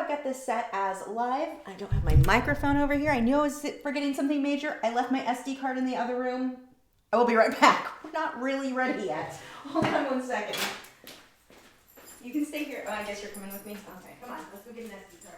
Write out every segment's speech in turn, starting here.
I've got this set as live. I don't have my microphone over here. I knew I was forgetting something major. I left my SD card in the other room. I will be right back. We're not really ready yet. Hold on 1 second. You can stay here. Oh, I guess you're coming with me. Okay, come on. Let's go get an SD card.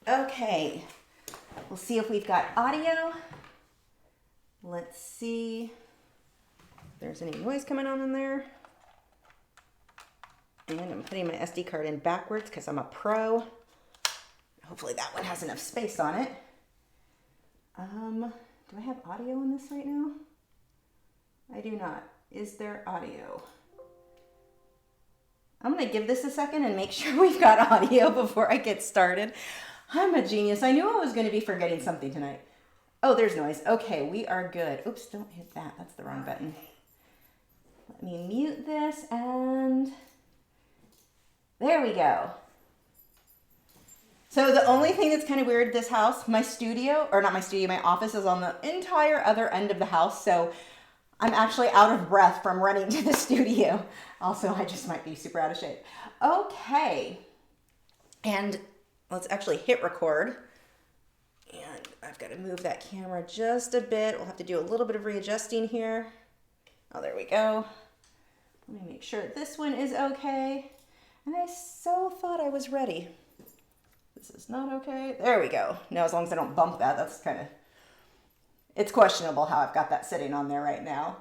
Okay, we'll see if we've got audio. Let's see if there's any noise coming on in there. And I'm putting my SD card in backwards because I'm a pro. Hopefully that one has enough space on it. Do I have audio in this right now? I do not. Is there audio? I'm gonna give this a second and make sure we've got audio before I get started. I'm a genius. I knew I was going to be forgetting something tonight. Oh, there's noise. Okay, we are good. Oops, don't hit that. That's the wrong button. Let me mute this and there we go. So the only thing that's kind of weird, this house, my studio, or not my studio, my office is on the entire other end of the house. So I'm actually out of breath from running to the studio. Also, I just might be super out of shape. Okay. And let's actually hit record. And I've got to move that camera just a bit. We'll have to do a little bit of readjusting here. Oh, there we go. Let me make sure this one is okay. And I so thought I was ready. This is not okay. There we go. Now, as long as I don't bump that, that's kind of, it's questionable how I've got that sitting on there right now.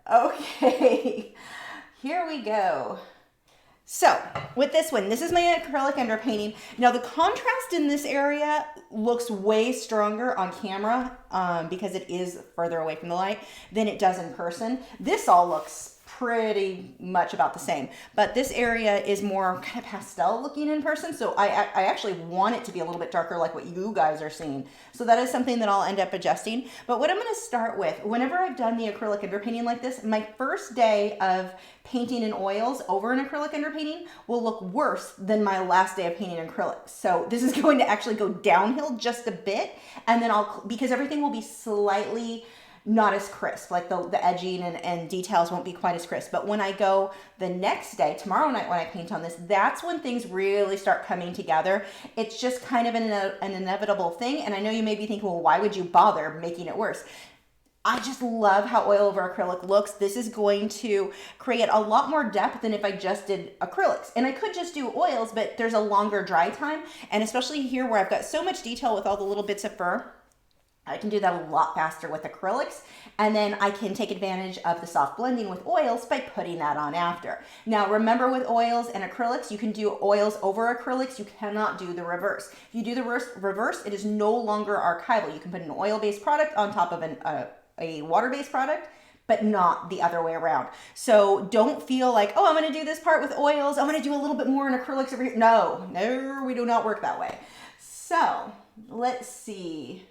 Okay, here we go. So with this one, this is my acrylic underpainting. Now the contrast in this area looks way stronger on camera because it is further away from the light than it does in person. This all looks pretty much about the same, but this area is more kind of pastel looking in person. So I actually want it to be a little bit darker like what you guys are seeing. So that is something that I'll end up adjusting. But what I'm going to start with, whenever I've done the acrylic underpainting like this, my first day of painting in oils over an acrylic underpainting will look worse than my last day of painting acrylics. So this is going to actually go downhill just a bit, and then because everything will be slightly not as crisp, like the edging and details won't be quite as crisp. But when I go the next day, tomorrow night when I paint on this, that's when things really start coming together. It's just kind of an inevitable thing. And I know you may be thinking, well, why would you bother making it worse? I just love how oil over acrylic looks. This is going to create a lot more depth than if I just did acrylics. And I could just do oils, but there's a longer dry time. And especially here where I've got so much detail with all the little bits of fur, I can do that a lot faster with acrylics, and then I can take advantage of the soft blending with oils by putting that on after. Now remember, with oils and acrylics, you can do oils over acrylics. You cannot do the reverse. If you do the reverse, it is no longer archival. You can put an oil-based product on top of a water-based product, but not the other way around. So don't feel like, oh, I'm gonna do this part with oils, I'm gonna do a little bit more in acrylics over here. No, we do not work that way. So let's see.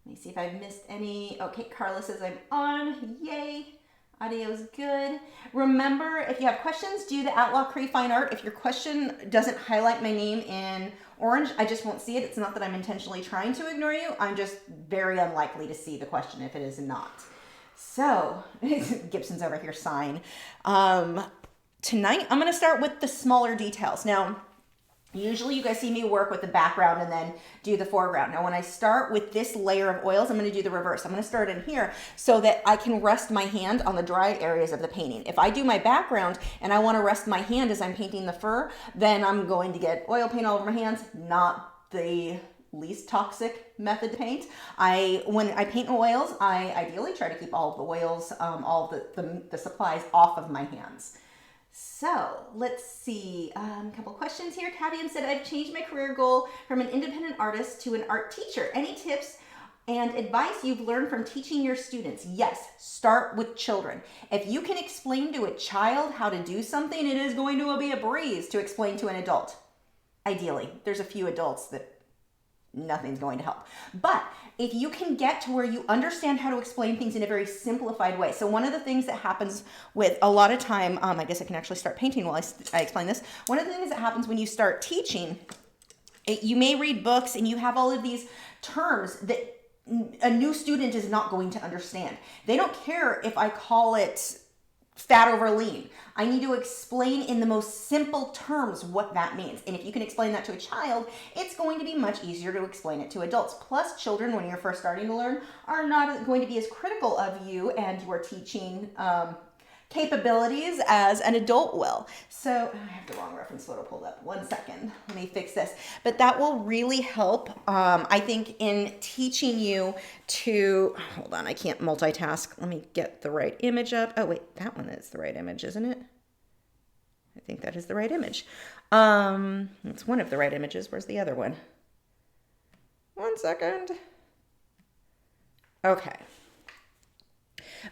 Let me see if I've missed any. Okay, Carla says I'm on. Yay. Audio's good. Remember, if you have questions, do the @Lachri Fine Art. If your question doesn't highlight my name in orange, I just won't see it. It's not that I'm intentionally trying to ignore you. I'm just very unlikely to see the question if it is not. So, Gibson's over here sighing. Tonight, I'm going to start with the smaller details. Now, usually you guys see me work with the background and then do the foreground. Now when I start with this layer of oils, I'm going to do the reverse. I'm going to start in here so that I can rest my hand on the dry areas of the painting. If I do my background and I want to rest my hand as I'm painting the fur, then I'm going to get oil paint all over my hands, not the least toxic method to paint. When I paint oils, I ideally try to keep all of the oils, all of the supplies off of my hands. So let's see, a couple questions here. Kavian said, I've changed my career goal from an independent artist to an art teacher. Any tips and advice you've learned from teaching your students? Yes, start with children. If you can explain to a child how to do something, it is going to be a breeze to explain to an adult. Ideally, there's a few adults that nothing's going to help. But if you can get to where you understand how to explain things in a very simplified way. So one of the things that happens with a lot of time, I guess I can actually start painting while I explain this. One of the things that happens when you start teaching, you may read books and you have all of these terms that a new student is not going to understand. They don't care if I call it fat over lean. I need to explain in the most simple terms what that means. And if you can explain that to a child, it's going to be much easier to explain it to adults. Plus, children, when you're first starting to learn, are not going to be as critical of you and your teaching capabilities as an adult will. So I have the wrong reference photo pulled up. 1 second. Let me fix this. But that will really help, I think, in teaching you to, hold on, I can't multitask. Let me get the right image up. Oh, wait, that one is the right image, isn't it? I think that is the right image. It's one of the right images. Where's the other one? 1 second. Okay.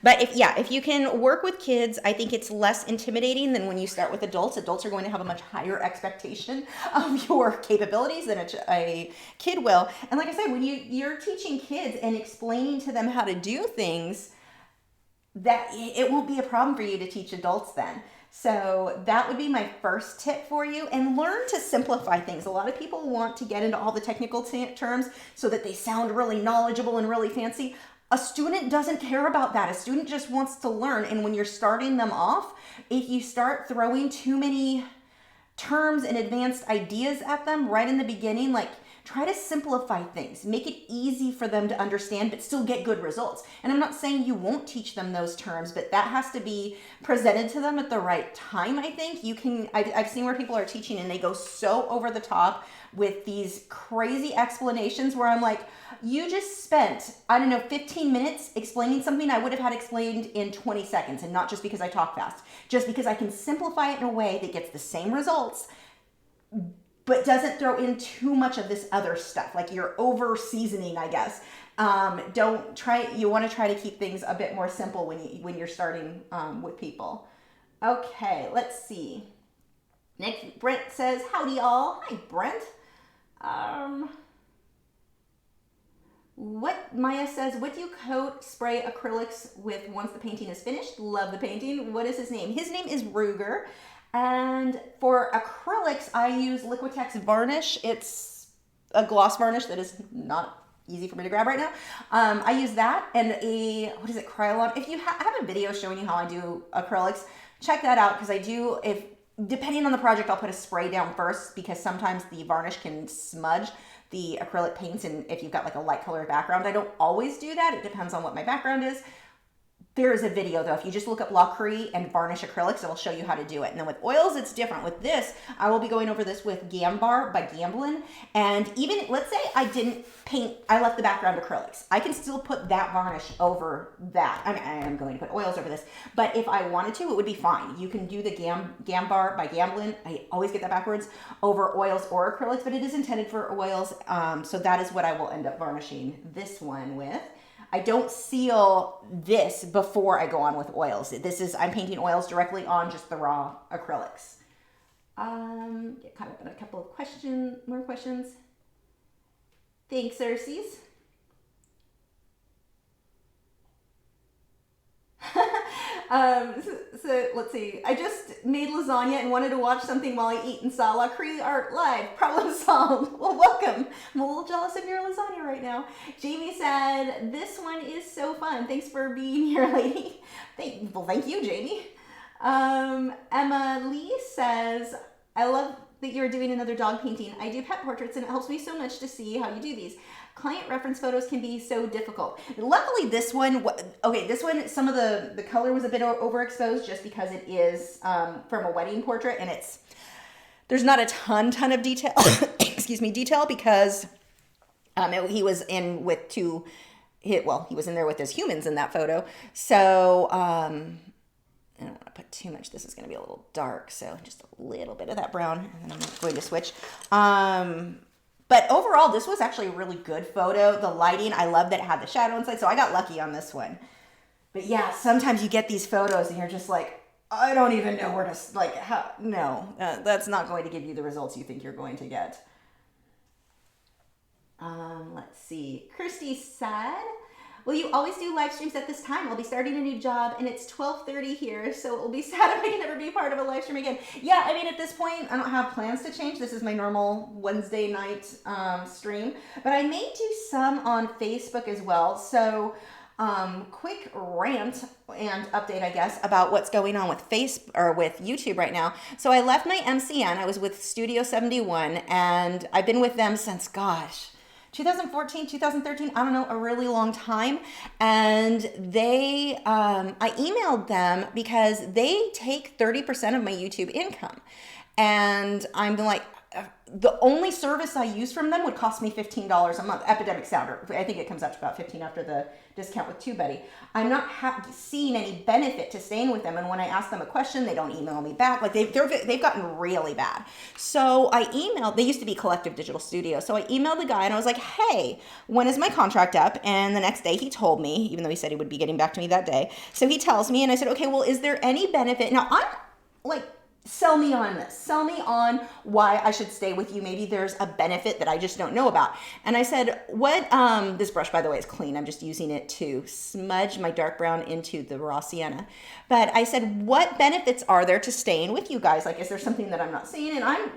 But if you can work with kids, I think it's less intimidating than when you start with adults. Adults are going to have a much higher expectation of your capabilities than a kid will. And like I said, when you're teaching kids and explaining to them how to do things, that it won't be a problem for you to teach adults then. So that would be my first tip for you, and learn to simplify things. A lot of people want to get into all the technical terms so that they sound really knowledgeable and really fancy. A student doesn't care about that. A student just wants to learn. And when you're starting them off, if you start throwing too many terms and advanced ideas at them right in the beginning, like, try to simplify things. Make it easy for them to understand, but still get good results. And I'm not saying you won't teach them those terms, but that has to be presented to them at the right time, I think. I've seen where people are teaching and they go so over the top with these crazy explanations where I'm like, you just spent, 15 minutes explaining something I would have had explained in 20 seconds, and not just because I talk fast, just because I can simplify it in a way that gets the same results, but doesn't throw in too much of this other stuff. Like, you're over seasoning, I guess. You want to try to keep things a bit more simple when you're starting with people. Okay, let's see. Next, Brent says, howdy y'all. Hi, Brent. Maya says, what do you coat spray acrylics with once the painting is finished? Love the painting. What is his name? His name is Ruger. And for acrylics, I use Liquitex varnish. It's a gloss varnish that is not easy for me to grab right now. I use that and Krylon. If you I have a video showing you how I do acrylics, check that out, because I do, depending on the project, I'll put a spray down first, because sometimes the varnish can smudge the acrylic paints, and if you've got like a light colored background. I don't always do that. It depends on what my background is. There is a video though. If you just look up Lachri and varnish acrylics, it'll show you how to do it. And then with oils, it's different. With this, I will be going over this with Gambar by Gamblin. And even, let's say I didn't paint, I left the background acrylics. I can still put that varnish over that. I am going to put oils over this, but if I wanted to, it would be fine. You can do the Gambar by Gamblin. I always get that backwards, over oils or acrylics, but it is intended for oils. So that is what I will end up varnishing this one with. I don't seal this before I go on with oils. I'm painting oils directly on just the raw acrylics. Get caught up in a couple of more questions. Thanks, Circes. So let's see. I just made lasagna and wanted to watch something while I eat and saw Lachri art live. Problem solved. Well, welcome. I'm a little jealous of your lasagna right now. Jamie said, this one is so fun. Thanks for being here, lady. Thank you, Jamie. Emma Lee says, I love that you're doing another dog painting. I do pet portraits and it helps me so much to see how you do these. Client reference photos can be so difficult. Luckily this one, some of the color was a bit overexposed just because it is from a wedding portrait, and there's not a ton of detail, detail, because he was in with he was in there with his humans in that photo. So I don't want to put too much. This is going to be a little dark, so just a little bit of that brown, and then I'm going to switch. But overall, this was actually a really good photo. The lighting, I love that it had the shadow inside, so I got lucky on this one. But yeah, sometimes you get these photos and you're just like, I don't even know where to, that's not going to give you the results you think you're going to get. Let's see. Kirsty said, will you always do live streams at this time? I'll be starting a new job and it's 12:30 here, so it will be sad if I can never be part of a live stream again. Yeah, I mean, at this point, I don't have plans to change. This is my normal Wednesday night stream, but I may do some on Facebook as well. So quick rant and update, I guess, about what's going on with with YouTube right now. So I left my MCN. I was with Studio 71, and I've been with them since, gosh, 2014, 2013, I don't know, a really long time. And they, I emailed them because they take 30% of my YouTube income. And I'm like, the only service I use from them would cost me $15 a month. Epidemic Sounder, I think it comes up to about 15 after the discount with TubeBuddy. I'm not seeing any benefit to staying with them. And when I ask them a question, they don't email me back. Like they've gotten really bad. So I emailed, they used to be Collective Digital Studio. So I emailed the guy and I was like, hey, when is my contract up? And the next day he told me, even though he said he would be getting back to me that day. So he tells me and I said, okay, well, is there any benefit? Now I'm like, sell me on this. Sell me on why I should stay with you. Maybe there's a benefit that I just don't know about. And I said, what, this brush, by the way, is clean. I'm just using it to smudge my dark brown into the raw sienna. But I said, what benefits are there to staying with you guys? Like, is there something that I'm not seeing? And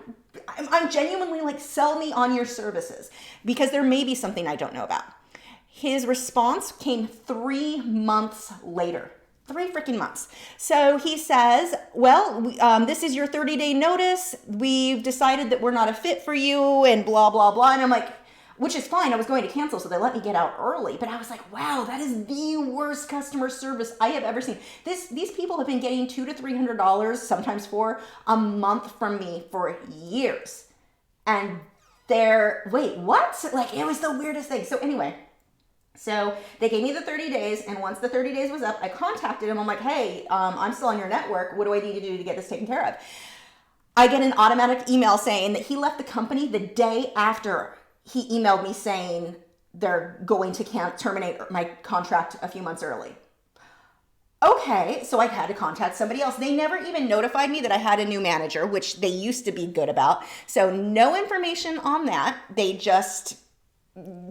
I'm genuinely like, sell me on your services because there may be something I don't know about. His response came 3 months later. 3 freaking months. So he says, well, this is your 30-day notice. We've decided that we're not a fit for you and blah, blah, blah. And I'm like, which is fine. I was going to cancel, so they let me get out early. But I was like, wow, that is the worst customer service I have ever seen. These people have been getting $200 to $300, sometimes $400 a month from me for years. And wait, what? Like, it was the weirdest thing. So anyway, so they gave me the 30 days, and once the 30 days was up, I contacted him. I'm like, hey, I'm still on your network. What do I need to do to get this taken care of? I get an automatic email saying that he left the company the day after he emailed me saying they're going to terminate my contract a few months early. Okay, so I had to contact somebody else. They never even notified me that I had a new manager, which they used to be good about. So no information on that. They just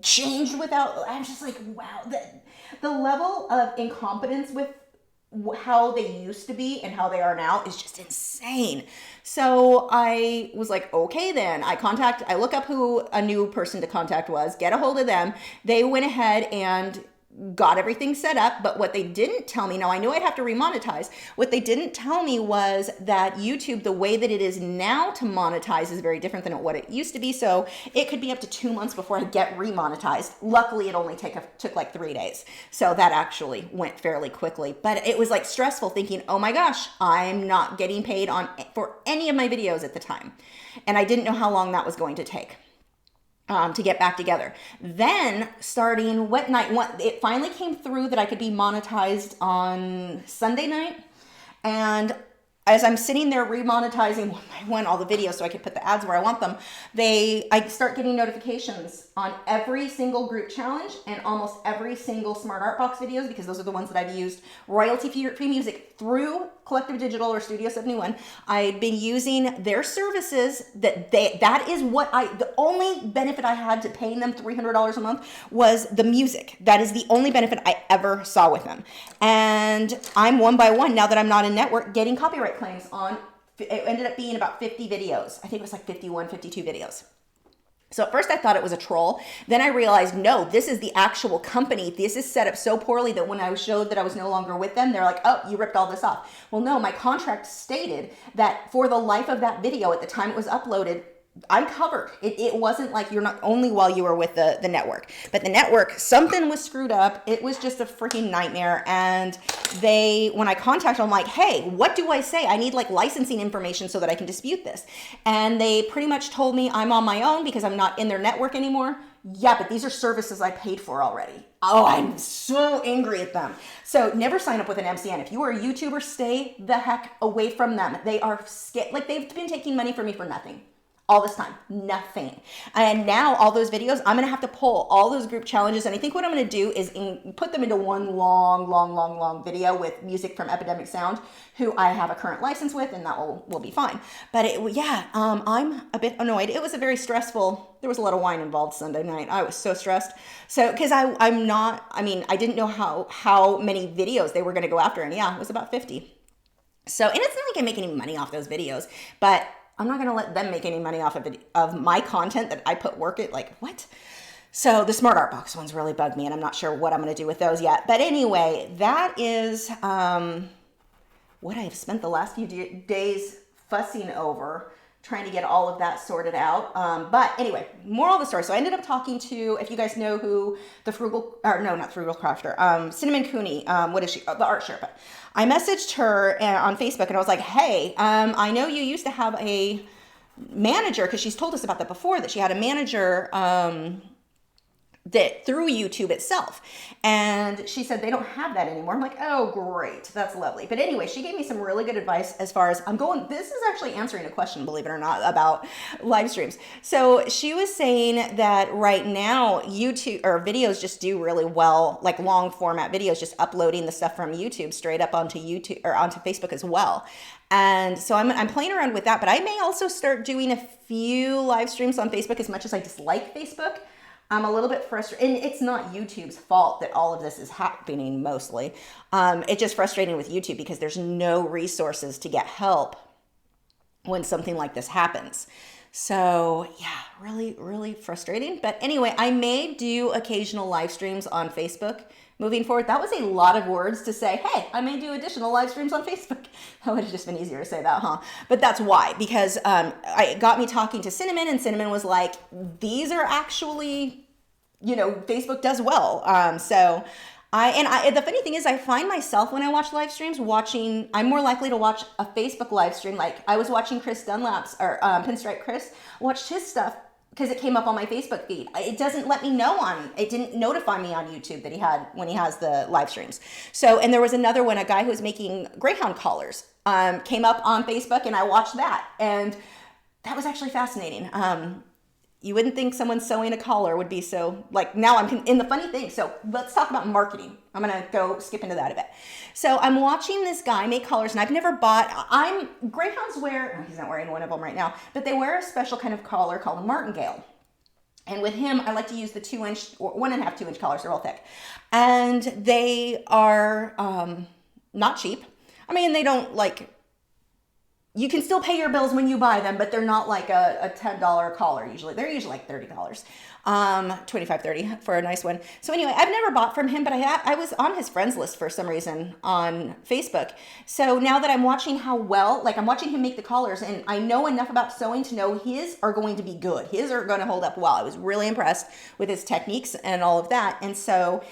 changed without, I'm just like, wow, the level of incompetence with how they used to be and how they are now is just insane. So I was like, okay, then I look up who a new person to contact was, get a hold of them. They went ahead and got everything set up, but what they didn't tell me, now I knew I'd have to remonetize, what they didn't tell me was that YouTube, the way that it is now to monetize is very different than what it used to be, so it could be up to 2 months before I get remonetized. Luckily, it only took like 3 days, so that actually went fairly quickly, but it was like stressful thinking, oh my gosh, I'm not getting paid for any of my videos at the time, and I didn't know how long that was going to take. To get back together. Then starting it finally came through that I could be monetized on Sunday night. And as I'm sitting there remonetizing one by one all the videos so I could put the ads where I want them, I start getting notifications on every single group challenge and almost every single Smart Art Box videos, because those are the ones that I've used royalty-free music through Collective Digital or Studio 71. I've been using their services. That is what the only benefit I had to paying them $300 a month was the music. That is the only benefit I ever saw with them. And I'm one by one, now that I'm not in network, getting copyright claims on, it ended up being about 50 videos. I think it was like 51, 52 videos. So at first I thought it was a troll. Then I realized, no, this is the actual company. This is set up so poorly that when I showed that I was no longer with them, they're like, oh, you ripped all this off. Well, no, my contract stated that for the life of that video, at the time it was uploaded, I'm covered. It wasn't like you're not only while you were with the network, but the network, something was screwed up. It was just a freaking nightmare. And when I contacted them, I'm like, hey, what do I say? I need like licensing information so that I can dispute this. And they pretty much told me I'm on my own because I'm not in their network anymore. Yeah, but these are services I paid for already. Oh, I'm so angry at them. So never sign up with an MCN. If you are a YouTuber, stay the heck away from them. They are they've been taking money from me for nothing. all this time, nothing. And now all those videos, I'm gonna have to pull all those group challenges, and I think what I'm gonna do is put them into one long video with music from Epidemic Sound, who I have a current license with, and that will be fine. But I'm a bit annoyed. It was a very stressful, there was a lot of wine involved Sunday night. I was so stressed. So, because I didn't know how many videos they were gonna go after, and yeah, it was about 50. So, and it's not like I make any money off those videos, but I'm not going to let them make any money off of it, of my content that I put work at. Like, what? So the Smart Art Box ones really bug me, and I'm not sure what I'm going to do with those yet. But anyway, that is what I have spent the last few days fussing over, trying to get all of that sorted out. But anyway, moral of the story. So I ended up talking to, if you guys know who the not Frugal Crafter, Cinnamon Cooney, what is she? The art Sherpa. I messaged her on Facebook, and I was like, hey, I know you used to have a manager, because she's told us about that before, that she had a manager that through YouTube itself. And she said they don't have that anymore. I'm like, oh, great. That's lovely. But anyway, she gave me some really good advice as far as this is actually answering a question, believe it or not, about live streams. So she was saying that right now YouTube or videos just do really well, like long format videos, just uploading the stuff from YouTube straight up onto YouTube or onto Facebook as well. And so I'm playing around with that, but I may also start doing a few live streams on Facebook. As much as I dislike Facebook, I'm a little bit frustrated, and it's not YouTube's fault that all of this is happening mostly. It's just frustrating with YouTube because there's no resources to get help when something like this happens. So yeah, really, really frustrating. But anyway, I may do occasional live streams on Facebook moving forward. That was a lot of words to say, hey, I may do additional live streams on Facebook. That would have just been easier to say that, huh? But that's why, because it got me talking to Cinnamon, and Cinnamon was like, these are actually, Facebook does well. The funny thing is I find myself when I watch live streams I'm more likely to watch a Facebook live stream. Like I was watching Chris Dunlap's, or Pinstripe Chris, watched his stuff because it came up on my Facebook feed. It doesn't let me know it didn't notify me on YouTube that when he has the live streams. So, and there was another one, a guy who was making Greyhound collars, came up on Facebook, and I watched that. And that was actually fascinating. You wouldn't think someone sewing a collar would be so, like, now I'm in the funny thing. So let's talk about marketing. I'm going to go skip into that a bit. So I'm watching this guy make collars, and I've never Greyhounds he's not wearing one of them right now, but they wear a special kind of collar called a martingale. And with him, I like to use the 2-inch or 1.5, 2-inch collars. They're all thick. And they are not cheap. I mean, they don't you can still pay your bills when you buy them, but they're not like a $10 collar usually. They're usually like $30, $25, $30 for a nice one. So anyway, I've never bought from him, but I was on his friends list for some reason on Facebook. So now that I'm watching I'm watching him make the collars, and I know enough about sewing to know his are going to be good. His are going to hold up well. I was really impressed with his techniques and all of that. And so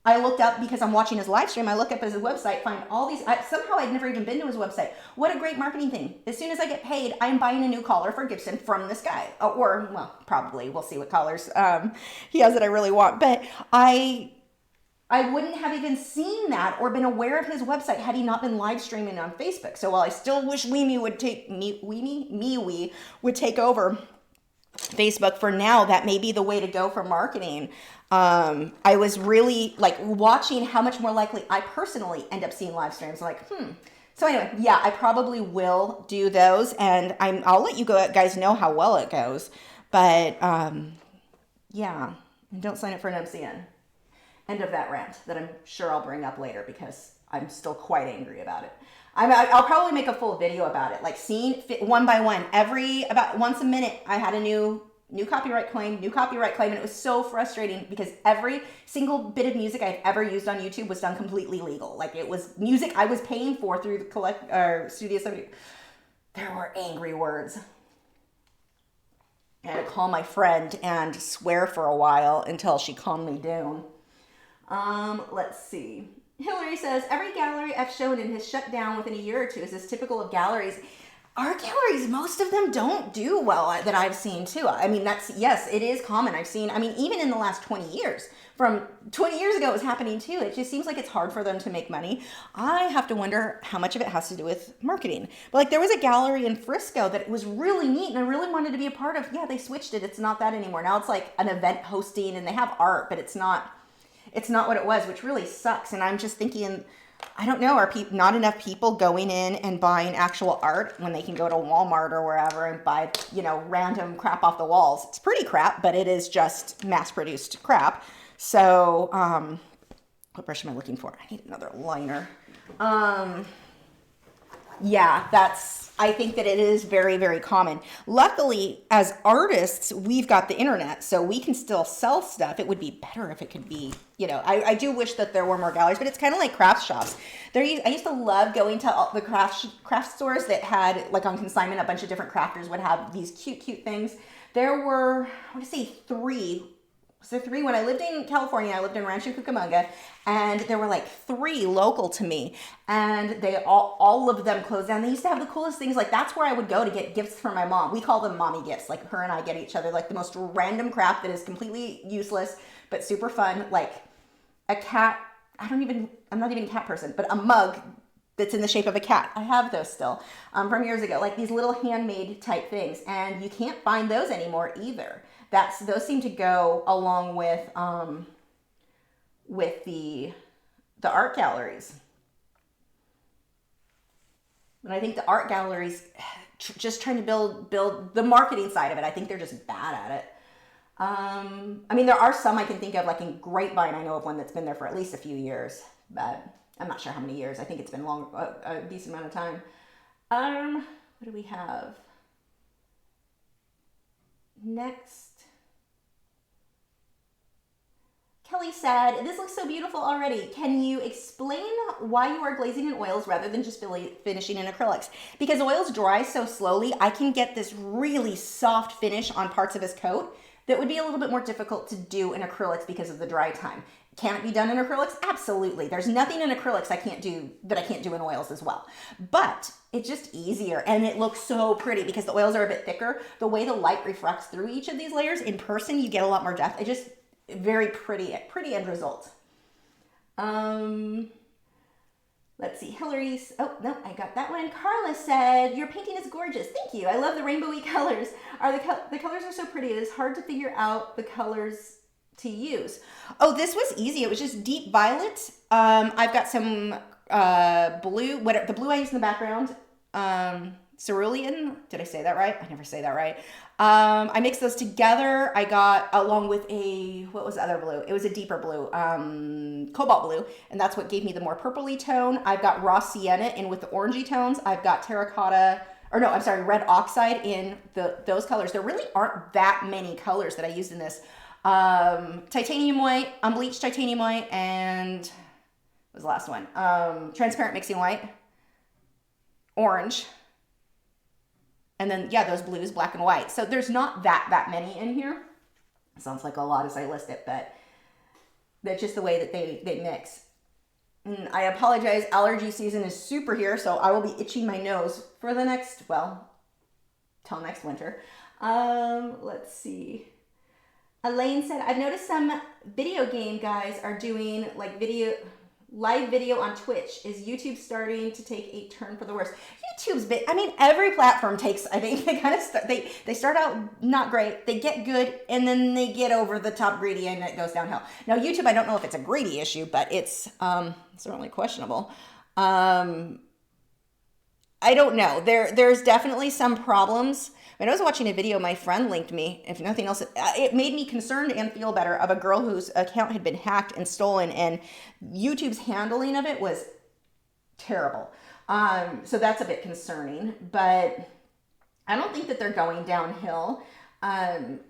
I looked up, because I'm watching his live stream, I look up his website, find all these, somehow I'd never even been to his website. What a great marketing thing. As soon as I get paid, I'm buying a new collar for Gibson from this guy. Probably, we'll see what collars he has that I really want. But I wouldn't have even seen that or been aware of his website had he not been live streaming on Facebook. So while I still wish MeWe would take over Facebook for now, that may be the way to go for marketing. I was really watching how much more likely I personally end up seeing live streams. So anyway, yeah, I probably will do those, and I'll let you guys know how well it goes. But yeah, and don't sign up for an MCN. End of that rant that I'm sure I'll bring up later, because I'm still quite angry about it. I'll probably make a full video about it, seeing one by one. About once a minute, I had a new copyright claim, and it was so frustrating because every single bit of music I've ever used on YouTube was done completely legal. It was music I was paying for through the Studio 70. There were angry words. I had to call my friend and swear for a while until she calmed me down. Let's see. Hillary says, every gallery I've shown in has shut down within a year or two. Is this typical of galleries? Art galleries, most of them don't do well that I've seen too. I mean, yes, it is common. I've seen, I mean, even in the last 20 years, from 20 years ago it was happening too. It just seems like it's hard for them to make money. I have to wonder how much of it has to do with marketing. But like there was a gallery in Frisco that was really neat and I really wanted to be a part of. Yeah, they switched it. It's not that anymore. Now it's like an event hosting and they have art, but it's not what it was, which really sucks. And I'm just thinking, I don't know, are not enough people going in and buying actual art when they can go to Walmart or wherever and buy, you know, random crap off the walls? It's pretty crap, but it is just mass-produced crap. So, what brush am I looking for? I need another liner. Yeah, I think that it is very, very common. Luckily, as artists, we've got the internet, so we can still sell stuff. It would be better if it could be, you know, I do wish that there were more galleries, but it's kind of like craft shops. I used to love going to all the craft stores that had, like on consignment, a bunch of different crafters would have these cute, cute things. There were, I want to say 3. Was there 3? When I lived in California, I lived in Rancho Cucamonga, and there were like 3 local to me, and they all of them closed down. They used to have the coolest things. Like that's where I would go to get gifts for my mom. We call them mommy gifts. Like her and I get each other like the most random crap that is completely useless but super fun. Like a cat. I'm not even a cat person, but a mug that's in the shape of a cat. I have those still from years ago. Like these little handmade type things, and you can't find those anymore either. Those seem to go along with the art galleries. And I think the art galleries just trying to build the marketing side of it. I think they're just bad at it. I mean, there are some I can think of, like in Grapevine, I know of one that's been there for at least a few years, but I'm not sure how many years. I think it's been a decent amount of time. What do we have? Next. Kelly said, this looks so beautiful already. Can you explain why you are glazing in oils rather than just finishing in acrylics? Because oils dry so slowly, I can get this really soft finish on parts of his coat that would be a little bit more difficult to do in acrylics because of the dry time. Can it be done in acrylics? Absolutely. There's nothing in acrylics I can't do in oils as well. But it's just easier and it looks so pretty because the oils are a bit thicker. The way the light refracts through each of these layers, in person you get a lot more depth. It just very pretty end result. Let's see, Hillary's, oh no, I got that one. Carla said, your painting is gorgeous. Thank you. I love the rainbowy colors. The colors are so pretty. It is hard to figure out the colors to use. Oh, this was easy. It was just deep violet. I've got some blue, the blue I used in the background, cerulean. Did I say that right? I never say that right. I mixed those together. I got along with what was the other blue? It was a deeper blue, cobalt blue, and that's what gave me the more purpley tone. I've got raw sienna in with the orangey tones. I've got red oxide in those colors. There really aren't that many colors that I used in this. Titanium white, unbleached titanium white, and what was the last one? Transparent mixing white, orange. And then, yeah, those blues, black and white. So there's not that many in here. It sounds like a lot as I list it, but that's just the way that they mix. And I apologize, allergy season is super here, so I will be itching my nose for the next, till next winter. Let's see. Elaine said, I've noticed some video game guys are doing like live video on Twitch. Is YouTube starting to take a turn for the worse? Every platform takes, I think they kind of they start out not great, they get good, and then they get over the top greedy and it goes downhill. Now YouTube, I don't know if it's a greedy issue, but it's certainly questionable. I don't know. There's definitely some problems. When I was watching a video, my friend linked me, if nothing else, it made me concerned and feel better, of a girl whose account had been hacked and stolen, and YouTube's handling of it was terrible. So that's a bit concerning, but I don't think that they're going downhill.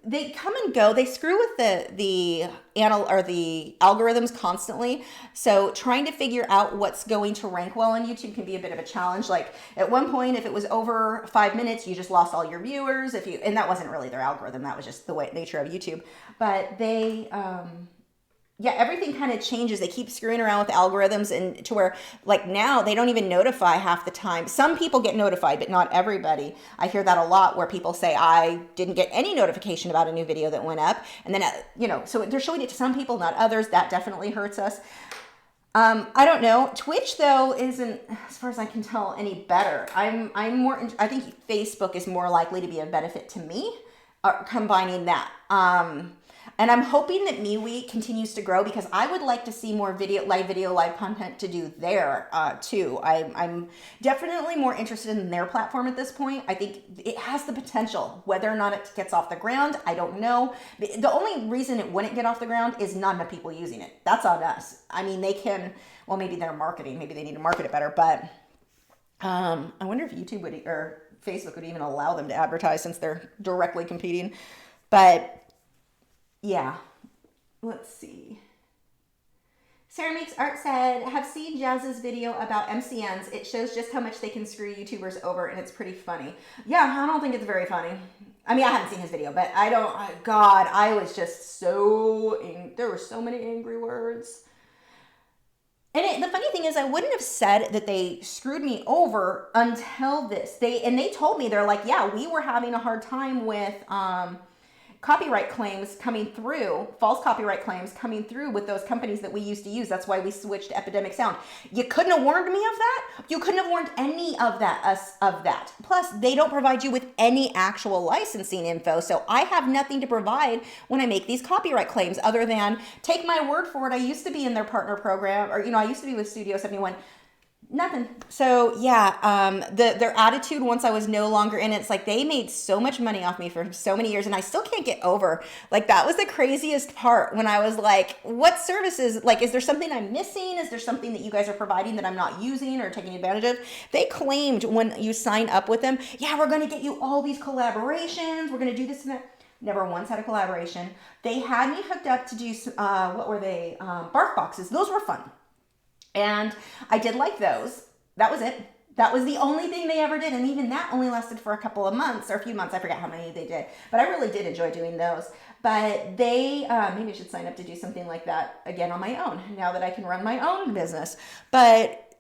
They come and go. They screw with the algorithms constantly. So trying to figure out what's going to rank well on YouTube can be a bit of a challenge. Like at one point, if it was over 5 minutes, you just lost all your viewers. And that wasn't really their algorithm. That was just the nature of YouTube. But yeah, everything kind of changes. They keep screwing around with algorithms, and to where like now they don't even notify half the time. Some people get notified, but not everybody. I hear that a lot where people say, I didn't get any notification about a new video that went up. And then, you know, so they're showing it to some people, not others. That definitely hurts us. I don't know. Twitch though isn't, as far as I can tell, any better. I'm more, I think Facebook is more likely to be a benefit to me, combining that. And I'm hoping that MeWe continues to grow, because I would like to see more live content to do there too. I'm definitely more interested in their platform at this point. I think it has the potential. Whether or not it gets off the ground, I don't know. The only reason it wouldn't get off the ground is not enough people using it. That's on us. I mean, they can, well, maybe they're marketing. Maybe they need to market it better. But I wonder if YouTube would, or Facebook would even allow them to advertise, since they're directly competing. But yeah, let's see. Sarah Makes Art said, have seen Jazz's video about MCNs. It shows just how much they can screw YouTubers over, and it's pretty funny. Yeah, I don't think it's very funny. I mean, I haven't seen his video, but God, I was just so, there were so many angry words. And the funny thing is, I wouldn't have said that they screwed me over until this. They told me, they're like, yeah, we were having a hard time with, copyright claims coming through, false copyright claims coming through with those companies that we used to use. That's why we switched to Epidemic Sound. You couldn't have warned me of that. You couldn't have warned any of that, Plus, they don't provide you with any actual licensing info. So I have nothing to provide when I make these copyright claims, other than take my word for it. I used to be in their partner program, or, you know, I used to be with Studio 71. Nothing. So yeah, their attitude once I was no longer in it's like they made so much money off me for so many years, and I still can't get over. Like, that was the craziest part, when I was like, what services, like, is there something I'm missing? Is there something that you guys are providing that I'm not using or taking advantage of? They claimed when you sign up with them, yeah, we're going to get you all these collaborations. We're going to do this and that. Never once had a collaboration. They had me hooked up to do, what were they? Bark boxes. Those were fun. And I did like those. That was it. That was the only thing they ever did. And even that only lasted for a couple of months, or a few months. I forget how many they did. But I really did enjoy doing those. But they, maybe I should sign up to do something like that again on my own, now that I can run my own business. But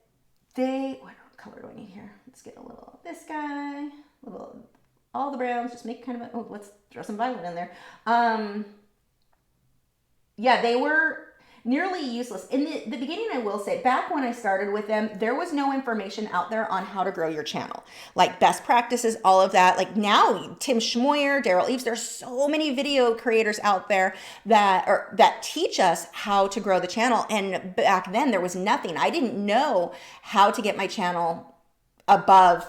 they, what color do I need here? Let's get a little of this guy, a little, all the browns, just make kind of a, oh, let's throw some violet in there. Yeah, they were nearly useless. In the beginning, I will say, back when I started with them, there was no information out there on how to grow your channel. Like best practices, all of that. Like now, Tim Schmoyer, Daryl Eves, there's so many video creators out there that teach us how to grow the channel. And back then, there was nothing. I didn't know how to get my channel above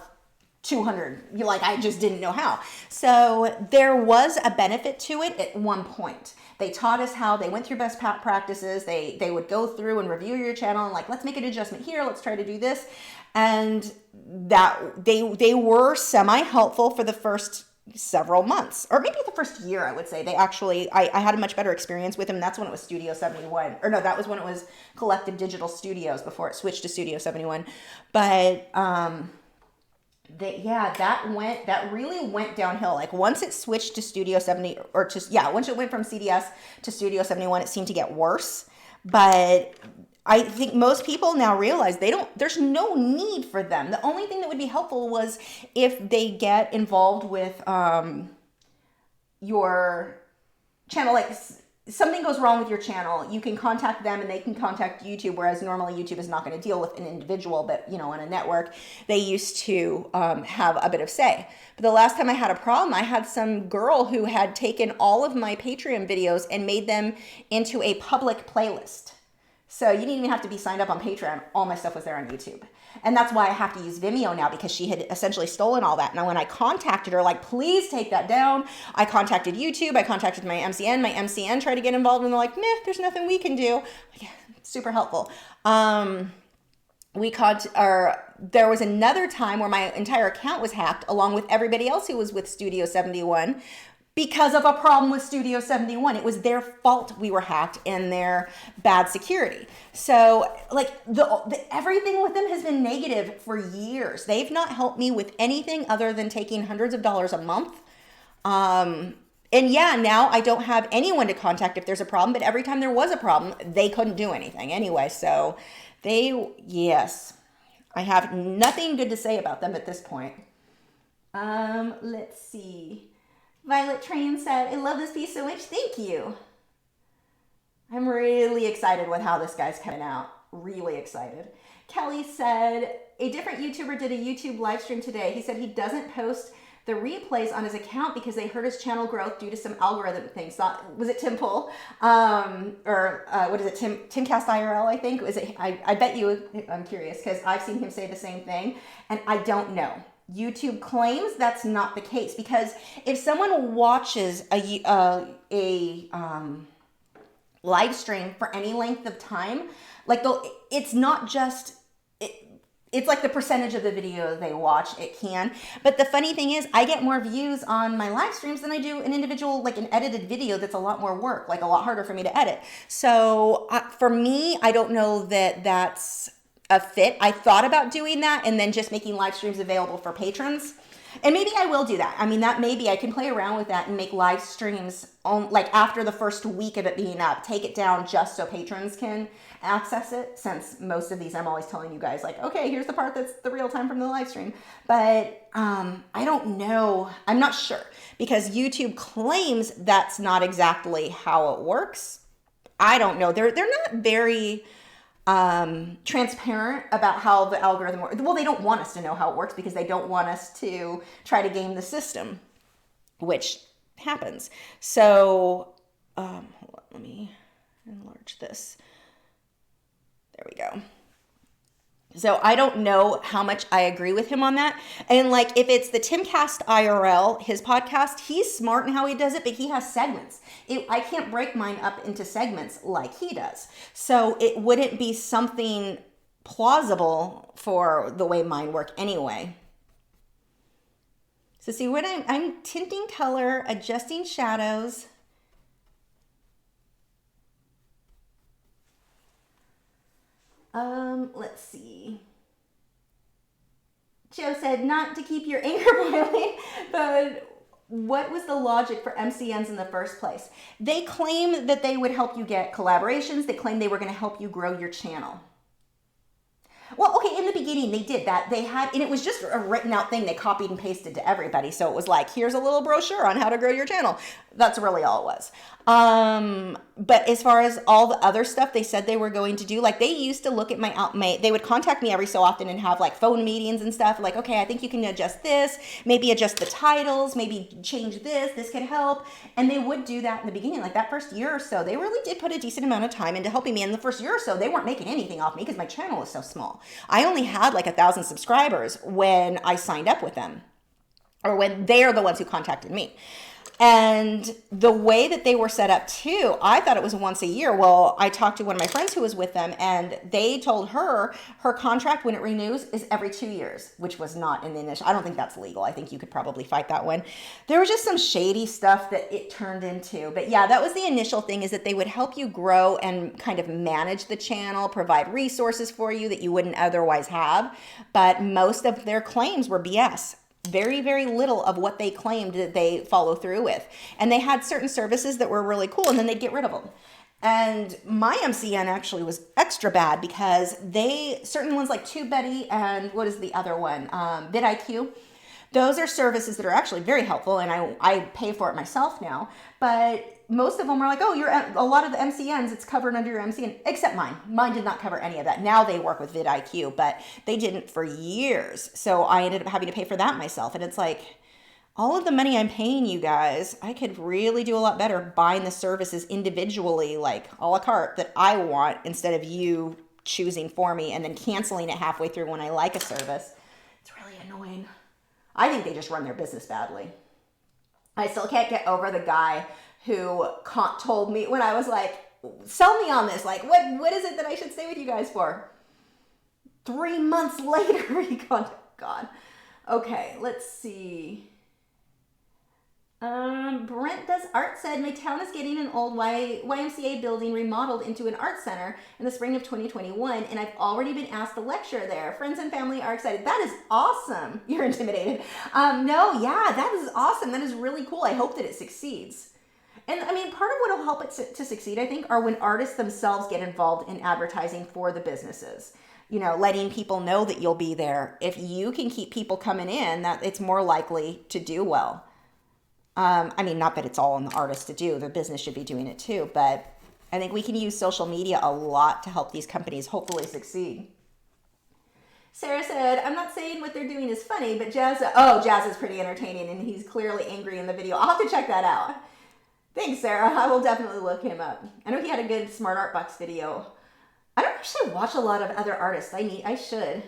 200. Like, I just didn't know how. So there was a benefit to it at one point. They taught us how. They went through best practices. They would go through and review your channel and like, let's make an adjustment here. Let's try to do this. And that they were semi-helpful for the first several months, or maybe the first year, I would say. They actually, I had a much better experience with them. That's when it was Studio 71. Or no, that was when it was Collective Digital Studios, before it switched to Studio 71. But that really went downhill. Like once it switched to Studio 70, or just, yeah, once it went from CDS to Studio 71, it seemed to get worse. But I think most people now realize there's no need for them. The only thing that would be helpful was if they get involved with your channel, like something goes wrong with your channel, you can contact them and they can contact YouTube, whereas normally YouTube is not going to deal with an individual, but you know, on a network, they used to have a bit of say. But the last time I had a problem, I had some girl who had taken all of my Patreon videos and made them into a public playlist. So you didn't even have to be signed up on Patreon. All my stuff was there on YouTube. And that's why I have to use Vimeo now, because she had essentially stolen all that. Now, when I contacted her, like, please take that down. I contacted YouTube. I contacted my MCN. My MCN tried to get involved, and they're like, meh, there's nothing we can do. Yeah, super helpful. There was another time where my entire account was hacked, along with everybody else who was with Studio 71, because of a problem with Studio 71. It was their fault we were hacked and their bad security. So like everything with them has been negative for years. They've not helped me with anything other than taking hundreds of dollars a month. And yeah, now I don't have anyone to contact if there's a problem, but every time there was a problem, they couldn't do anything anyway. So yes, I have nothing good to say about them at this point. Let's see. Violet Train said, I love this piece so much. Thank you. I'm really excited with how this guy's coming out. Really excited. Kelly said, a different YouTuber did a YouTube live stream today. He said he doesn't post the replays on his account because they hurt his channel growth due to some algorithm things. Was it Tim Pull? What is it? Timcast IRL, I think. Was it? I bet you, I'm curious because I've seen him say the same thing and I don't know. YouTube claims that's not the case, because if someone watches a live stream for any length of time, like it's not just, it's like the percentage of the video they watch, it can. But the funny thing is, I get more views on my live streams than I do an individual, like an edited video that's a lot more work, like a lot harder for me to edit. So for me, I don't know that that's a fit. I thought about doing that and then just making live streams available for patrons. And maybe I will do that. I mean, that maybe I can play around with that and make live streams on, like after the first week of it being up, take it down just so patrons can access it, since most of these I'm always telling you guys like, okay, here's the part that's the real time from the live stream. But I don't know. I'm not sure, because YouTube claims that's not exactly how it works. I don't know. They're not very transparent about how the algorithm works. Well, they don't want us to know how it works because they don't want us to try to game the system, which happens. So hold on, let me enlarge this. There we go. So I don't know how much I agree with him on that. And like, if it's the Timcast IRL, his podcast, he's smart in how he does it, but he has segments. I can't break mine up into segments like he does. So it wouldn't be something plausible for the way mine work anyway. So see what I'm tinting color, adjusting shadows. Let's see. Joe said, not to keep your anger boiling, but what was the logic for MCNs in the first place? They claim that they would help you get collaborations. They claim they were going to help you grow your channel. Well, okay, in the beginning they did that. They had, and it was just a written out thing they copied and pasted to everybody. So it was like, here's a little brochure on how to grow your channel. That's really all it was. But as far as all the other stuff they said they were going to do, like they used to look at they would contact me every so often and have like phone meetings and stuff. Like, okay, I think you can adjust this, maybe adjust the titles, maybe change this could help. And they would do that in the beginning, like that first year or so. They really did put a decent amount of time into helping me. In the first year or so, they weren't making anything off me because my channel was so small. I only had like 1,000 subscribers when I signed up with them, or when they're the ones who contacted me. And the way that they were set up too, I thought it was once a year. Well, I talked to one of my friends who was with them, and they told her contract when it renews is every 2 years, which was not in the initial. I don't think that's legal. I think you could probably fight that one. There was just some shady stuff that it turned into. But yeah, that was the initial thing, is that they would help you grow and kind of manage the channel, provide resources for you that you wouldn't otherwise have. But most of their claims were BS. Very, very little of what they claimed that they follow through with. And they had certain services that were really cool, and then they'd get rid of them. And my MCN actually was extra bad, because certain ones like TubeBuddy and what is the other one? vidIQ. Those are services that are actually very helpful, and I pay for it myself now. But most of them are like, oh, a lot of the MCNs, it's covered under your MCN, except mine. Mine did not cover any of that. Now they work with vidIQ, but they didn't for years. So I ended up having to pay for that myself. And it's like, all of the money I'm paying you guys, I could really do a lot better buying the services individually, like a la carte, that I want, instead of you choosing for me and then canceling it halfway through when I like a service. It's really annoying. I think they just run their business badly. I still can't get over the guy who told me when I was like, sell me on this. Like, what is it that I should stay with you guys for? 3 months later, he contacted God. Okay, let's see. Brent Does Art said, my town is getting an old YMCA building remodeled into an art center in the spring of 2021, and I've already been asked to lecture there. Friends and family are excited. That is awesome. You're intimidated. No, yeah, that is awesome. That is really cool. I hope that it succeeds. And I mean, part of what will help it to succeed, I think, are when artists themselves get involved in advertising for the businesses. You know, letting people know that you'll be there. If you can keep people coming in, that it's more likely to do well. I mean, not that it's all on the artist to do. The business should be doing it too. But I think we can use social media a lot to help these companies hopefully succeed. Sarah said, I'm not saying what they're doing is funny, but Jazz is pretty entertaining, and he's clearly angry in the video. I'll have to check that out. Thanks, Sarah. I will definitely look him up. I know he had a good Smart Art Box video. I don't actually watch a lot of other artists. I should.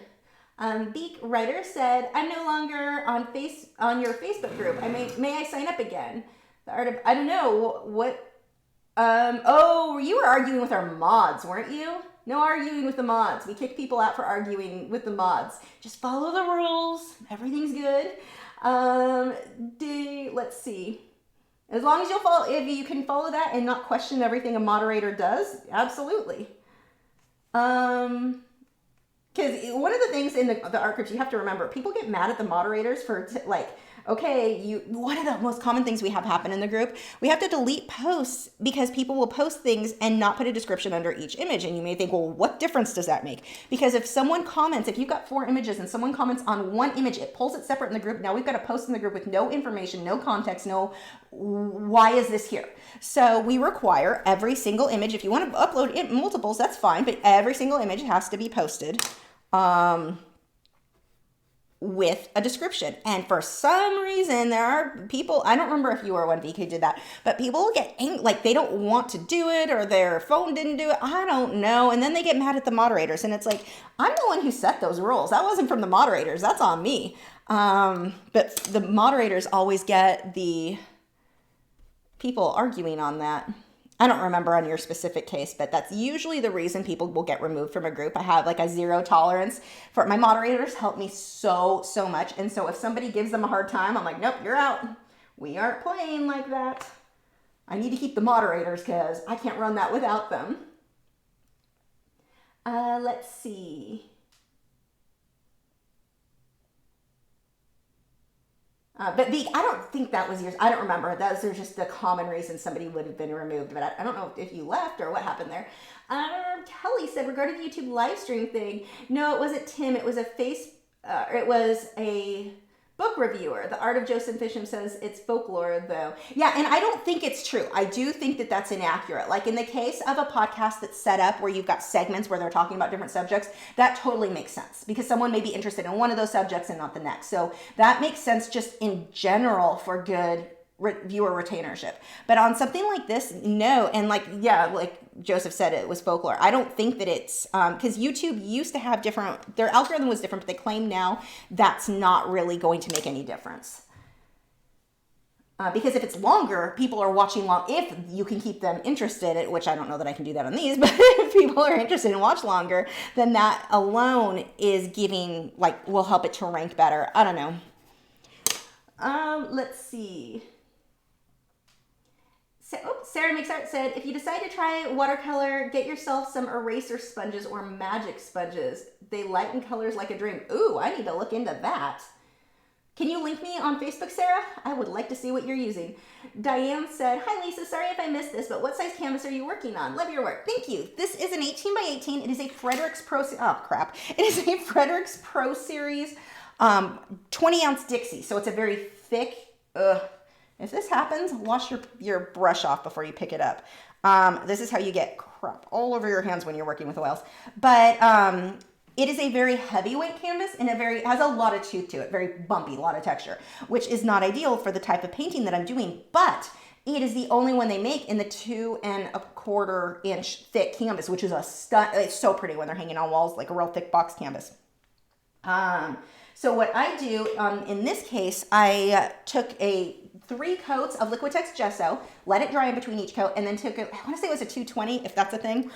Beak Writer said, I'm no longer on your Facebook group. May I sign up again? The art of, I don't know, what, you were arguing with our mods, weren't you? No arguing with the mods. We kick people out for arguing with the mods. Just follow the rules. Everything's good. Let's see. As long as if you can follow that and not question everything a moderator does, absolutely. Because one of the things in the art groups you have to remember, people get mad at the moderators for one of the most common things we have happen in the group, we have to delete posts because people will post things and not put a description under each image. And you may think, well, what difference does that make? Because if someone comments, if you've got 4 images and someone comments on one image, it pulls it separate in the group. Now we've got a post in the group with no information, no context, no why is this here? So we require every single image, if you want to upload it multiples, that's fine, but every single image has to be posted with a description. And for some reason, there are people, I don't remember if you were one, Vic, who did that, but people get angry, like they don't want to do it or their phone didn't do it. I don't know. And then they get mad at the moderators. And it's like, I'm the one who set those rules. That wasn't from the moderators. That's on me. But the moderators always get the people arguing on that. I don't remember on your specific case, but that's usually the reason people will get removed from a group. I have like a 0 tolerance for my moderators. Help me so much. And so if somebody gives them a hard time, I'm like, nope, you're out. We aren't playing like that. I need to keep the moderators because I can't run that without them. Let's see. But I don't think that was yours. I don't remember. Those are just the common reasons somebody would have been removed. But I don't know if you left or what happened there. Kelly said, regarding the YouTube live stream thing, no, it wasn't Tim. It was a book reviewer. The Art of Joseph Fisham says it's folklore, though. Yeah, and I don't think it's true. I do think that that's inaccurate. Like in the case of a podcast that's set up where you've got segments where they're talking about different subjects, that totally makes sense because someone may be interested in one of those subjects and not the next. So that makes sense just in general for good viewer retainership. But on something like this, no. And like Joseph said, it was folklore. I don't think that it's because YouTube used to have their algorithm was different, but they claim now that's not really going to make any difference. Because if it's longer, people are watching if you can keep them interested, which I don't know that I can do that on these, but if people are interested and watch longer, then that alone is will help it to rank better. I don't know. Let's see. Sarah Makes Art said, if you decide to try watercolor, get yourself some eraser sponges or magic sponges. They lighten colors like a dream. Ooh, I need to look into that. Can you link me on Facebook, Sarah? I would like to see what you're using. Diane said, hi Lisa, sorry if I missed this, but what size canvas are you working on? Love your work. Thank you. This is an 18 by 18. It is a Frederick's Pro, It is a Frederick's Pro Series 20-ounce Dixie. So it's a very thick, if this happens, wash your brush off before you pick it up. This is how you get crap all over your hands when you're working with oils. But it is a very heavyweight canvas and has a lot of tooth to it, very bumpy, a lot of texture, which is not ideal for the type of painting that I'm doing. But it is the only one they make in the 2 1/4 inch thick canvas, which is a stun. It's so pretty when they're hanging on walls, like a real thick box canvas. So what I do in this case, I took 3 coats of Liquitex gesso, let it dry in between each coat, and then took I want to say it was a 220, if that's a thing.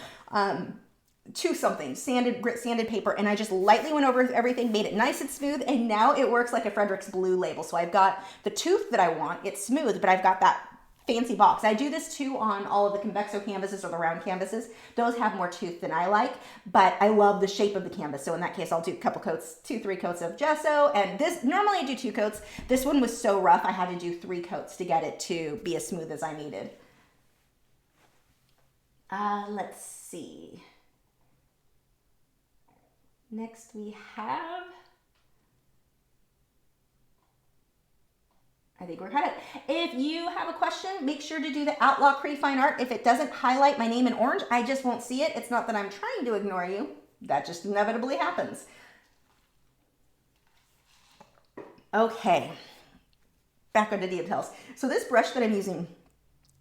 something, sanded paper, and I just lightly went over everything, made it nice and smooth, and now it works like a Frederick's Blue label. So I've got the tooth that I want, it's smooth, but I've got that fancy box. I do this too on all of the convexo canvases or the round canvases. Those have more tooth than I like, but I love the shape of the canvas. So in that case, I'll do a couple coats, 2-3 coats of gesso. And this, normally I do 2 coats. This one was so rough, I had to do 3 coats to get it to be as smooth as I needed. Let's see. Next we have, I think we're kind of, if you have a question, make sure to do the Lachri fine art. If it doesn't highlight my name in orange, I just won't see it. It's not that I'm trying to ignore you. That just inevitably happens. Okay, back onto details. So this brush that I'm using,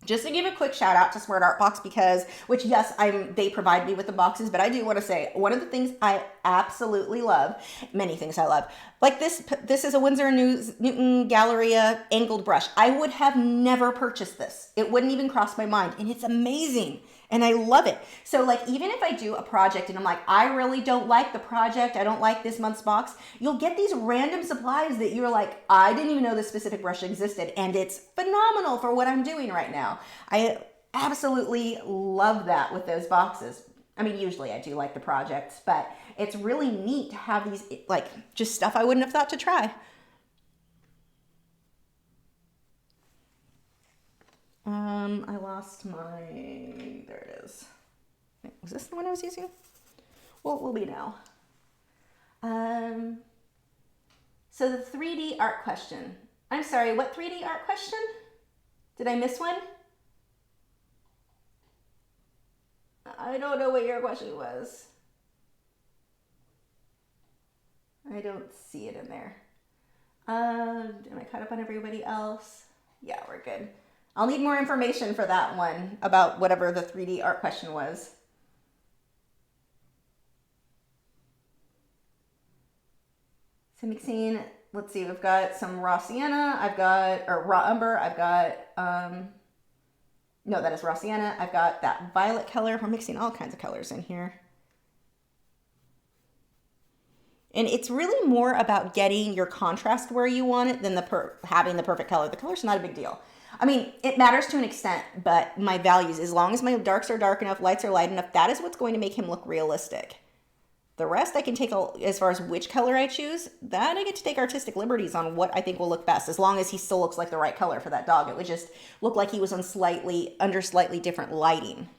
just to give a quick shout out to Smart Art Box, because, which yes, they provide me with the boxes, but I do want to say one of the things I absolutely love, many things I love, like this is a Winsor Newton Galleria angled brush. I would have never purchased this. It wouldn't even cross my mind, and it's amazing. And I love it. So like, even if I do a project and I'm like, I really don't like the project, I don't like this month's box, you'll get these random supplies that you're like, I didn't even know this specific brush existed. And it's phenomenal for what I'm doing right now. I absolutely love that with those boxes. I mean, usually I do like the projects, but it's really neat to have these, like, just stuff I wouldn't have thought to try. I lost my, there it is. Was this the one I was using? Well, it will be now. So the 3D art question. I'm sorry, what 3D art question? Did I miss one? I don't know what your question was. I don't see it in there. Am I caught up on everybody else? Yeah, we're good. I'll need more information for that one about whatever the 3D art question was. So mixing, let's see, we've got some raw sienna, or raw umber, no, that is raw sienna. I've got that violet color. We're mixing all kinds of colors in here. And it's really more about getting your contrast where you want it than having the perfect color. The color's not a big deal. I mean, it matters to an extent, but my values, as long as my darks are dark enough, lights are light enough, that is what's going to make him look realistic. The rest I can take, as far as which color I choose, that I get to take artistic liberties on what I think will look best, as long as he still looks like the right color for that dog. It would just look like he was on under slightly different lighting.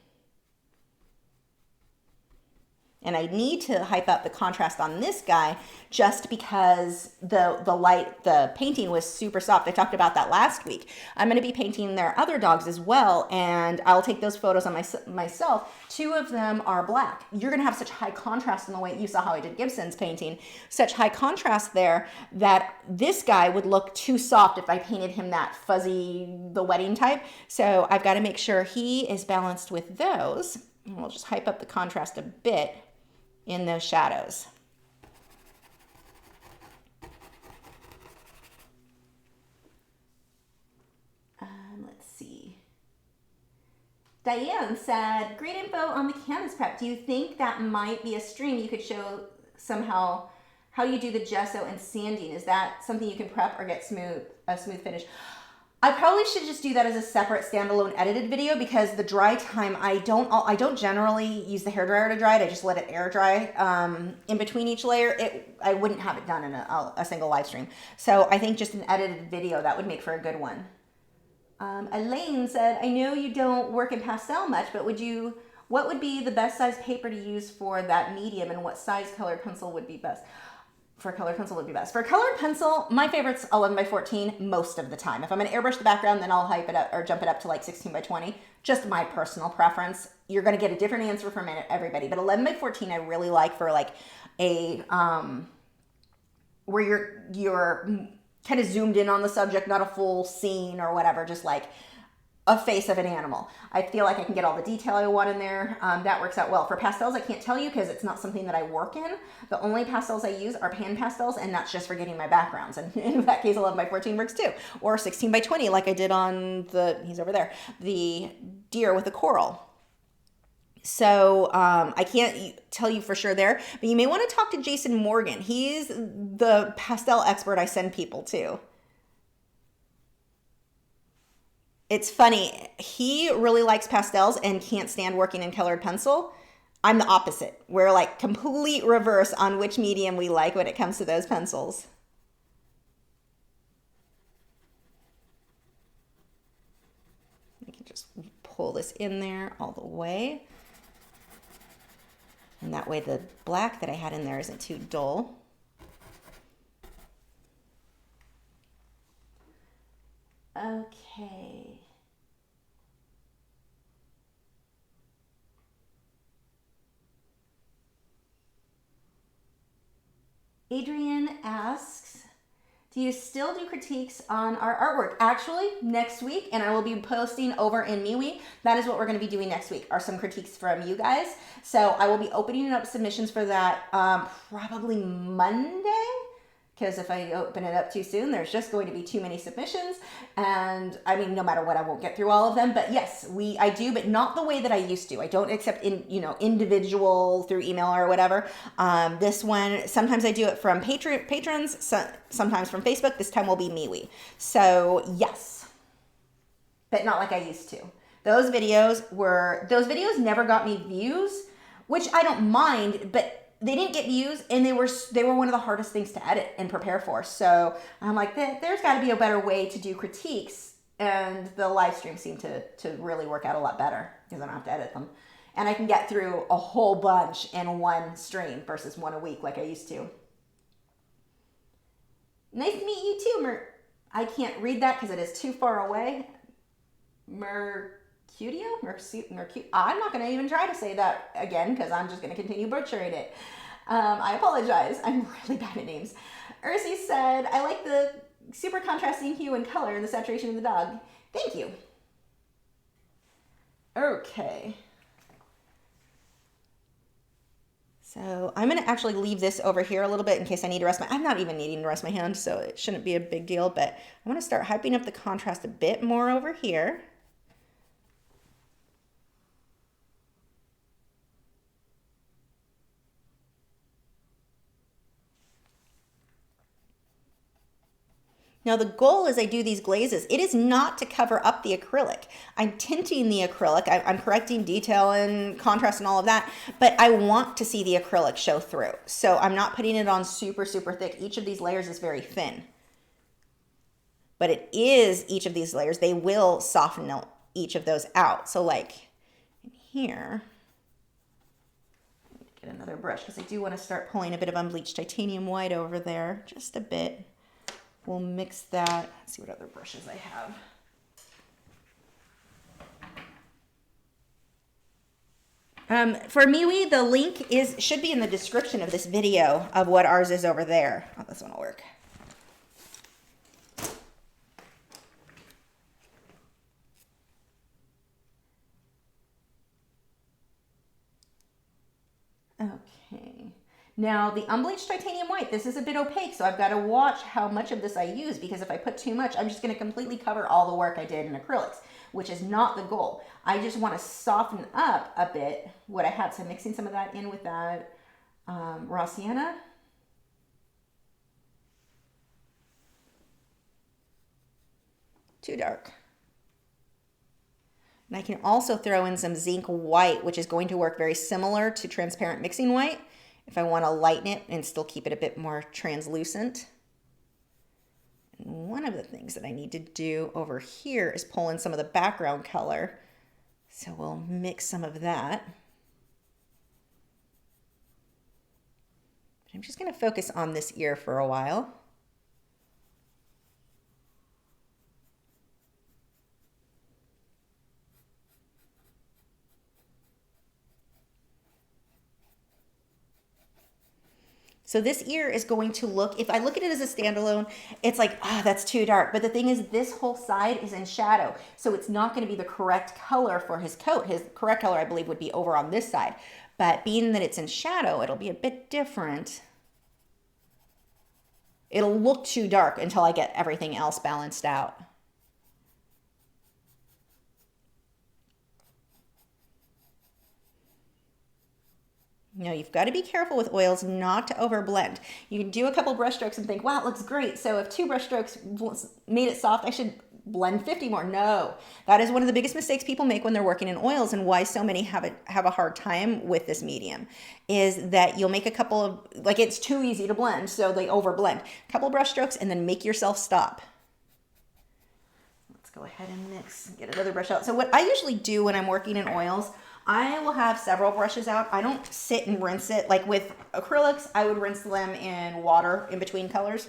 And I need to hype up the contrast on this guy just because the painting was super soft. I talked about that last week. I'm going to be painting their other dogs as well, and I'll take those photos on myself. 2 of them are black. You're going to have such high contrast in the way you saw how I did Gibson's painting, such high contrast there that this guy would look too soft if I painted him that fuzzy, the wedding type. So I've got to make sure he is balanced with those. And we'll just hype up the contrast a bit in those shadows. Let's see. Diane said, great info on the canvas prep. Do you think that might be a stream you could show somehow how you do the gesso and sanding? Is that something you can prep or get a smooth finish? I probably should just do that as a separate standalone edited video, because the dry time, I don't generally use the hairdryer to dry it. I just let it air dry in between each layer. I wouldn't have it done in a single live stream. So I think just an edited video, that would make for a good one. Elaine said, I know you don't work in pastel much, but what would be the best size paper to use for that medium, and what size colored pencil would be best? For colored pencil would be best. For colored pencil, my favorite's 11 by 14 most of the time. If I'm gonna airbrush the background, then I'll hype it up or jump it up to like 16 by 20. Just my personal preference. You're gonna get a different answer from everybody, but 11 by 14 I really like for like a, where you're kind of zoomed in on the subject, not a full scene or whatever, just like a face of an animal. I feel like I can get all the detail I want in there. That works out well. For pastels, I can't tell you because it's not something that I work in. The only pastels I use are pan pastels, and that's just for getting my backgrounds. And in that case, 11 by 14 works too. Or 16 by 20 like I did on he's over there, the deer with the coral. So I can't tell you for sure there, but you may want to talk to Jason Morgan. He's the pastel expert I send people to. It's funny. He really likes pastels and can't stand working in colored pencil. I'm the opposite. We're like complete reverse on which medium we like when it comes to those pencils. I can just pull this in there all the way. And that way the black that I had in there isn't too dull. Okay. Adrian asks, do you still do critiques on our artwork? Actually, next week, and I will be posting over in MeWe, that is what we're going to be doing next week, are some critiques from you guys. So I will be opening up submissions for that probably Monday, because if I open it up too soon, there's just going to be too many submissions. And I mean, no matter what, I won't get through all of them. But yes, I do, but not the way that I used to. I don't accept individual through email or whatever. This one, sometimes I do it from patrons, sometimes from Facebook. This time will be MeWe. So yes, but not like I used to. Those videos never got me views, which I don't mind, but they didn't get views, and they were one of the hardest things to edit and prepare for. So I'm like, there's got to be a better way to do critiques, and the live stream seemed to really work out a lot better because I don't have to edit them, and I can get through a whole bunch in one stream versus one a week like I used to. Nice to meet you too, I can't read that because it is too far away. I'm not going to even try to say that again because I'm just going to continue butchering it. I apologize. I'm really bad at names. Ursi said, I like the super contrasting hue and color and the saturation of the dog. Thank you. Okay. So I'm going to actually leave this over here a little bit in case I need to rest I'm not even needing to rest my hand, so it shouldn't be a big deal, but I want to start hyping up the contrast a bit more over here. Now the goal as I do these glazes, it is not to cover up the acrylic. I'm tinting the acrylic, I'm correcting detail and contrast and all of that, but I want to see the acrylic show through. So I'm not putting it on super, super thick. Each of these layers is very thin. But it is each of these layers, they will soften each of those out. So like in here, get another brush because I do want to start pulling a bit of unbleached titanium white over there, just a bit. We'll mix that. Let's see what other brushes I have. For MeWe, the link should be in the description of this video of what ours is over there. Oh, this one will work. Okay. Now the unbleached titanium white, this is a bit opaque, so I've got to watch how much of this I use because if I put too much, I'm just going to completely cover all the work I did in acrylics, which is not the goal. I just want to soften up a bit what I had. So I'm mixing some of that in with that raw sienna. Too dark. And I can also throw in some zinc white, which is going to work very similar to transparent mixing white if I want to lighten it and still keep it a bit more translucent. And one of the things that I need to do over here is pull in some of the background color. So we'll mix some of that. I'm just going to focus on this ear for a while. So this ear is going to look, if I look at it as a standalone, it's like, that's too dark. But the thing is, this whole side is in shadow. So it's not going to be the correct color for his coat. His correct color, I believe, would be over on this side. But being that it's in shadow, it'll be a bit different. It'll look too dark until I get everything else balanced out. Now you've got to be careful with oils not to overblend. You can do a couple brush strokes and think, wow, it looks great. So if 2 brush strokes made it soft, I should blend 50 more. No, that is one of the biggest mistakes people make when they're working in oils, and why so many have a hard time with this medium is that you'll make a couple of, like, it's too easy to blend, so they overblend. A couple brush strokes and then make yourself stop. Let's go ahead and mix, get another brush out. So what I usually do when I'm working in oils, I will have several brushes out. I don't sit and rinse it. Like with acrylics, I would rinse them in water in between colors.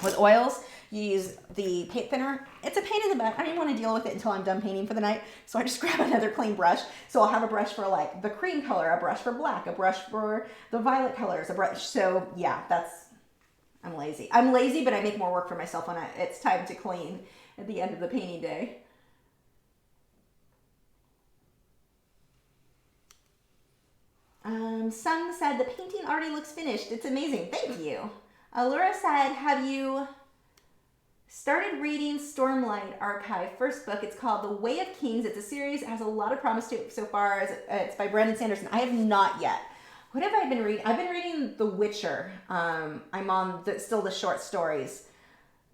With oils, you use the paint thinner. It's a pain in the butt. I didn't want to deal with it until I'm done painting for the night. So I just grab another clean brush. So I'll have a brush for like the cream color, a brush for black, a brush for the violet colors, a brush. So yeah, I'm lazy. I'm lazy, but I make more work for myself when it's time to clean at the end of the painting day. Sung said, the painting already looks finished. It's amazing. Thank you. Allura said, have you started reading Stormlight Archive first book? It's called The Way of Kings. It's a series. It has a lot of promise to it so far. It's by Brandon Sanderson. I have not yet. What have I been reading? I've been reading The Witcher. I'm on still the short stories.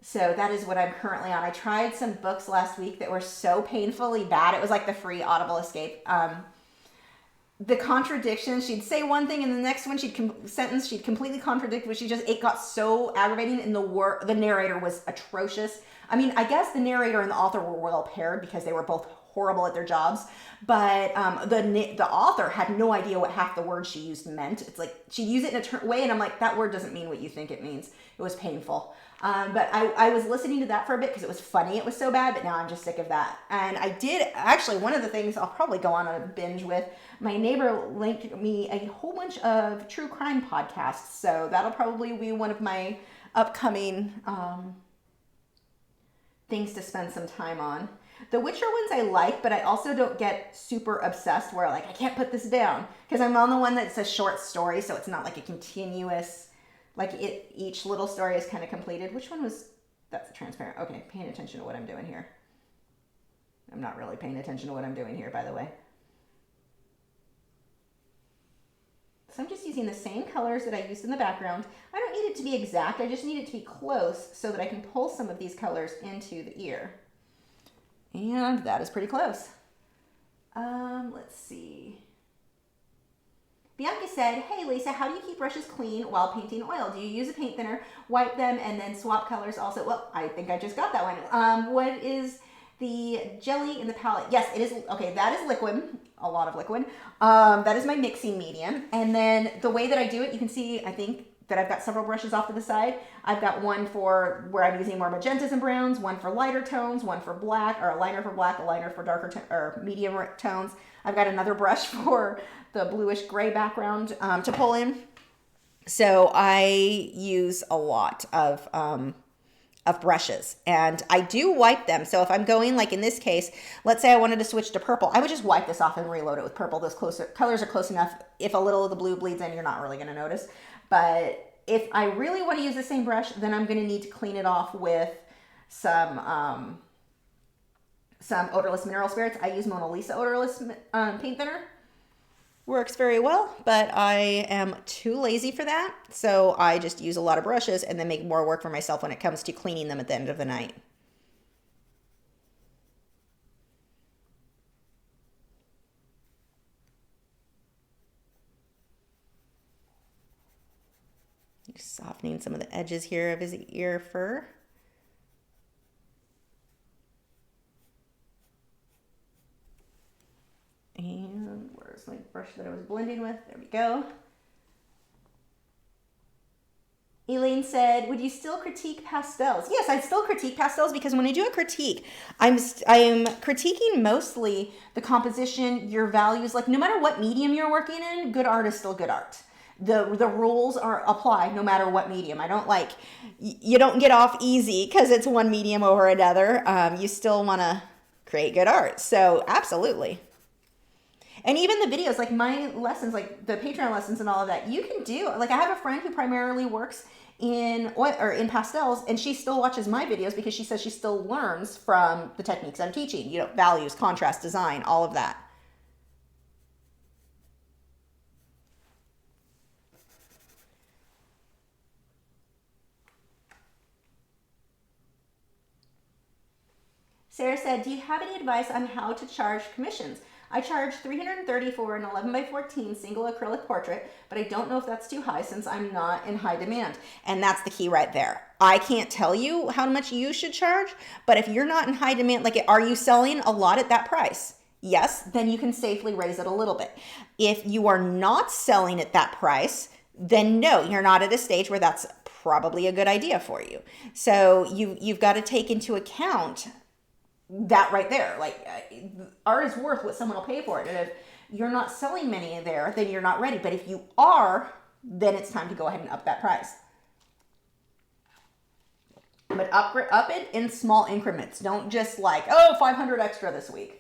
So that is what I'm currently on. I tried some books last week that were so painfully bad. It was like the free Audible escape. The contradiction, she'd say one thing and the next one she'd completely contradict what it got so aggravating, and the narrator was atrocious. I mean, I guess the narrator and the author were well paired because they were both horrible at their jobs, but the author had no idea what half the words she used meant. It's like she'd use it in a way and I'm like, that word doesn't mean what you think it means. It was painful. But I was listening to that for a bit because it was funny. It was so bad, but now I'm just sick of that. And I did, actually, one of the things I'll probably go on a binge with, my neighbor linked me a whole bunch of true crime podcasts. So that'll probably be one of my upcoming things to spend some time on. The Witcher ones I like, but I also don't get super obsessed where like, I can't put this down. Because I'm on the one that's a short story, so it's not like a continuous... Like each little story is kind of completed. Which one was, that's transparent. Okay, paying attention to what I'm doing here. I'm not really paying attention to what I'm doing here, by the way. So I'm just using the same colors that I used in the background. I don't need it to be exact. I just need it to be close so that I can pull some of these colors into the ear. And that is pretty close. Let's see. Bianca said, hey Lisa, how do you keep brushes clean while painting oil? Do you use a paint thinner, wipe them, and then swap colors also? Well, I think I just got that one. What is the jelly in the palette? Yes, it is. Okay, that is liquid, a lot of liquid. That is my mixing medium. And then the way that I do it, you can see, I think, that I've got several brushes off to the side. I've got one for where I'm using more magentas and browns, one for lighter tones, one for black, or a liner for black, a liner for darker or medium tones. I've got another brush for the bluish gray background to pull in. So I use a lot of brushes, and I do wipe them. So if I'm going, like in this case, let's say I wanted to switch to purple, I would just wipe this off and reload it with purple. Those colors are close enough. If a little of the blue bleeds in, you're not really going to notice. But if I really want to use the same brush, then I'm going to need to clean it off with some odorless mineral spirits. I use Mona Lisa odorless paint thinner. Works very well, but I am too lazy for that. So I just use a lot of brushes and then make more work for myself when it comes to cleaning them at the end of the night. Just softening some of the edges here of his ear fur. And where's my brush that I was blending with? There we go. Elaine said, would you still critique pastels? Yes, I still critique pastels because when I do a critique, I am critiquing mostly the composition, your values. Like no matter what medium you're working in, good art is still good art. The rules apply no matter what medium. I don't like, you don't get off easy because it's one medium over another. You still want to create good art. So absolutely. And even the videos, like my lessons, like the Patreon lessons and all of that, you can do. Like I have a friend who primarily works in oil or in pastels, and she still watches my videos because she says she still learns from the techniques I'm teaching. You know, values, contrast, design, all of that. Sarah said, do you have any advice on how to charge commissions? I charge $330 for an 11 by 14 single acrylic portrait, but I don't know if that's too high since I'm not in high demand. And that's the key right there. I can't tell you how much you should charge, but if you're not in high demand, like, are you selling a lot at that price? Yes, then you can safely raise it a little bit. If you are not selling at that price, then no, you're not at a stage where that's probably a good idea for you. So you've got to take into account that right there. Like, art is worth what someone will pay for it. And if you're not selling many there, then you're not ready. But if you are, then it's time to go ahead and up that price. But up it in small increments. Don't just like, oh, 500 extra this week.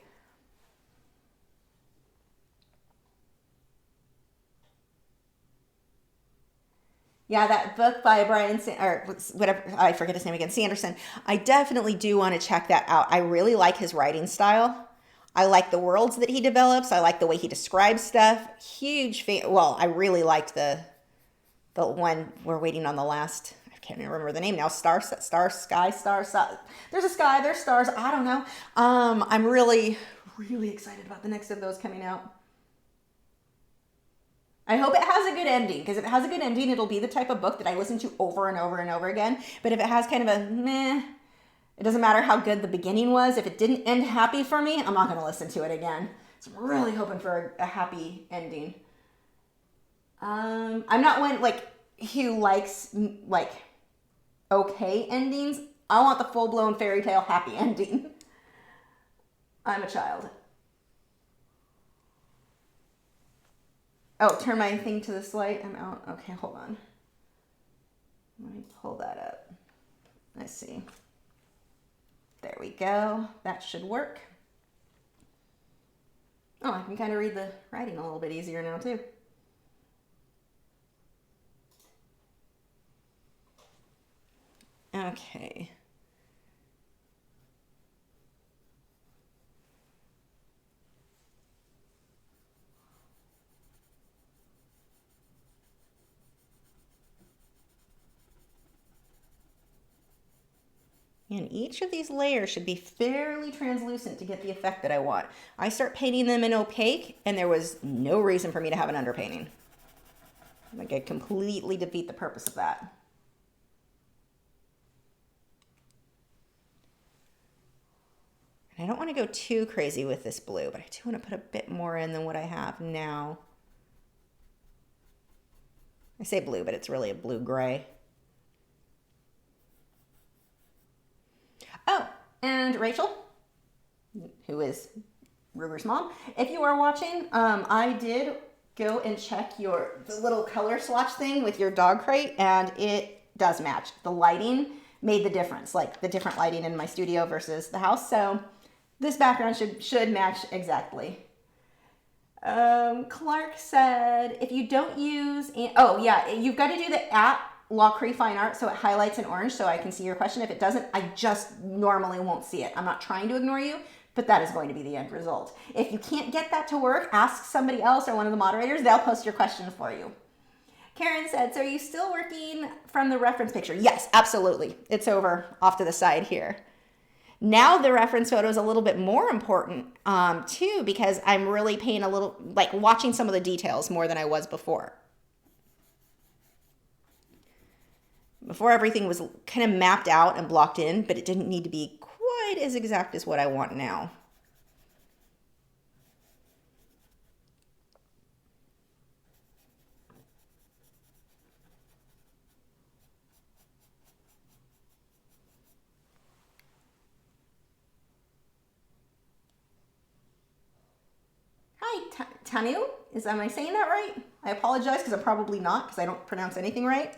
Yeah, that book by Brian, or whatever, I forget his name again, Sanderson. I definitely do want to check that out. I really like his writing style. I like the worlds that he develops. I like the way he describes stuff. Huge fan. Well, I really liked the one we're waiting on the last. I can't even remember the name now. Star. There's a sky. There's stars. I don't know. I'm really, really excited about the next of those coming out. I hope it has a good ending, because if it has a good ending, it'll be the type of book that I listen to over and over and over again. But if it has kind of a meh, it doesn't matter how good the beginning was. If it didn't end happy for me, I'm not going to listen to it again. So I'm really hoping for a happy ending. I'm not one like who likes like okay endings. I want the full-blown fairy tale happy ending. I'm a child. Oh, turn my thing to this light. I'm out. Okay, hold on. Let me pull that up. Let's see. There we go. That should work. Oh, I can kind of read the writing a little bit easier now, too. Okay. And each of these layers should be fairly translucent to get the effect that I want. I start painting them in opaque, and there was no reason for me to have an underpainting. Like, I completely defeat the purpose of that. And I don't want to go too crazy with this blue, but I do want to put a bit more in than what I have now. I say blue, but it's really a blue-gray. Oh, and Rachel, who is Ruger's mom, if you are watching, I did go and check the little color swatch thing with your dog crate, and it does match. The lighting made the difference, like the different lighting in my studio versus the house. So this background should match exactly. Clark said, if you don't use, oh yeah, you've got to do the Lachri Fine Art so it highlights in orange so I can see your question. If it doesn't, I just normally won't see it. I'm not trying to ignore you, but that is going to be the end result. If you can't get that to work, ask somebody else or one of the moderators. They'll post your question for you. Karen said, so are you still working from the reference picture? Yes, absolutely. It's over off to the side here. Now the reference photo is a little bit more important too, because I'm really paying a little, like watching some of the details more than I was before. Before everything was kind of mapped out and blocked in, but it didn't need to be quite as exact as what I want now. Hi, Tanu. Am I saying that right? I apologize because I'm probably not, because I don't pronounce anything right.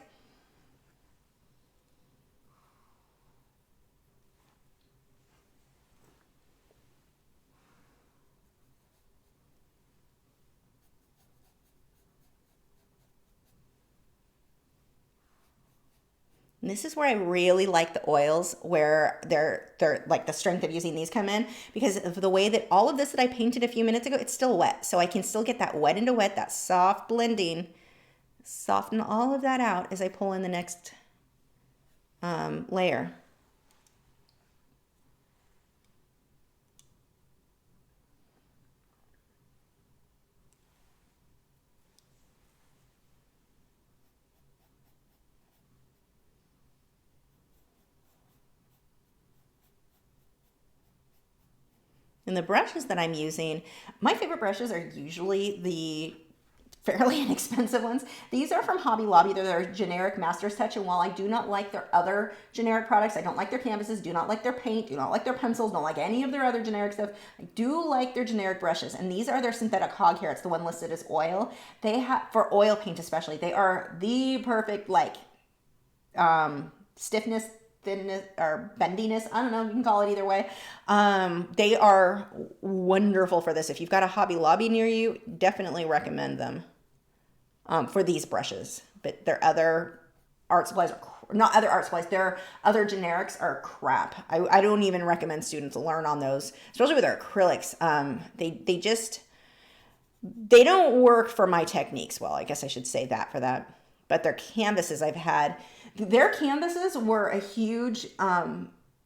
And this is where I really like the oils, where they're like the strength of using these come in, because of the way that all of this that I painted a few minutes ago, it's still wet. So I can still get that wet into wet, that soft blending, soften all of that out as I pull in the next layer. And the brushes that I'm using, my favorite brushes are usually the fairly inexpensive ones. These are from Hobby Lobby. They're their generic Master's Touch, and while I do not like their other generic products, I don't like their canvases, do not like their paint, do not like their pencils, don't like any of their other generic stuff, I do like their generic brushes, and these are their synthetic hog hair. It's the one listed as oil. They have, for oil paint especially, they are the perfect, like, stiffness, thinness, or bendiness. I don't know, you can call it either way. They are wonderful for this. If you've got a Hobby Lobby near you, definitely recommend them for these brushes. But their other art supplies, not other art supplies, their other generics are crap. I don't even recommend students learn on those, especially with their acrylics. They don't work for my techniques well. I guess I should say that for that. But their canvases their canvases were a huge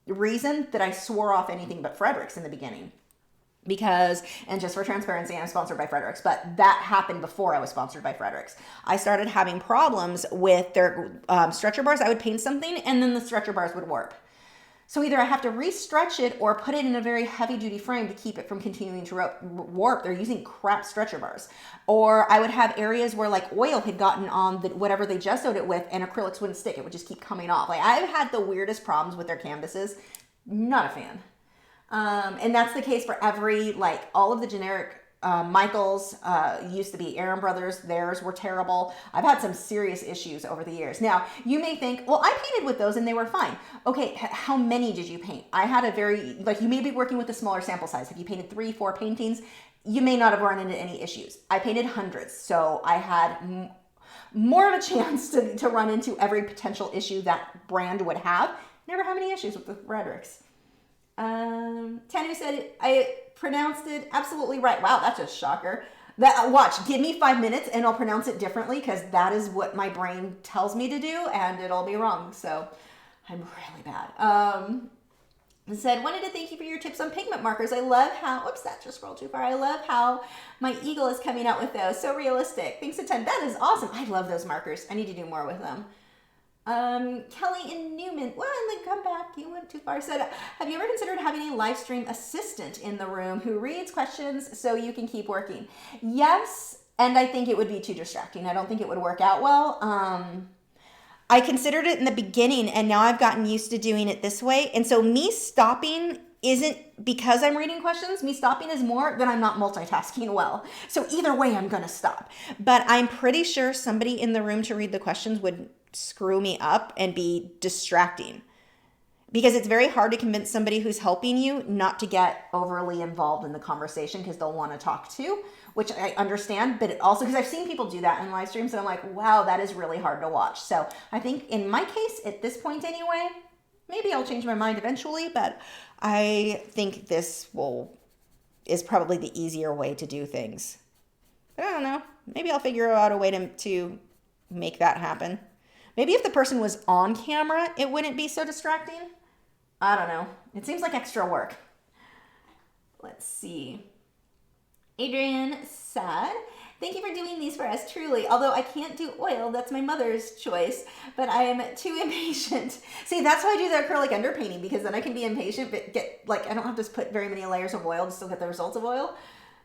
reason that I swore off anything but Frederick's in the beginning. Because, and just for transparency, I'm sponsored by Frederick's, but that happened before I was sponsored by Frederick's. I started having problems with their stretcher bars. I would paint something and then the stretcher bars would warp. So either I have to restretch it or put it in a very heavy duty frame to keep it from continuing to warp. They're using crap stretcher bars. Or I would have areas where like oil had gotten on whatever they gessoed it with and acrylics wouldn't stick. It would just keep coming off. Like I've had the weirdest problems with their canvases. Not a fan. And that's the case for all of the generic Michaels, used to be Aaron Brothers. Theirs were terrible. I've had some serious issues over the years. Now, you may think, well, I painted with those and they were fine. Okay, how many did you paint? I had you may be working with a smaller sample size. If you painted 3, 4 paintings, you may not have run into any issues. I painted hundreds, so I had more of a chance to run into every potential issue that brand would have. Never have any issues with the Fredericks. Tanu said I pronounced it absolutely right. Wow, that's a shocker. Watch, give me 5 minutes and I'll pronounce it differently because that is what my brain tells me to do and it'll be wrong. So I'm really bad. Said, wanted to thank you for your tips on pigment markers. I love how, oops, that just scrolled too far. I love how my eagle is coming out with those. So realistic. Thanks a ton. That is awesome. I love those markers. I need to do more with them. Kelly and Newman, well, and then come back, you went too far, said, have you ever considered having a live stream assistant in the room who reads questions so you can keep working? Yes, and I think it would be too distracting. I don't think it would work out well. I considered it in the beginning and now I've gotten used to doing it this way. And so me stopping isn't because I'm reading questions. Me stopping is more that I'm not multitasking well. So either way, I'm going to stop. But I'm pretty sure somebody in the room to read the questions would screw me up and be distracting. Because it's very hard to convince somebody who's helping you not to get overly involved in the conversation because they'll want to talk too, which I understand, but it also, because I've seen people do that in live streams and I'm like, wow, that is really hard to watch. So I think in my case, at this point anyway, maybe I'll change my mind eventually, but I think this is probably the easier way to do things. But I don't know. Maybe I'll figure out a way to make that happen. Maybe if the person was on camera, it wouldn't be so distracting. I don't know. It seems like extra work. Let's see. Adrian said, thank you for doing these for us, truly. Although I can't do oil, that's my mother's choice, but I am too impatient. See, that's why I do the acrylic underpainting, because then I can be impatient, but I don't have to put very many layers of oil to still get the results of oil.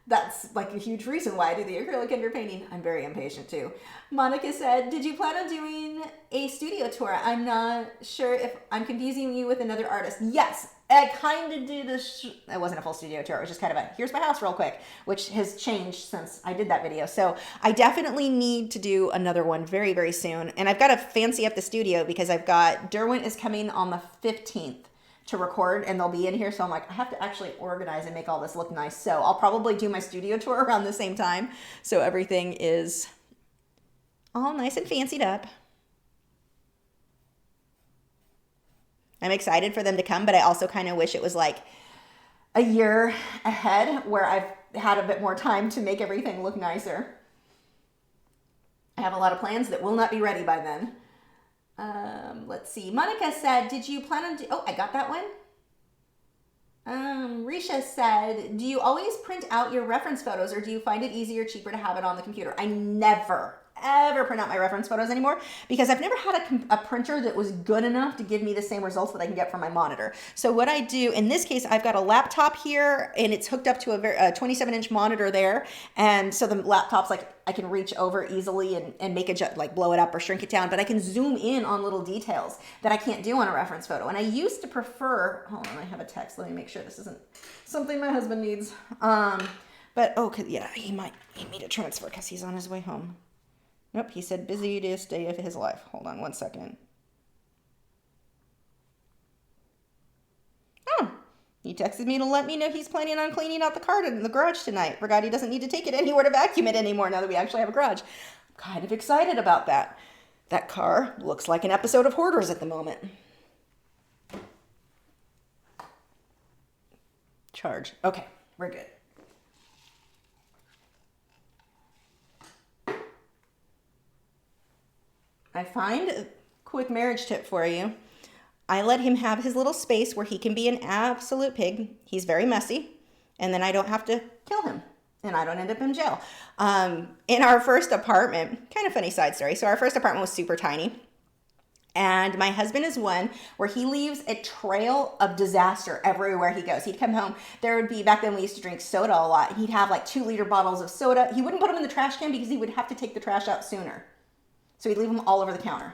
That's like a huge reason why I do the acrylic underpainting. I'm very impatient too. Monica said, did you plan on doing a studio tour? I'm not sure if I'm confusing you with another artist. Yes, I kind of did it wasn't a full studio tour. It was just kind of here's my house real quick, which has changed since I did that video. So I definitely need to do another one very, very soon. And I've got to fancy up the studio because Derwent is coming on the 15th. To record and they'll be in here. So I'm like, I have to actually organize and make all this look nice. So I'll probably do my studio tour around the same time. So everything is all nice and fancied up. I'm excited for them to come, but I also kind of wish it was like a year ahead where I've had a bit more time to make everything look nicer. I have a lot of plans that will not be ready by then. Let's see. Monica said, did you plan on oh, I got that one. Risha said, do you always print out your reference photos or do you find it easier, cheaper to have it on the computer? I never, ever print out my reference photos anymore because I've never had a printer that was good enough to give me the same results that I can get from my monitor. So what I do, in this case, I've got a laptop here and it's hooked up to a 27-inch monitor there. And so the laptop's like, I can reach over easily and make it like blow it up or shrink it down, but I can zoom in on little details that I can't do on a reference photo. And I used to prefer, hold on, I have a text. Let me make sure this isn't something my husband needs. But, oh, yeah, he might need me to transfer because he's on his way home. Nope, he said busiest day of his life. Hold on one second. Oh, he texted me to let me know he's planning on cleaning out the car in the garage tonight. Forgot he doesn't need to take it anywhere to vacuum it anymore now that we actually have a garage. I'm kind of excited about that. That car looks like an episode of Hoarders at the moment. Charge. Okay, we're good. I find a quick marriage tip for you. I let him have his little space where he can be an absolute pig. He's very messy. And then I don't have to kill him. And I don't end up in jail. In our first apartment, kind of funny side story. So our first apartment was super tiny. And my husband is one where he leaves a trail of disaster everywhere he goes. He'd come home. There would be, back then we used to drink soda a lot. He'd have like 2-liter bottles of soda. He wouldn't put them in the trash can because he would have to take the trash out sooner. So he'd leave them all over the counter.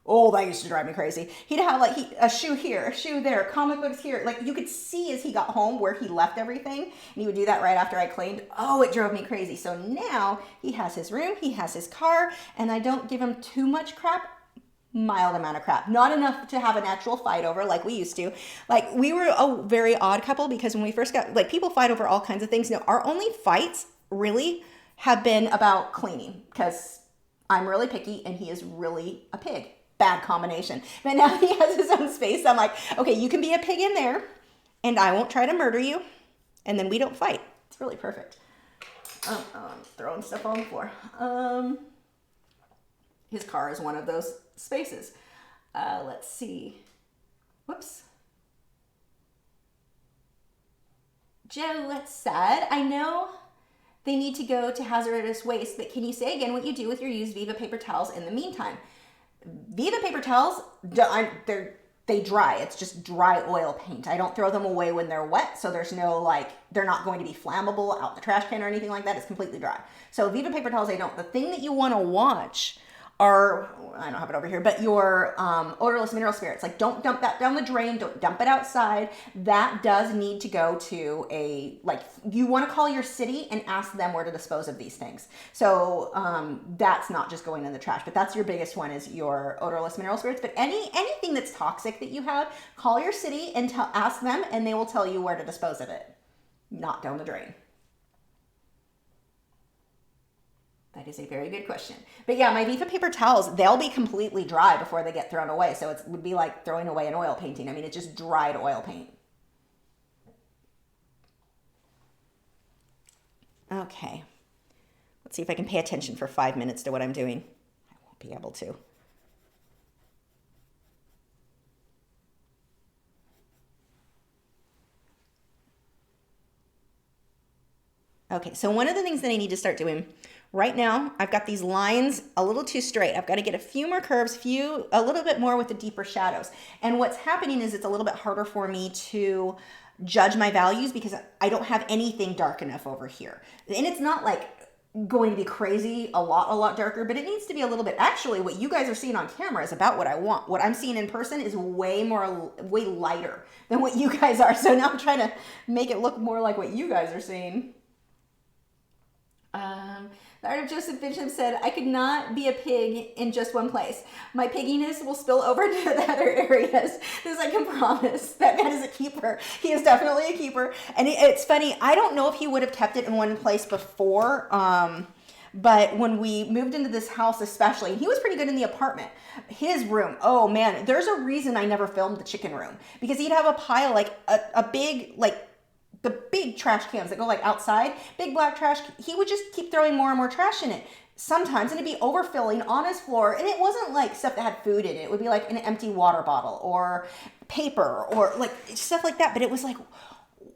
Oh, that used to drive me crazy. He'd have like a shoe here, a shoe there, comic books here. Like you could see as he got home where he left everything. And he would do that right after I cleaned. Oh, it drove me crazy. So now he has his room, he has his car, and I don't give him too much crap. Mild amount of crap. Not enough to have an actual fight over like we used to. Like we were a very odd couple because when we first got, like people fight over all kinds of things. No, our only fights really have been about cleaning because I'm really picky and he is really a pig. Bad combination. But now he has his own space. I'm like, okay, you can be a pig in there and I won't try to murder you. And then we don't fight. It's really perfect. I'm throwing stuff on the floor. His car is one of those spaces. Let's see. Whoops. Joe, that's sad. I know they need to go to hazardous waste, but can you say again what you do with your used Viva paper towels in the meantime? Viva paper towels, they dry. It's just dry oil paint. I don't throw them away when they're wet, so there's no like, they're not going to be flammable out the trash can or anything like that. It's completely dry. So Viva paper towels, I don't. The thing that you want to watch are, I don't have it over here, but your odorless mineral spirits. Like don't dump that down the drain, don't dump it outside. That does need to go to a, like you want to call your city and ask them where to dispose of these things. So that's not just going in the trash, but that's your biggest one is your odorless mineral spirits. But anything that's toxic that you have, call your city and ask them and they will tell you where to dispose of it. Not down the drain. That is a very good question. But yeah, my Viva paper towels, they'll be completely dry before they get thrown away. So it would be like throwing away an oil painting. I mean, it's just dried oil paint. Okay. Let's see if I can pay attention for 5 minutes to what I'm doing. I won't be able to. Okay, so one of the things that I need to start doing right now, I've got these lines a little too straight. I've got to get a few more curves, a little bit more with the deeper shadows. And what's happening is it's a little bit harder for me to judge my values because I don't have anything dark enough over here. And it's not like going to be crazy, a lot darker, but it needs to be a little bit. Actually, what you guys are seeing on camera is about what I want. What I'm seeing in person is way lighter than what you guys are. So now I'm trying to make it look more like what you guys are seeing. The Art of Joseph Bishop said, I could not be a pig in just one place. My pigginess will spill over to the other areas. This I can promise. That man is a keeper. He is definitely a keeper. And it's funny, I don't know if he would have kept it in one place before, but when we moved into this house especially, and he was pretty good in the apartment, his room, oh man, there's a reason I never filmed the chicken room. Because he'd have a pile, like a big, like, the big trash cans that go like outside, big black trash, he would just keep throwing more and more trash in it. Sometimes it'd be overfilling on his floor, and it wasn't like stuff that had food in it. It would be like an empty water bottle or paper or like stuff like that. But it was like,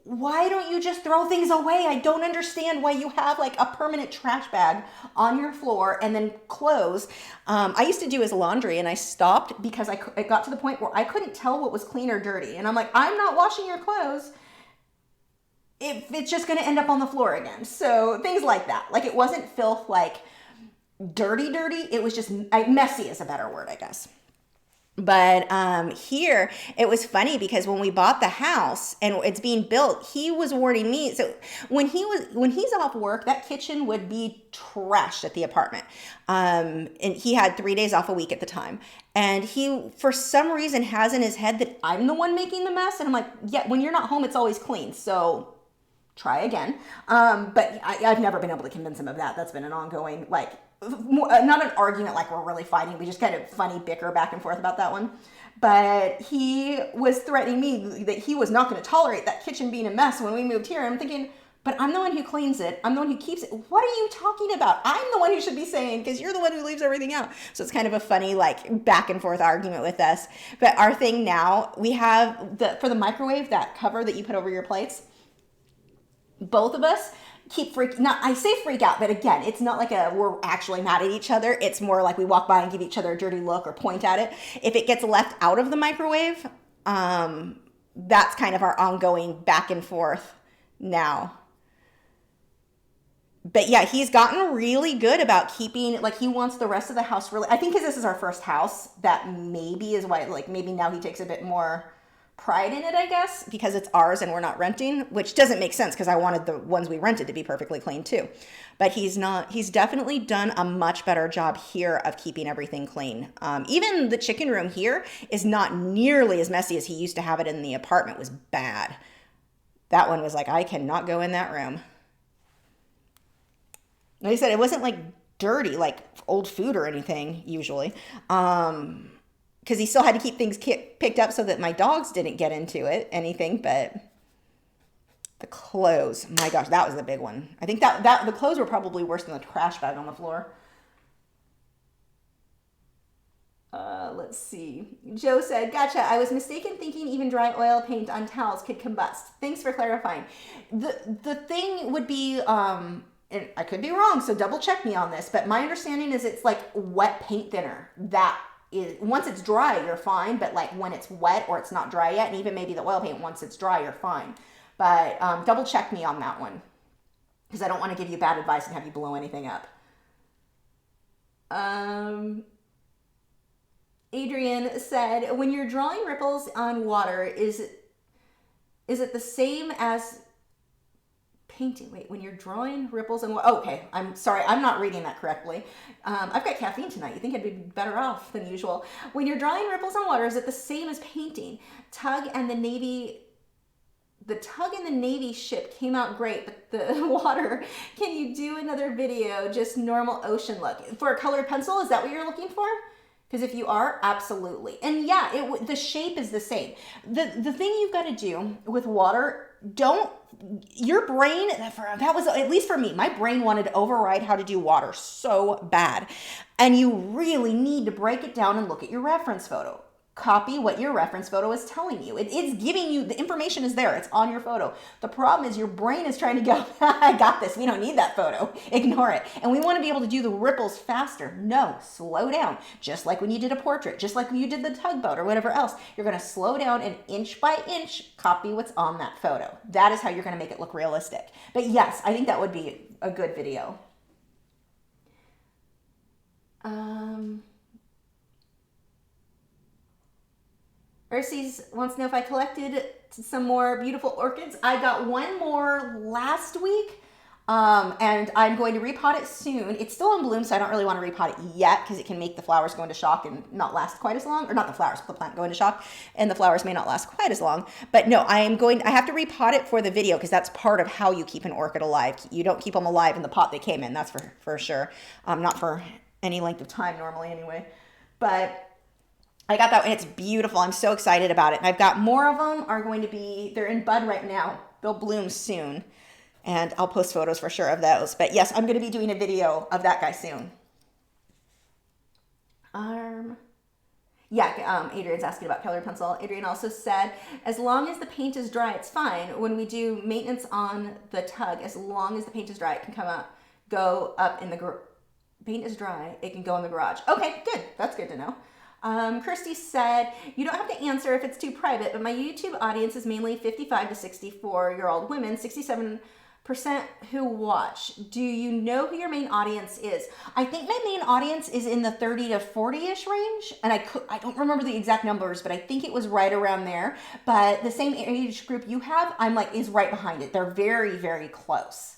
why don't you just throw things away? I don't understand why you have like a permanent trash bag on your floor and then clothes. I used to do his laundry and I stopped because it got to the point where I couldn't tell what was clean or dirty. And I'm like, I'm not washing your clothes if it's just going to end up on the floor again. So things like that. Like it wasn't filth, like dirty. It was just messy is a better word, I guess. But here it was funny because when we bought the house and it's being built, he was warning me. So when he's off work, that kitchen would be trashed at the apartment. And he had 3 days off a week at the time. And he, for some reason, has in his head that I'm the one making the mess. And I'm like, yeah, when you're not home, it's always clean. So try again. But I've never been able to convince him of that. That's been an ongoing, like, not an argument like we're really fighting. We just kind of funny bicker back and forth about that one. But he was threatening me that he was not going to tolerate that kitchen being a mess when we moved here. And I'm thinking, but I'm the one who cleans it. I'm the one who keeps it. What are you talking about? I'm the one who should be saying, because you're the one who leaves everything out. So it's kind of a funny like back and forth argument with us. But our thing now, we have for the microwave, that cover that you put over your plates. Both of us keep I say freak out, but again, it's not like we're actually mad at each other. It's more like we walk by and give each other a dirty look or point at it. If it gets left out of the microwave, that's kind of our ongoing back and forth now. But yeah, he's gotten really good about keeping, like he wants the rest of the house really, I think because this is our first house, that maybe is why, like maybe now he takes a bit more pride in it, I guess, because it's ours and we're not renting, which doesn't make sense because I wanted the ones we rented to be perfectly clean too. But he's definitely done a much better job here of keeping everything clean. Even the chicken room here is not nearly as messy as he used to have it in the apartment. It was bad. That one was like, I cannot go in that room. Like I said, it wasn't like dirty, like old food or anything usually. Because he still had to keep things picked up so that my dogs didn't get into anything. But the clothes, my gosh, that was the big one. I think that the clothes were probably worse than the trash bag on the floor. Let's see. Joe said, gotcha. I was mistaken thinking even dry oil paint on towels could combust. Thanks for clarifying. The thing would be, and I could be wrong, so double check me on this, but my understanding is it's like wet paint thinner. That is, once it's dry, you're fine, but like when it's wet or it's not dry yet, and even maybe the oil paint, once it's dry, you're fine. But double check me on that one, because I don't want to give you bad advice and have you blow anything up. Adrian said, when you're drawing ripples on water, is it the same as painting? Wait, when you're drawing ripples on water, okay, I'm sorry, I'm not reading that correctly. I've got caffeine tonight. You think I'd be better off than usual. When you're drawing ripples on water, is it the same as painting? The tug in the Navy ship came out great, but the water, can you do another video, just normal ocean look? For a colored pencil, is that what you're looking for? Because if you are, absolutely. And yeah, the shape is the same. The thing you've got to do with water, your brain, that was, at least for me, my brain wanted to override how to do water so bad. And you really need to break it down and look at your reference photo. Copy what your reference photo is telling you. It's giving you, the information is there. It's on your photo. The problem is your brain is trying to go, I got this. We don't need that photo. Ignore it. And we want to be able to do the ripples faster. No, slow down. Just like when you did a portrait, just like when you did the tugboat or whatever else, you're going to slow down and inch by inch copy what's on that photo. That is how you're going to make it look realistic. But yes, I think that would be a good video. Ursies wants to know if I collected some more beautiful orchids. I got one more last week, and I'm going to repot it soon. It's still in bloom, so I don't really want to repot it yet because it can make the flowers go into shock and not last quite as long. Or not the flowers, the plant go into shock, and the flowers may not last quite as long. But no, I have to repot it for the video because that's part of how you keep an orchid alive. You don't keep them alive in the pot they came in, that's for sure. Not for any length of time normally anyway. But I got that, and it's beautiful. I'm so excited about it. And I've got more of them they're in bud right now. They'll bloom soon. And I'll post photos for sure of those. But yes, I'm going to be doing a video of that guy soon. Yeah, Adrian's asking about colored pencil. Adrian also said, as long as the paint is dry, it's fine. When we do maintenance on the tug, as long as the paint is dry, it can go up in the paint is dry, it can go in the garage. Okay, good. That's good to know. Kirsty said, you don't have to answer if it's too private, but my YouTube audience is mainly 55 to 64-year-old women, 67% who watch. Do you know who your main audience is? I think my main audience is in the 30 to 40-ish range, and I don't remember the exact numbers, but I think it was right around there. But the same age group you have, is right behind it. They're very, very close.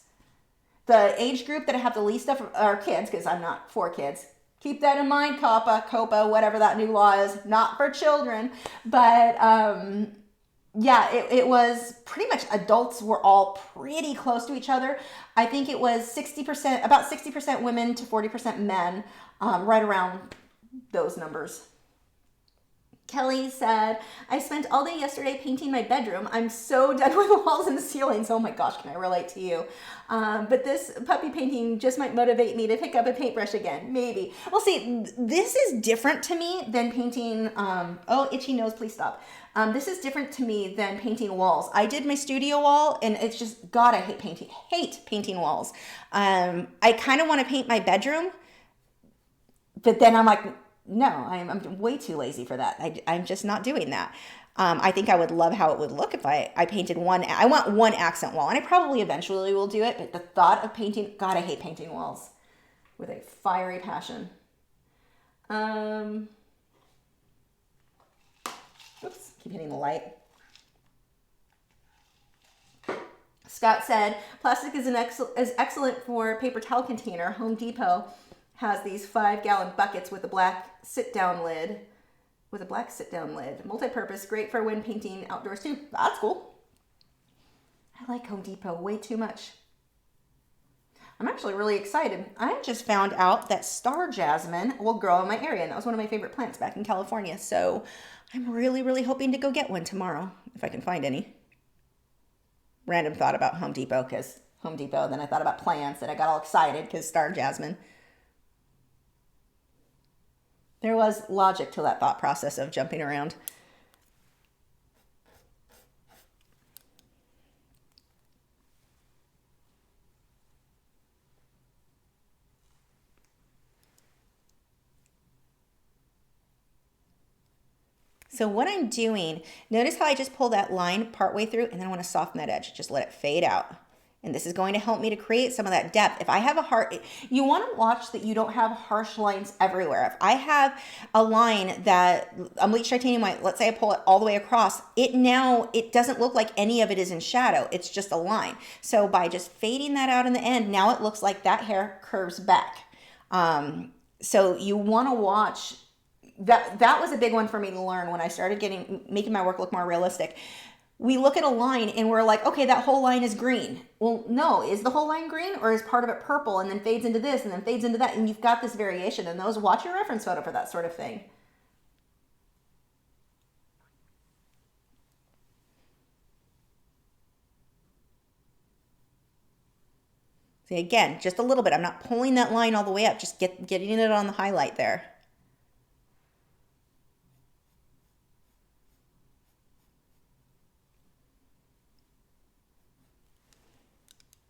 The age group that I have the least of are kids, because I'm not for kids. Keep that in mind, COPA, whatever that new law is, not for children. But yeah, it was pretty much adults were all pretty close to each other. I think it was 60%, about 60% women to 40% men, right around those numbers. Kelly said, I spent all day yesterday painting my bedroom. I'm so done with the walls and the ceilings. Oh my gosh, can I relate to you? But this puppy painting just might motivate me to pick up a paintbrush again. Maybe. Well, see, this is different to me than painting, oh, itchy nose, please stop. This is different to me than painting walls. I did my studio wall, and it's just, God, I hate painting walls. I kind of want to paint my bedroom, but then I'm like, no, I'm way too lazy for that. I'm just not doing that. I think I would love how it would look if I painted I want one accent wall, and I probably eventually will do it, but the thought of painting, God, I hate painting walls with a fiery passion. Oops, keep hitting the light. Scott said, plastic is excellent for paper towel container. Home Depot has these 5-gallon buckets with a black sit-down lid. Multi-purpose, great for when painting outdoors too. That's cool. I like Home Depot way too much. I'm actually really excited. I just found out that star jasmine will grow in my area, and that was one of my favorite plants back in California. So I'm really, really hoping to go get one tomorrow, if I can find any. Random thought about Home Depot, because Home Depot, then I thought about plants, and I got all excited because star jasmine. There was logic to that thought process of jumping around. So what I'm doing, notice how I just pull that line partway through, and then I want to soften that edge. Just let it fade out. And this is going to help me to create some of that depth. If I have you want to watch that you don't have harsh lines everywhere. If I have a line that Unbleached titanium white, let's say I pull it all the way across, it doesn't look like any of it is in shadow. It's just a line. So by just fading that out in the end, now it looks like that hair curves back. So you want to watch that was a big one for me to learn when I started making my work look more realistic. We look at a line and we're like, okay, that whole line is green. Well, no, is the whole line green, or is part of it purple and then fades into this and then fades into that? And you've got this variation, and watch your reference photo for that sort of thing. See, again, just a little bit. I'm not pulling that line all the way up, just getting it on the highlight there.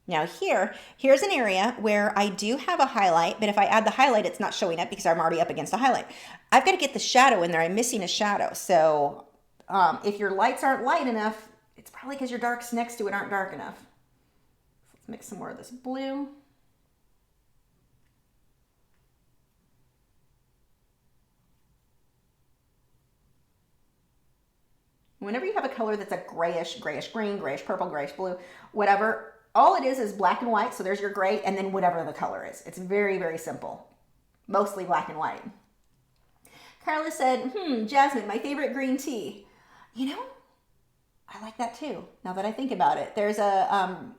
Now here's an area where I do have a highlight, but if I add the highlight, it's not showing up because I'm already up against a highlight. I've got to get the shadow in there. I'm missing a shadow. So if your lights aren't light enough, it's probably because your darks next to it aren't dark enough. So let's mix some more of this blue. Whenever you have a color that's a grayish green, grayish purple, grayish blue, whatever, all it is black and white. So there's your gray, and then whatever the color is. It's very, very simple. Mostly black and white. Carla said, Jasmine, my favorite green tea. You know, I like that too, now that I think about it. There's where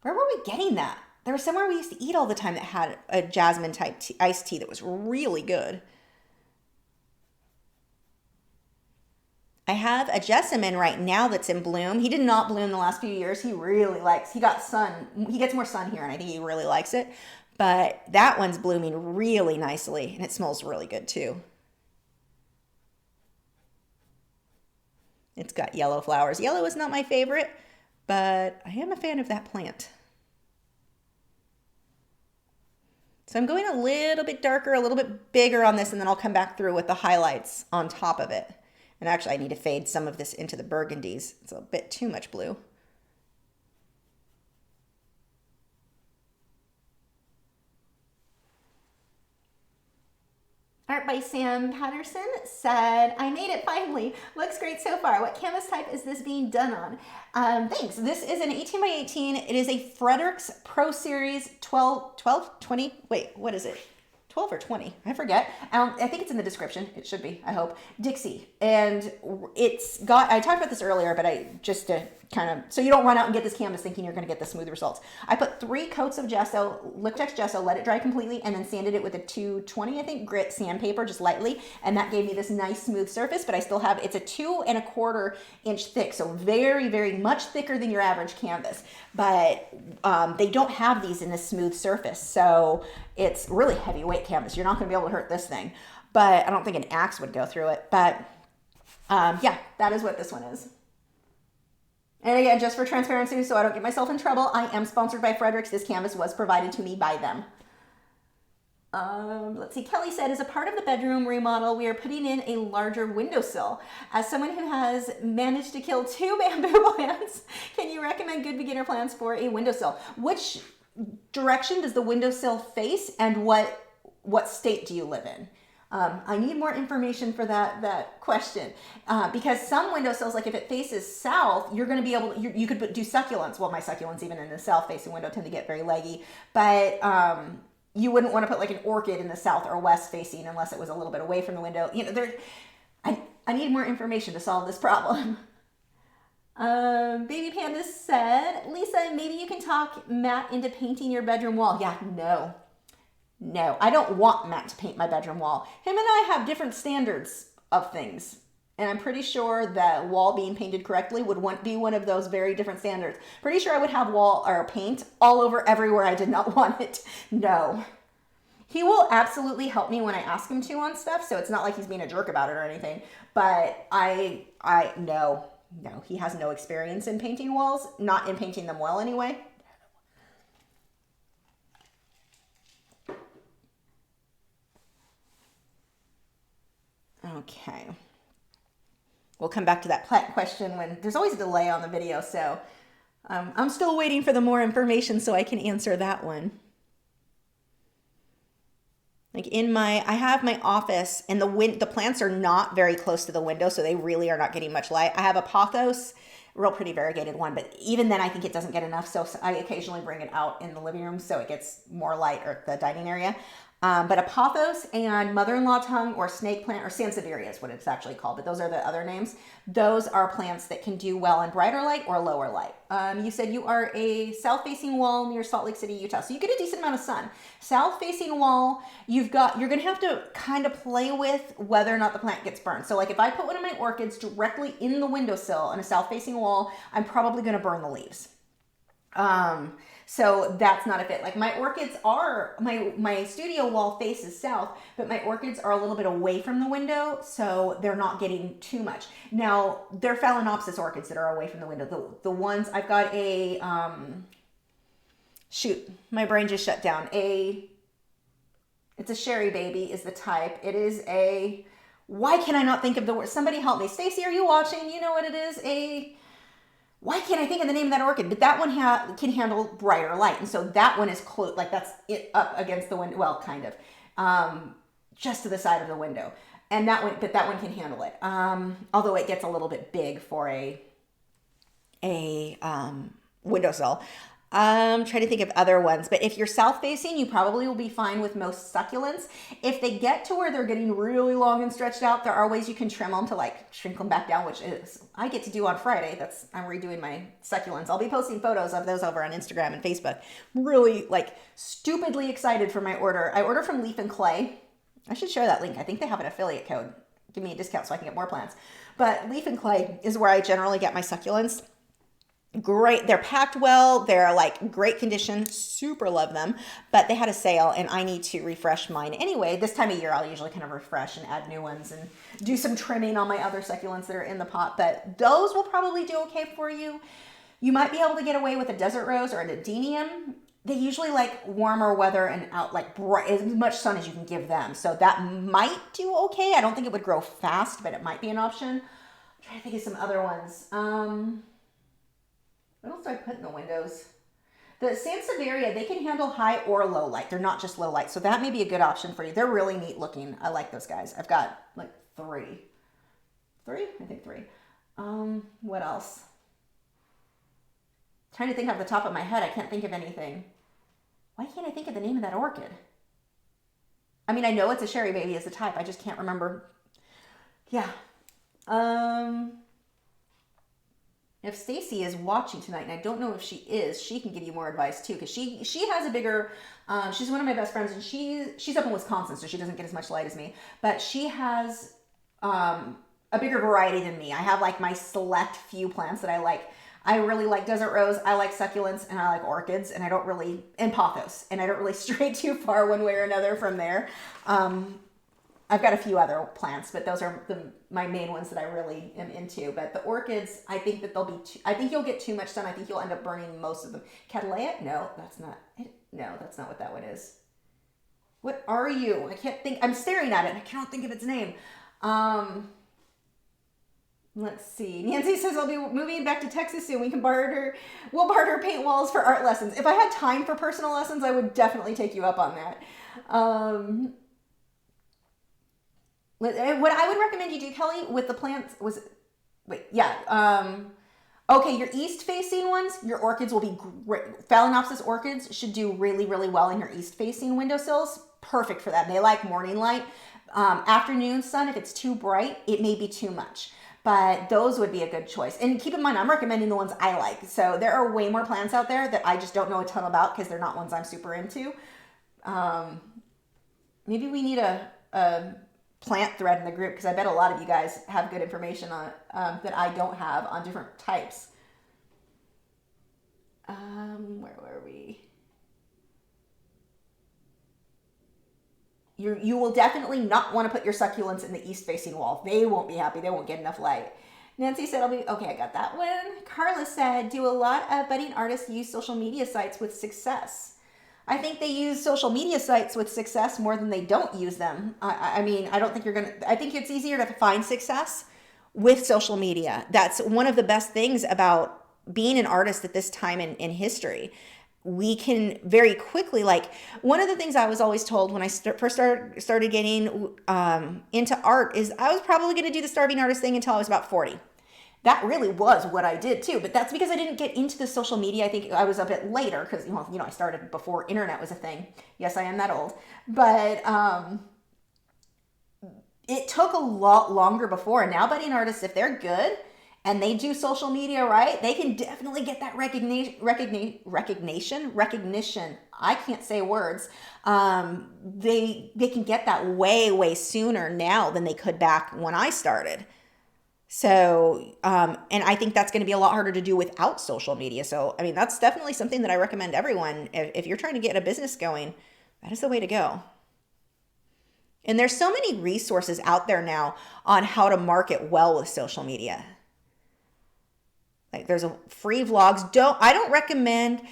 were we getting that? There was somewhere we used to eat all the time that had a jasmine type iced tea that was really good. I have a jessamine right now that's in bloom. He did not bloom the last few years. He got sun. He gets more sun here, and I think he really likes it. But that one's blooming really nicely, and it smells really good too. It's got yellow flowers. Yellow is not my favorite, but I am a fan of that plant. So I'm going a little bit darker, a little bit bigger on this, and then I'll come back through with the highlights on top of it. And actually I need to fade some of this into the burgundies. It's a bit too much blue. Art by Sam Patterson said, I made it finally. Looks great so far. What canvas type is this being done on? Thanks. This is an 18 by 18. It is a Fredericks Pro Series 12, 20. Wait, what is it? 12 or 20, I forget. I think it's in the description. It should be, I hope. Dixie. And it's got, I talked about this earlier, but just to kind of, so you don't run out and get this canvas thinking you're going to get the smooth results. I put 3 coats of gesso, Liquitex gesso, let it dry completely, and then sanded it with a 220, I think, grit sandpaper, just lightly. And that gave me this nice smooth surface, but I still have, it's a 2 1/4 inch thick. So very, very much thicker than your average canvas. But they don't have these in this smooth surface. So it's really heavyweight canvas. You're not going to be able to hurt this thing. But I don't think an axe would go through it. But yeah, that is what this one is. And again, just for transparency, so I don't get myself in trouble, I am sponsored by Fredericks. This canvas was provided to me by them. Let's see, Kelly said, as a part of the bedroom remodel, we are putting in a larger windowsill. As someone who has managed to kill 2 bamboo plants, can you recommend good beginner plants for a windowsill? Which direction does the windowsill face, and what state do you live in? I need more information for that question because some windowsills, like if it faces south, you're going to be able to, you could do succulents. Well, my succulents even in the south facing window tend to get very leggy, but you wouldn't want to put like an orchid in the south or west facing unless it was a little bit away from the window. You know, I need more information to solve this problem. Baby Panda said, Lisa, maybe you can talk Matt into painting your bedroom wall. Yeah, no, I don't want Matt to paint my bedroom wall. Him and I have different standards of things. And I'm pretty sure that wall being painted correctly would be one of those very different standards. Pretty sure I would have wall or paint all over everywhere I did not want it. No. He will absolutely help me when I ask him to on stuff, so it's not like he's being a jerk about it or anything. But no, he has no experience in painting walls, not in painting them well anyway. Okay. We'll come back to that question when there's always a delay on the video, so I'm still waiting for the more information so I can answer that one. Like I have my office and the plants are not very close to the window, so they really are not getting much light. I have a pothos, real pretty variegated one, but even then I think it doesn't get enough, so I occasionally bring it out in the living room so it gets more light, or the dining area. But a pothos and mother-in-law tongue or snake plant, or sansevieria is what it's actually called, but those are the other names. Those are plants that can do well in brighter light or lower light. You said you are a south-facing wall near Salt Lake City, Utah, so you get a decent amount of sun. South-facing wall, you're gonna have to kind of play with whether or not the plant gets burned. So like if I put one of my orchids directly in the windowsill on a south-facing wall, I'm probably gonna burn the leaves. So that's not a fit. Like my orchids are, my studio wall faces south, but my orchids are a little bit away from the window, so they're not getting too much. Now, they're Phalaenopsis orchids that are away from the window. The ones, I've got a, shoot, my brain just shut down. It's a Sherry Baby is the type. It is why can I not think of the word? Somebody help me. Stacy, are you watching? You know what it is? Why can't I think of the name of that orchid? But that one can handle brighter light. And so that one is close, like that's it up against the window. Well, kind of, just to the side of the window. And that one can handle it. Although it gets a little bit big for a windowsill. Trying to think of other ones, but if you're south facing, you probably will be fine with most succulents. If they get to where they're getting really long and stretched out, there are ways you can trim them to like shrink them back down, which is I get to do on Friday. I'm redoing my succulents. I'll be posting photos of those over on Instagram and Facebook. I'm really like stupidly excited for my order. I order from Leaf and Clay. I should share that link. I think they have an affiliate code. Give me a discount so I can get more plants. But Leaf and Clay is where I generally get my succulents. great. They're packed well. They're like great condition. Super love them. But they had a sale and I need to refresh mine anyway. This time of year, I'll usually kind of refresh and add new ones and do some trimming on my other succulents that are in the pot. But those will probably do okay for you. You might be able to get away with a desert rose or an adenium. They usually like warmer weather and out like bright, as much sun as you can give them. So that might do okay. I don't think it would grow fast, but it might be an option. I'm trying to think of some other ones. What else do I put in the windows? The Sansevieria, they can handle high or low light. They're not just low light. So that may be a good option for you. They're really neat looking. I like those guys. I've got like three. Three? I think three. What else? Trying to think off the top of my head. I can't think of anything. Why can't I think of the name of that orchid? I mean, I know it's a Sherry Baby as a type. I just can't remember. Yeah. If Stacy is watching tonight, and I don't know if she is, she can give you more advice too, because she has a bigger, she's one of my best friends, and she's up in Wisconsin, so she doesn't get as much light as me, but she has a bigger variety than me. I have like my select few plants that I like. I really like desert rose, I like succulents, and I like orchids, and and pothos, and I don't really stray too far one way or another from there. I've got a few other plants, but those are my main ones that I really am into. But the orchids, I think that I think you'll get too much sun. I think you'll end up burning most of them. Cattleya? No, that's not it. No, that's not what that one is. What are you? I can't think. I'm staring at it and I cannot think of its name. Let's see. Nancy says, I'll be moving back to Texas soon. We'll barter paint walls for art lessons. If I had time for personal lessons, I would definitely take you up on that. What I would recommend you do, Kelly, with the plants okay, your east-facing ones, your orchids will be great. Phalaenopsis orchids should do really, really well in your east-facing windowsills. Perfect for them. They like morning light. Afternoon sun, if it's too bright, it may be too much. But those would be a good choice. And keep in mind, I'm recommending the ones I like. So there are way more plants out there that I just don't know a ton about because they're not ones I'm super into. Maybe we need a plant thread in the group, because I bet a lot of you guys have good information on that I don't have on different types. Where were we? You will definitely not want to put your succulents in the east facing wall. They won't be happy. They won't get enough light. Nancy said, okay, I got that one. Carla said, do a lot of budding artists use social media sites with success? I think they use social media sites with success more than they don't use them. I mean, I don't think I think it's easier to find success with social media. That's one of the best things about being an artist at this time in history. We can very quickly, like, one of the things I was always told when I first started getting into art is I was probably going to do the starving artist thing until I was about 40. That really was what I did too, but that's because I didn't get into the social media. I think I was a bit later because, I started before internet was a thing. Yes, I am that old. But it took a lot longer before. And now budding artists, if they're good and they do social media right, they can definitely get that recognition. I can't say words. They can get that way, way sooner now than they could back when I started. So, and I think that's going to be a lot harder to do without social media. So, I mean, that's definitely something that I recommend everyone. If you're trying to get a business going, that is the way to go. And there's so many resources out there now on how to market well with social media. Like there's a free vlogs. I don't recommend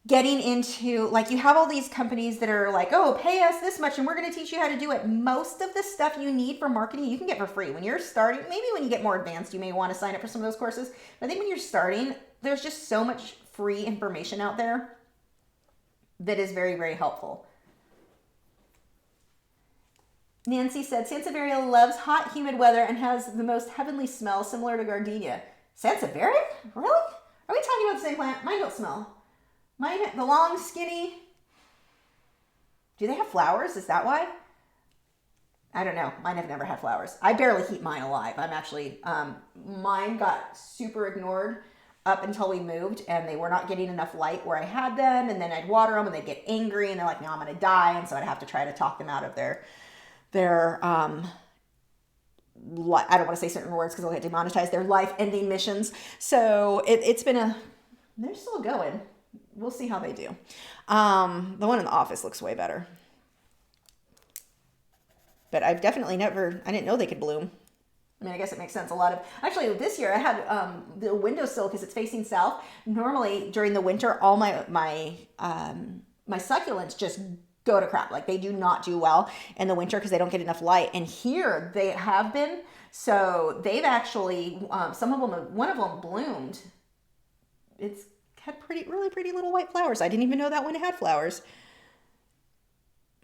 getting into, like, you have all these companies that are like, oh, pay us this much and we're going to teach you how to do it. Most of the stuff you need for marketing, you can get for free. When you're starting, maybe when you get more advanced, you may want to sign up for some of those courses. But I think when you're starting, there's just so much free information out there that is very, very helpful. Nancy said, Sansevieria loves hot, humid weather and has the most heavenly smell similar to gardenia. Sansevieria? Really? Are we talking about the same plant? Mine don't smell. Mine, the long, skinny. Do they have flowers? Is that why? I don't know. Mine have never had flowers. I barely keep mine alive. I'm actually, mine got super ignored up until we moved and they were not getting enough light where I had them. And then I'd water them and they'd get angry and they're like, no, I'm going to die. And so I'd have to try to talk them out of their I don't want to say certain words because they'll get demonetized. They're life-ending missions. So it's been they're still going. We'll see how they do. The one in the office looks way better. But I've definitely I didn't know they could bloom. I mean, I guess it makes sense. Actually this year I had the windowsill because it's facing south. Normally during the winter, all my succulents just go to crap. Like they do not do well in the winter because they don't get enough light. And here they have been. So they've actually, one of them bloomed. It's had really pretty little white flowers. I didn't even know that one had flowers.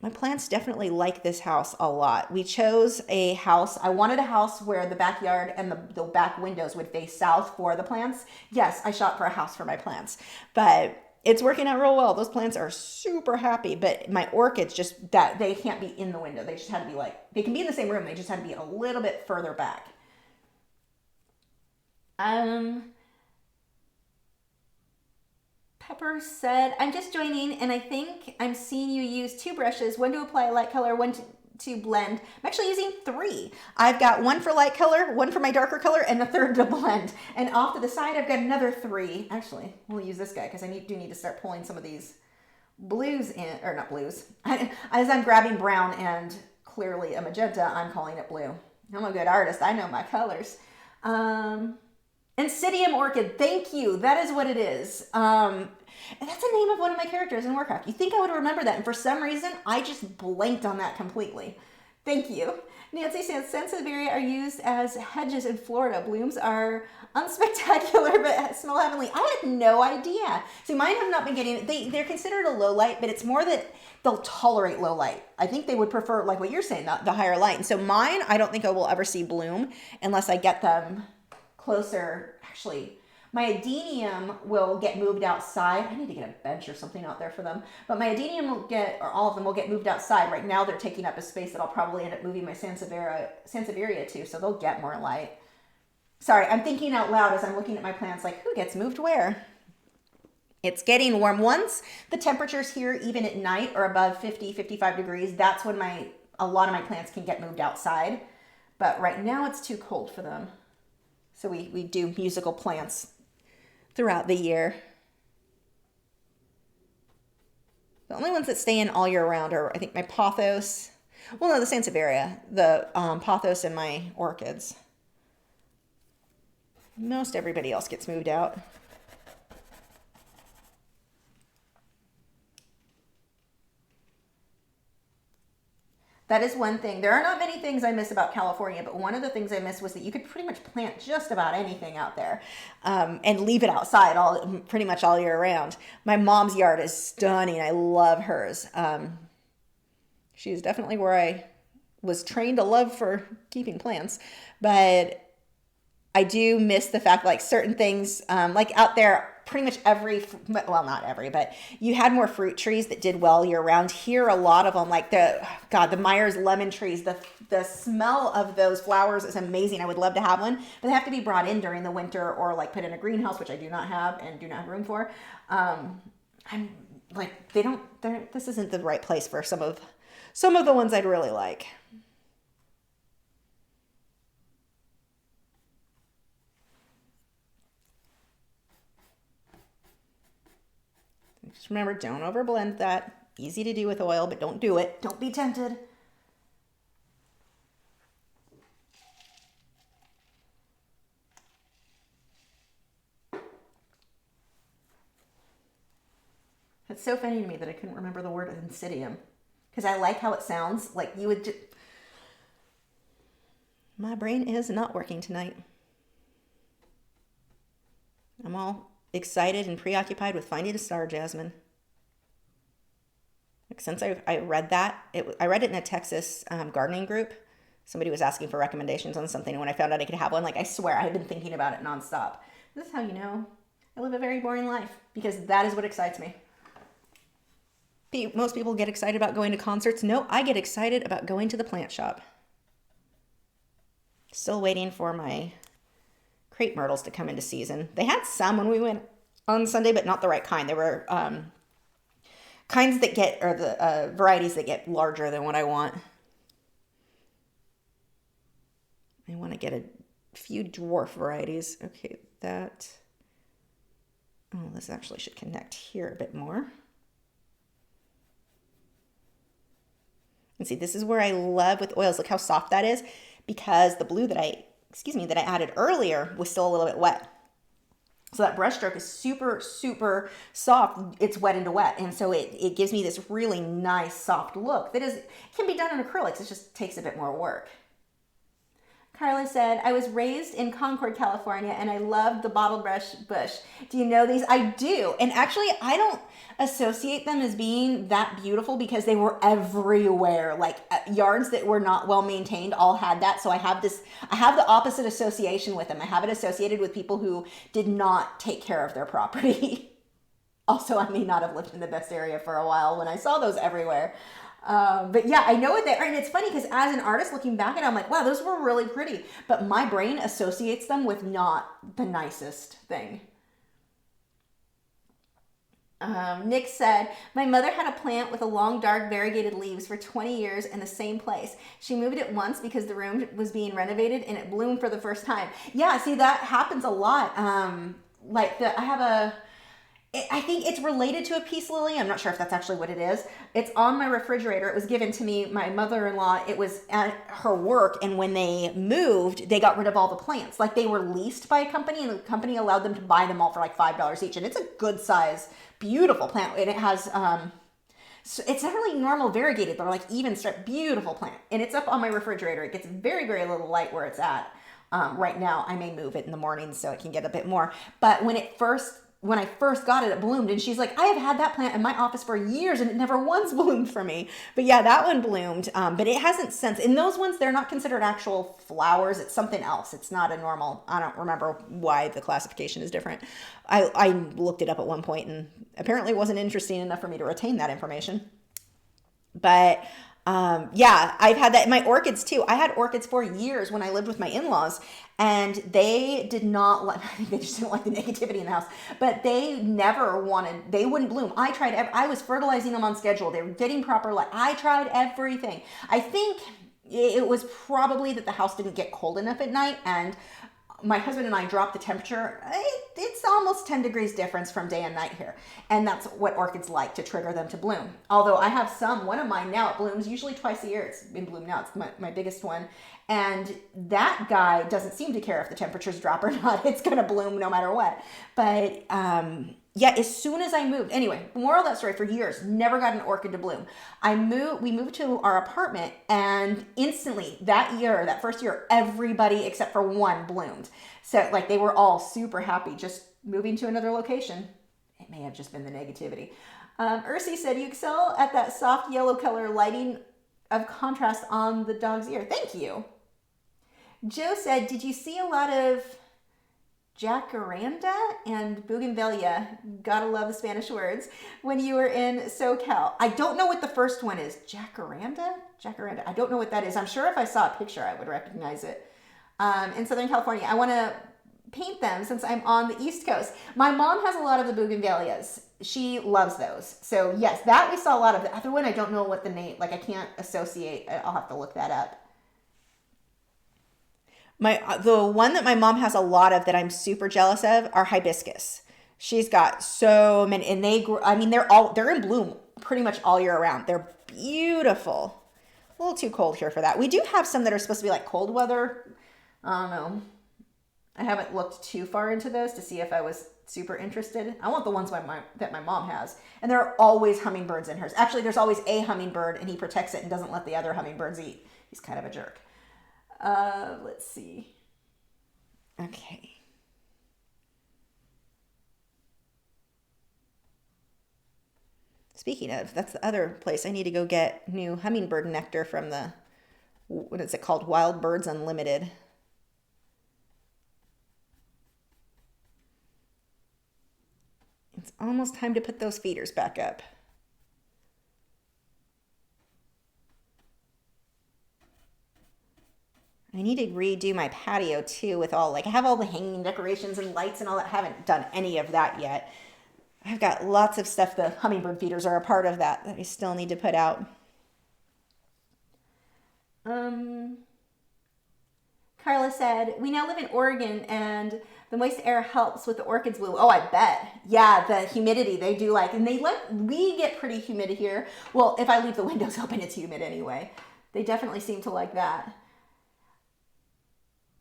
My plants definitely like this house a lot. We chose a house. I wanted a house where the backyard and the back windows would face south for the plants. Yes, I shot for a house for my plants, but it's working out real well. Those plants are super happy, but my orchids just, that they can't be in the window. They just had to be they can be in the same room. They just had to be a little bit further back. Pepper said, I'm just joining and I think I'm seeing you use 2 brushes, one to apply light color, one to blend. I'm actually using 3. I've got one for light color, one for my darker color, and a third to blend. And off to the side, I've got another 3. Actually, we'll use this guy because I do need to start pulling some of these blues in, or not blues. As I'm grabbing brown and clearly a magenta, I'm calling it blue. I'm a good artist. I know my colors. Insidium Orchid, thank you. That is what it is. And that's the name of one of my characters in Warcraft. You think I would remember that, and for some reason, I just blanked on that completely. Thank you. Nancy says, Sansevieria are used as hedges in Florida. Blooms are unspectacular, but smell heavenly. I had no idea. See, mine have not been getting, they're considered a low light, but it's more that they'll tolerate low light. I think they would prefer, like what you're saying, the higher light. And so mine, I don't think I will ever see bloom unless I get them closer. Actually, my adenium will get moved outside. I need to get a bench or something out there for them. But my adenium will get, or all of them will get moved outside. Right now they're taking up a space that I'll probably end up moving my Sansevieria to, so they'll get more light. Sorry, I'm thinking out loud as I'm looking at my plants, like who gets moved where? It's getting warm. Once the temperatures here, even at night, are above 50, 55 degrees, that's when a lot of my plants can get moved outside. But right now it's too cold for them. So we do musical plants throughout the year. The only ones that stay in all year round are, I think, my pothos. Well, no, the Sansevieria, the pothos, and my orchids. Most everybody else gets moved out. That is one thing. There are not many things I miss about California, but one of the things I miss was that you could pretty much plant just about anything out there and leave it outside pretty much all year round. My mom's yard is stunning. I love hers. She's definitely where I was trained to love for keeping plants, but I do miss the fact like certain things like out there, pretty much well, not every, but you had more fruit trees that did well year round. Here, a lot of them, like the Myers lemon trees, the smell of those flowers is amazing. I would love to have one, but they have to be brought in during the winter or like put in a greenhouse, which I do not have and do not have room for. I'm like, this isn't the right place for some of the ones I'd really like. Just remember, don't overblend that. Easy to do with oil, but don't do it. Don't be tempted. It's so funny to me that I couldn't remember the word insidium because I like how it sounds. Like you would just... My brain is not working tonight. I'm all excited and preoccupied with finding a star jasmine. Like since I read that, I read it in a Texas gardening group. Somebody was asking for recommendations on something, and when I found out I could have one, like I swear I had been thinking about it nonstop. This is how you know I live a very boring life, because that is what excites me. Most people get excited about going to concerts. No, I get excited about going to the plant shop. Still waiting for my crepe myrtles to come into season. They had some when we went on Sunday, but not the right kind. There were kinds that get, or the varieties that get larger than what I want. I want to get a few dwarf varieties. Okay, that, oh, this actually should connect here a bit more. And see, this is where I love with oils. Look how soft that is, because the blue that I added earlier was still a little bit wet. So that brush stroke is super, super soft. It's wet into wet. And so it gives me this really nice soft look that can be done in acrylics. It just takes a bit more work. Carla said, I was raised in Concord, California, and I loved the bottle brush bush. Do you know these? I do. And actually, I don't associate them as being that beautiful because they were everywhere. Like yards that were not well maintained all had that. So I have the opposite association with them. I have it associated with people who did not take care of their property. Also, I may not have lived in the best area for a while when I saw those everywhere. But yeah, I know what they are. And it's funny because as an artist looking back at it, I'm like, wow, those were really pretty. But my brain associates them with not the nicest thing. Nick said, my mother had a plant with a long, dark, variegated leaves for 20 years in the same place. She moved it once because the room was being renovated and it bloomed for the first time. Yeah, see, that happens a lot. I think it's related to a peace lily. I'm not sure if that's actually what it is. It's on my refrigerator. It was given to me, my mother-in-law. It was at her work, and when they moved, they got rid of all the plants. Like, they were leased by a company, and the company allowed them to buy them all for like $5 each. And it's a good size, beautiful plant. And it has, so it's not really normal variegated, but like even striped, beautiful plant. And it's up on my refrigerator. It gets very, very little light where it's at. Right now, I may move it in the morning so it can get a bit more. But when I first got it, it bloomed. And she's like, I have had that plant in my office for years and it never once bloomed for me. But yeah, that one bloomed. But it hasn't since. In those ones, they're not considered actual flowers. It's something else. It's not a normal, I don't remember why the classification is different. I looked it up at one point and apparently it wasn't interesting enough for me to retain that information. But yeah, I've had that in my orchids too. I had orchids for years when I lived with my in-laws, and they did not like, I think they just didn't like the negativity in the house, but they wouldn't bloom. I was fertilizing them on schedule. They were getting proper light. I tried everything. I think it was probably that the house didn't get cold enough at night, and my husband and I dropped the temperature. It's almost 10 degrees difference from day and night here. And that's what orchids like to trigger them to bloom. Although I have one of mine now, it blooms usually twice a year. It's in bloom now. It's my biggest one. And that guy doesn't seem to care if the temperatures drop or not. It's going to bloom no matter what. But yeah, as soon as I moved, anyway, moral of that story, for years, never got an orchid to bloom. We moved to our apartment, and instantly that first year, everybody except for one bloomed. So like they were all super happy just moving to another location. It may have just been the negativity. Ursi said, you excel at that soft yellow color lighting of contrast on the dog's ear. Thank you. Joe said, did you see a lot of jacaranda and bougainvillea, gotta love the Spanish words, when you were in SoCal? I don't know what the first one is. Jacaranda? I don't know what that is. I'm sure if I saw a picture, I would recognize it. In Southern California, I want to paint them since I'm on the East Coast. My mom has a lot of the bougainvilleas. She loves those. So yes, that we saw a lot of. The other one, I don't know what the name, like I can't associate. I'll have to look that up. The one that my mom has a lot of that I'm super jealous of are hibiscus. She's got so many, and they're in bloom pretty much all year round. They're beautiful. A little too cold here for that. We do have some that are supposed to be like cold weather. I don't know. I haven't looked too far into those to see if I was super interested. I want the ones that my mom has. And there are always hummingbirds in hers. Actually, there's always a hummingbird, and he protects it and doesn't let the other hummingbirds eat. He's kind of a jerk. Let's see. Okay. Speaking of, that's the other place I need to go get new hummingbird nectar from what is it called? Wild Birds Unlimited. It's almost time to put those feeders back up. I need to redo my patio too with I have all the hanging decorations and lights and all that. I haven't done any of that yet. I've got lots of stuff. The hummingbird feeders are a part of that I still need to put out. Carla said, we now live in Oregon and the moist air helps with the orchids bloom. Oh, I bet. Yeah, the humidity they do like, and we get pretty humid here. Well, if I leave the windows open, it's humid anyway. They definitely seem to like that.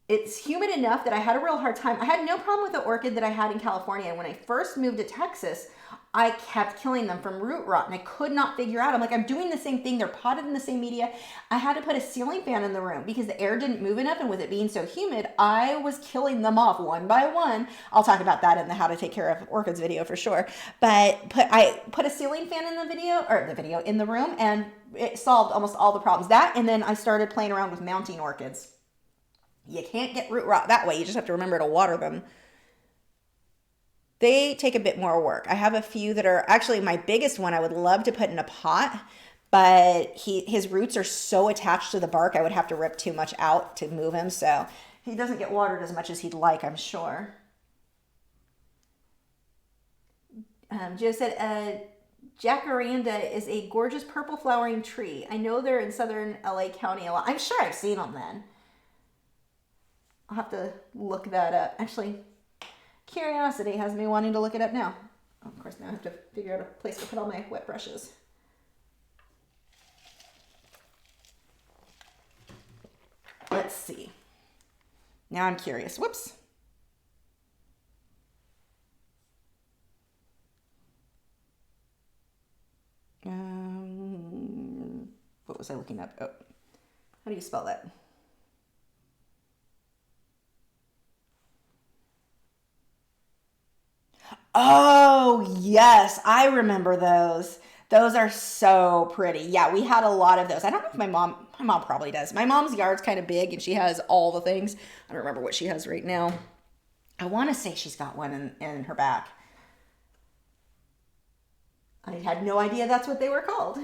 It's humid enough that I had a real hard time. I had no problem with the orchid that I had in California. When I first moved to Texas, I kept killing them from root rot and I could not figure out. I'm like, I'm doing the same thing. They're potted in the same media. I had to put a ceiling fan in the room because the air didn't move enough. And with it being so humid, I was killing them off one by one. I'll talk about that in the how to take care of orchids video for sure. But I put a ceiling fan in in the room, and it solved almost all the problems. That, and then I started playing around with mounting orchids. You can't get root rot that way. You just have to remember to water them. They take a bit more work. I have a few that are actually my biggest one I would love to put in a pot, but his roots are so attached to the bark I would have to rip too much out to move him. So he doesn't get watered as much as he'd like, I'm sure. Joe said, jacaranda is a gorgeous purple flowering tree. I know they're in southern LA County a lot. I'm sure I've seen them then. I'll have to look that up. Actually, curiosity has me wanting to look it up now. Oh, of course, now I have to figure out a place to put all my wet brushes. Let's see. Now I'm curious. Whoops. What was I looking up? Oh, how do you spell that? Oh, yes. I remember those. Those are so pretty. Yeah, we had a lot of those. I don't know if my mom probably does. My mom's yard's kind of big and she has all the things. I don't remember what she has right now. I want to say she's got one in her back. I had no idea that's what they were called.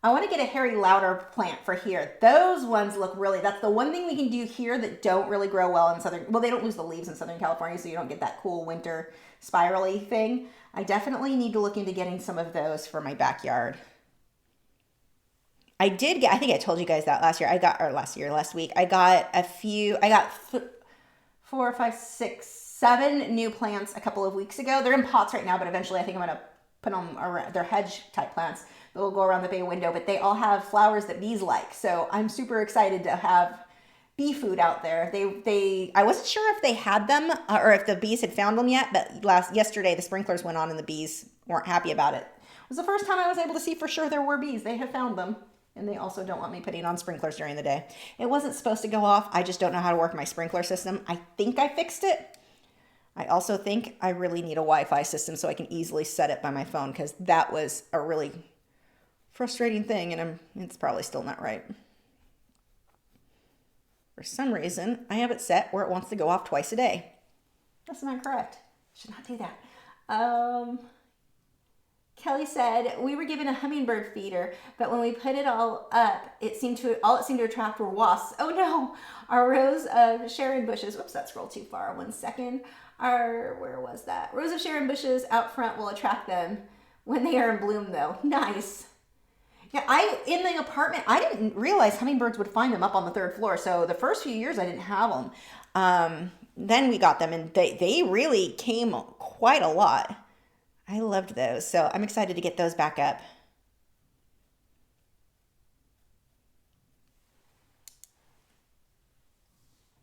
I want to get a Harry Lauder plant for here. Those ones look really, that's the one thing we can do here that don't really grow well in Southern, well, they don't lose the leaves in Southern California, so you don't get that cool winter spirally thing. I definitely need to look into getting some of those for my backyard. I did get, I think I told you guys that last week, I got a few, I got 4, 5, 6, 7 new plants a couple of weeks ago. They're in pots right now, but eventually I think I'm going to put them around, they're hedge type plants. They'll go around the bay window, but they all have flowers that bees like. So I'm super excited to have bee food out there. I wasn't sure if they had them or if the bees had found them yet, but yesterday the sprinklers went on and the bees weren't happy about it. It was the first time I was able to see for sure there were bees. They have found them, and they also don't want me putting on sprinklers during the day. It wasn't supposed to go off. I just don't know how to work my sprinkler system. I think I fixed it. I also think I really need a Wi-Fi system so I can easily set it by my phone, because that was a really frustrating thing, and it's probably still not right. For some reason, I have it set where it wants to go off twice a day. That's not correct. Should not do that. Kelly said, we were given a hummingbird feeder, but when we put it all up, it seemed to attract were wasps. Oh no! Our rows of Sharon bushes, whoops, that scrolled too far, 1 second. Where was that? Rows of Sharon bushes out front will attract them when they are in bloom though. Nice. Yeah, in the apartment, I didn't realize hummingbirds would find them up on the 3rd floor. So the first few years I didn't have them. Then we got them, and they really came quite a lot. I loved those. So I'm excited to get those back up.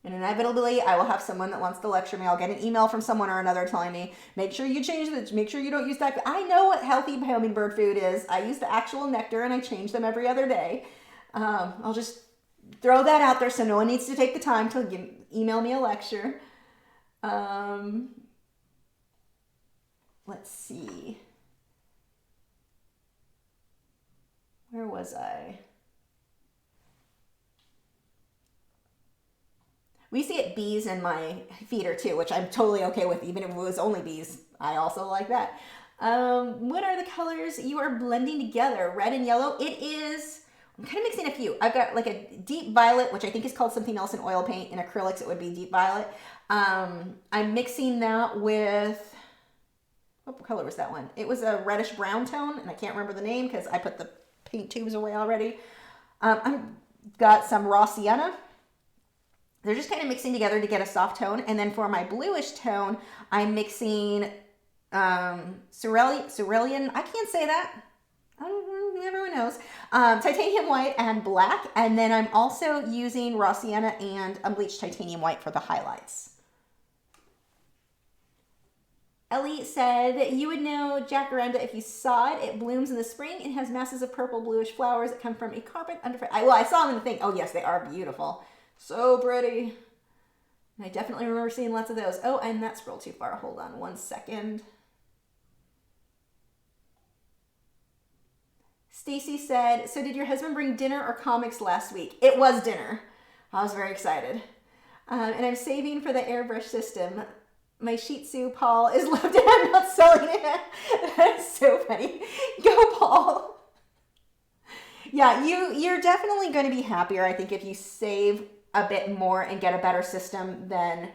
And inevitably, I will have someone that wants to lecture me. I'll get an email from someone or another telling me, make sure you change this, make sure you don't use that. I know what healthy hummingbird food is. I use the actual nectar and I change them every other day. I'll just throw that out there so no one needs to take the time to email me a lecture. Let's see. Where was I? We used to get bees in my feeder too, which I'm totally okay with, even if it was only bees. I also like that. What are the colors you are blending together? Red and yellow. It is, I'm kind of mixing a few. I've got like a deep violet, which I think is called something else in oil paint. In acrylics, it would be deep violet. I'm mixing that with, what color was that one? It was a reddish brown tone, and I can't remember the name because I put the paint tubes away already. I've got some raw sienna. They're just kind of mixing together to get a soft tone. And then for my bluish tone, I'm mixing cerulean, I can't say that. Everyone knows. Titanium white and black. And then I'm also using raw sienna and unbleached titanium white for the highlights. Ellie said, you would know jacaranda if you saw it. It blooms in the spring and has masses of purple bluish flowers that come from a carpet under. I saw them in the thing. Oh yes, they are beautiful. So pretty. I definitely remember seeing lots of those. Oh, and that scrolled too far. Hold on one second. Stacy said, so did your husband bring dinner or comics last week? It was dinner. I was very excited. And I'm saving for the airbrush system. My Shih Tzu, Paul, is loved and I'm not selling it. That is so funny. Go, Paul. Yeah, you're definitely going to be happier, I think, if you save a bit more and get a better system than...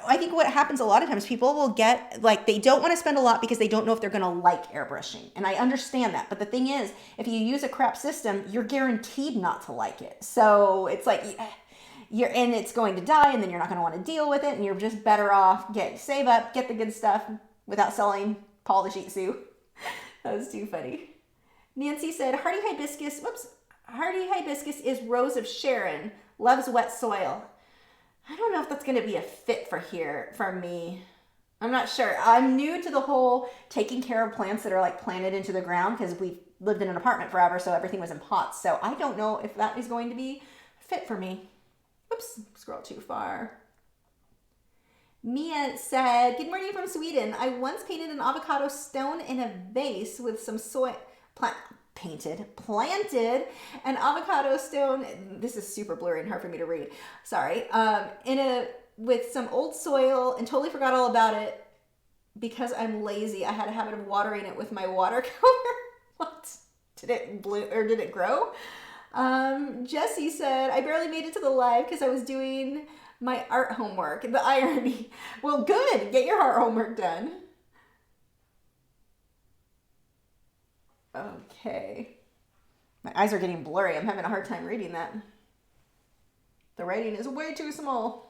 I think what happens a lot of times, people will get, like, they don't want to spend a lot because they don't know if they're going to like airbrushing. And I understand that. But the thing is, if you use a crap system, you're guaranteed not to like it. So it's like... and it's going to die, and then you're not going to want to deal with it, and you're just better off save up, get the good stuff without selling Paul the Shih Tzu. That was too funny. Nancy said, hardy hibiscus is Rose of Sharon, loves wet soil. I don't know if that's going to be a fit for me. I'm not sure. I'm new to the whole taking care of plants that are like planted into the ground because we've lived in an apartment forever, so everything was in pots. So I don't know if that is going to be fit for me. Oops, scroll too far. Mia said, good morning from Sweden. I once painted an avocado stone in a vase with some soil, planted an avocado stone. This is super blurry and hard for me to read. Sorry. With some old soil and totally forgot all about it because I'm lazy. I had a habit of watering it with my watercolor. What? Did it bloom or did it grow? Jessie said, I barely made it to the live because I was doing my art homework. The irony. Well, good. Get your art homework done. Okay. My eyes are getting blurry. I'm having a hard time reading that. The writing is way too small.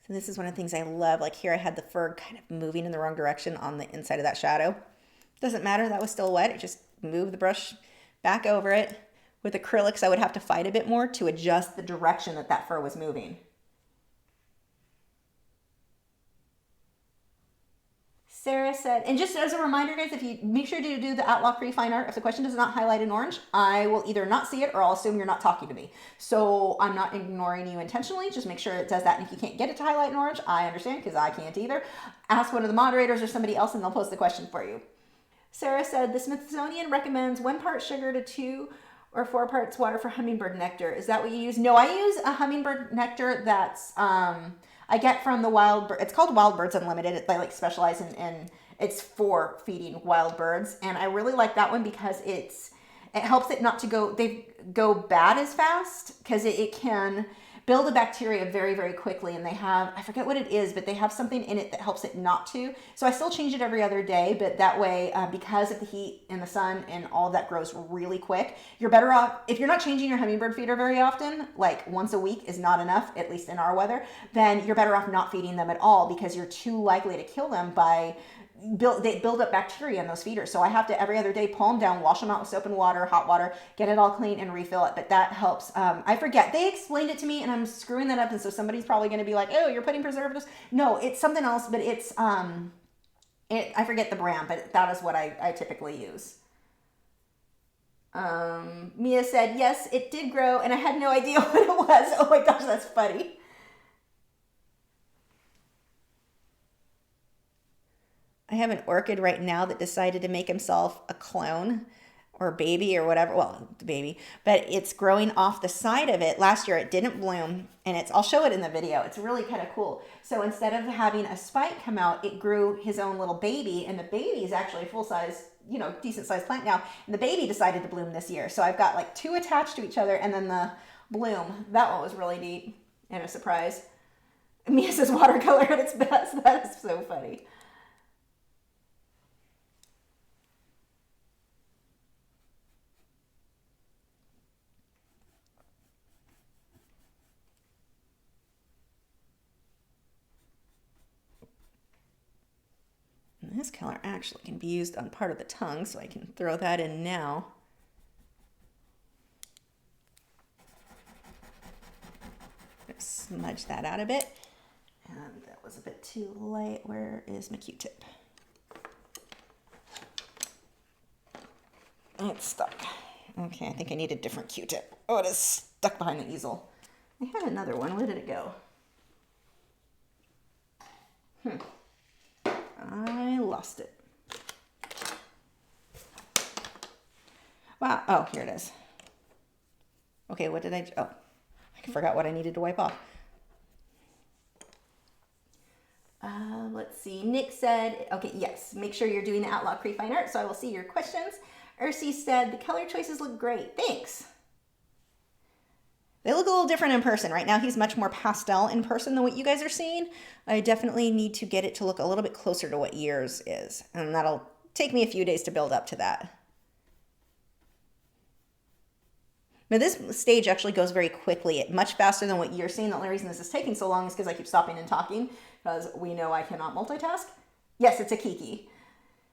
So this is one of the things I love. Like here I had the fur kind of moving in the wrong direction on the inside of that shadow. Doesn't matter, that was still wet. It just moved the brush back over it. With acrylics, I would have to fight a bit more to adjust the direction that fur was moving. Sarah said, and just as a reminder, guys, if you make sure to do the Lachri fine art, if the question does not highlight in orange, I will either not see it or I'll assume you're not talking to me. So I'm not ignoring you intentionally. Just make sure it does that. And if you can't get it to highlight in orange, I understand because I can't either. Ask one of the moderators or somebody else and they'll post the question for you. Sarah said, the Smithsonian recommends 1 part sugar to 2 or 4 parts water for hummingbird nectar. Is that what you use? No, I use a hummingbird nectar that's... I get from the wild bird. It's called Wild Birds Unlimited. They like specialize in it's for feeding wild birds, and I really like that one because it helps it not to go bad as fast because it can build a bacteria very, very quickly. And they have, I forget what it is, but they have something in it that helps it not to. So I still change it every other day, but that way, because of the heat and the sun and all of that grows really quick, you're better off, if you're not changing your hummingbird feeder very often, like once a week is not enough, at least in our weather, then you're better off not feeding them at all because you're too likely to kill them by they build up bacteria in those feeders. So I have to every other day pull them down, wash them out with soap and water, hot water, get it all clean and refill it. But that helps. I forget. They explained it to me and I'm screwing that up. And so somebody's probably going to be like, oh, you're putting preservatives. No, it's something else, but it's, I forget the brand, but that is what I typically use. Mia said, yes, it did grow and I had no idea what it was. Oh my gosh, that's funny. I have an orchid right now that decided to make himself a clone or baby or whatever. Well, the baby, but it's growing off the side of it. Last year it didn't bloom and I'll show it in the video. It's really kind of cool. So instead of having a spike come out, it grew his own little baby and the baby is actually a full size, decent sized plant now. And the baby decided to bloom this year. So I've got like 2 attached to each other and then the Bloom. That one was really neat and a surprise. Mia says watercolor at its best. That is so funny. And this color actually can be used on part of the tongue, so I can throw that in now. Smudge that out a bit. And that was a bit too light. Where is my Q-tip? It's stuck. Okay, I think I need a different Q-tip. Oh, it is stuck behind the easel. I had another one. Where did it go? I lost it. Wow. Oh, here it is. Okay, what did I... Oh, I forgot what I needed to wipe off. Let's see. Nick said, okay, yes, make sure you're doing the Lachri fine art, so I will see your questions. Ursi said, the color choices look great. Thanks. They look a little different in person. Right now, he's much more pastel in person than what you guys are seeing. I definitely need to get it to look a little bit closer to what yours is, and that'll take me a few days to build up to that. Now, this stage actually goes very quickly, much faster than what you're seeing. The only reason this is taking so long is because I keep stopping and talking, because we know I cannot multitask. Yes, it's a Kiki,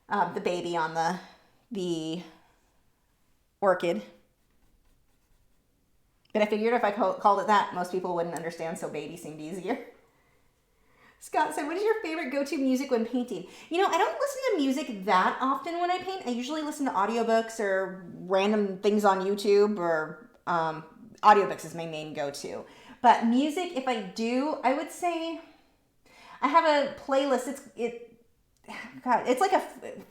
the baby on the orchid. But I figured if I called it that, most people wouldn't understand, so baby seemed easier. Scott said, what is your favorite go-to music when painting? You know, I don't listen to music that often when I paint. I usually listen to audiobooks or random things on YouTube, or audiobooks is my main go-to. But music, if I do, I would say I have a playlist. It's like a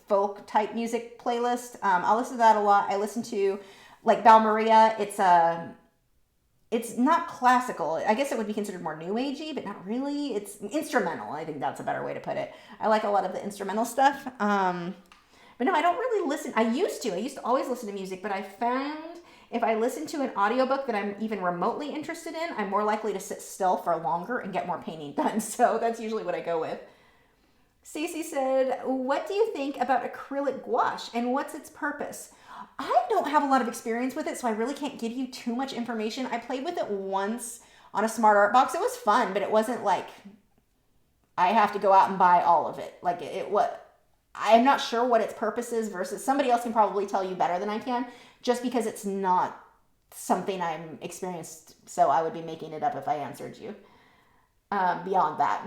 folk type music playlist. I'll listen to that a lot. I listen to like Bal Maria. It's not classical. I guess it would be considered more new agey, but not really. It's instrumental. I think that's a better way to put it. I like a lot of the instrumental stuff. But no, I don't really listen. I used to always listen to music, but I found if I listen to an audiobook that I'm even remotely interested in, I'm more likely to sit still for longer and get more painting done. So that's usually what I go with. Stacey said, what do you think about acrylic gouache and what's its purpose? I don't have a lot of experience with it, so I really can't give you too much information. I played with it once on a Smart Art box. It was fun, but it wasn't like I have to go out and buy all of it. Like I'm not sure what its purpose is versus somebody else can probably tell you better than I can, just because it's not something I'm experienced. So I would be making it up if I answered you. Beyond that.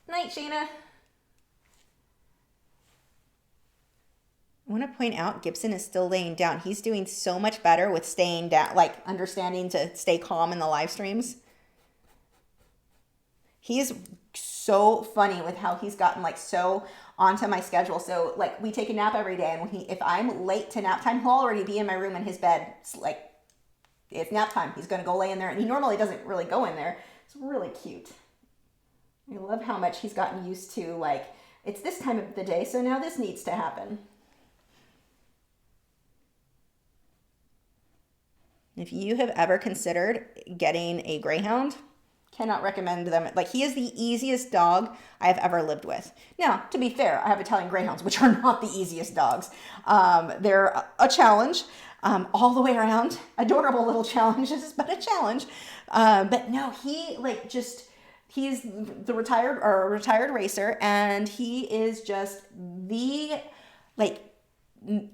Night, Shayna. I want to point out Gibson is still laying down. He's doing so much better with staying down, like understanding to stay calm in the live streams. He's so funny with how he's gotten like so onto my schedule. So like we take a nap every day, and if I'm late to nap time, he'll already be in my room in his bed. It's like, it's nap time. He's going to go lay in there, and he normally doesn't really go in there. It's really cute. I love how much he's gotten used to, like, it's this time of the day, so now this needs to happen. If you have ever considered getting a greyhound, cannot recommend them. Like, he is the easiest dog I have ever lived with. Now, to be fair, I have Italian greyhounds, which are not the easiest dogs. They're a challenge all the way around. Adorable little challenges, but a challenge. But no, he's the retired racer, and he is just the, like,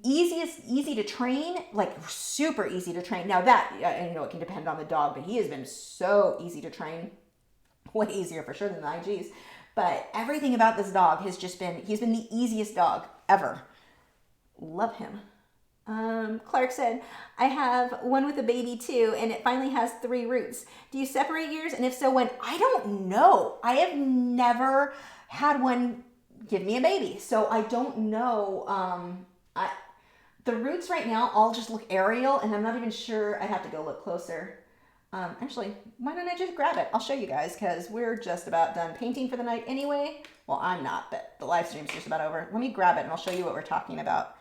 easy to train, like super easy to train. Now that, I know it can depend on the dog, but he has been so easy to train, way easier for sure than the IGs. But everything about this dog has just been, he's been the easiest dog ever. Love him. Clark said, I have one with a baby too, and it finally has 3 roots. Do you separate yours? And if so, when? I don't know. I have never had one give me a baby, so I don't know. The roots right now all just look aerial, and I'm not even sure. I'd have to go look closer. Actually, why don't I just grab it? I'll show you guys, because we're just about done painting for the night anyway. Well, I'm not, but the live stream's just about over. Let me grab it, and I'll show you what we're talking about.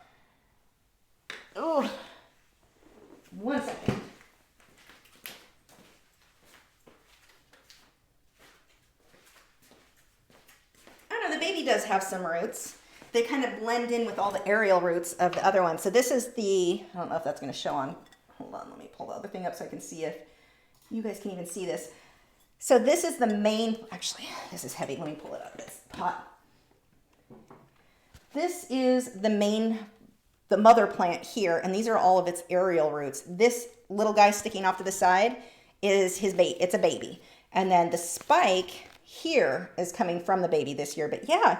Oh, 1 second. I don't know, the baby does have some roots. They kind of blend in with all the aerial roots of the other one. So this is the, I don't know if that's going to show on, hold on, let me pull the other thing up so I can see if you guys can even see this. So this is the main, actually, this is heavy. Let me pull it up. It's hot. This is the main, the mother plant here, and these are all of its aerial roots. This little guy sticking off to the side is his bait. It's a baby. And then the spike here is coming from the baby this year. But yeah,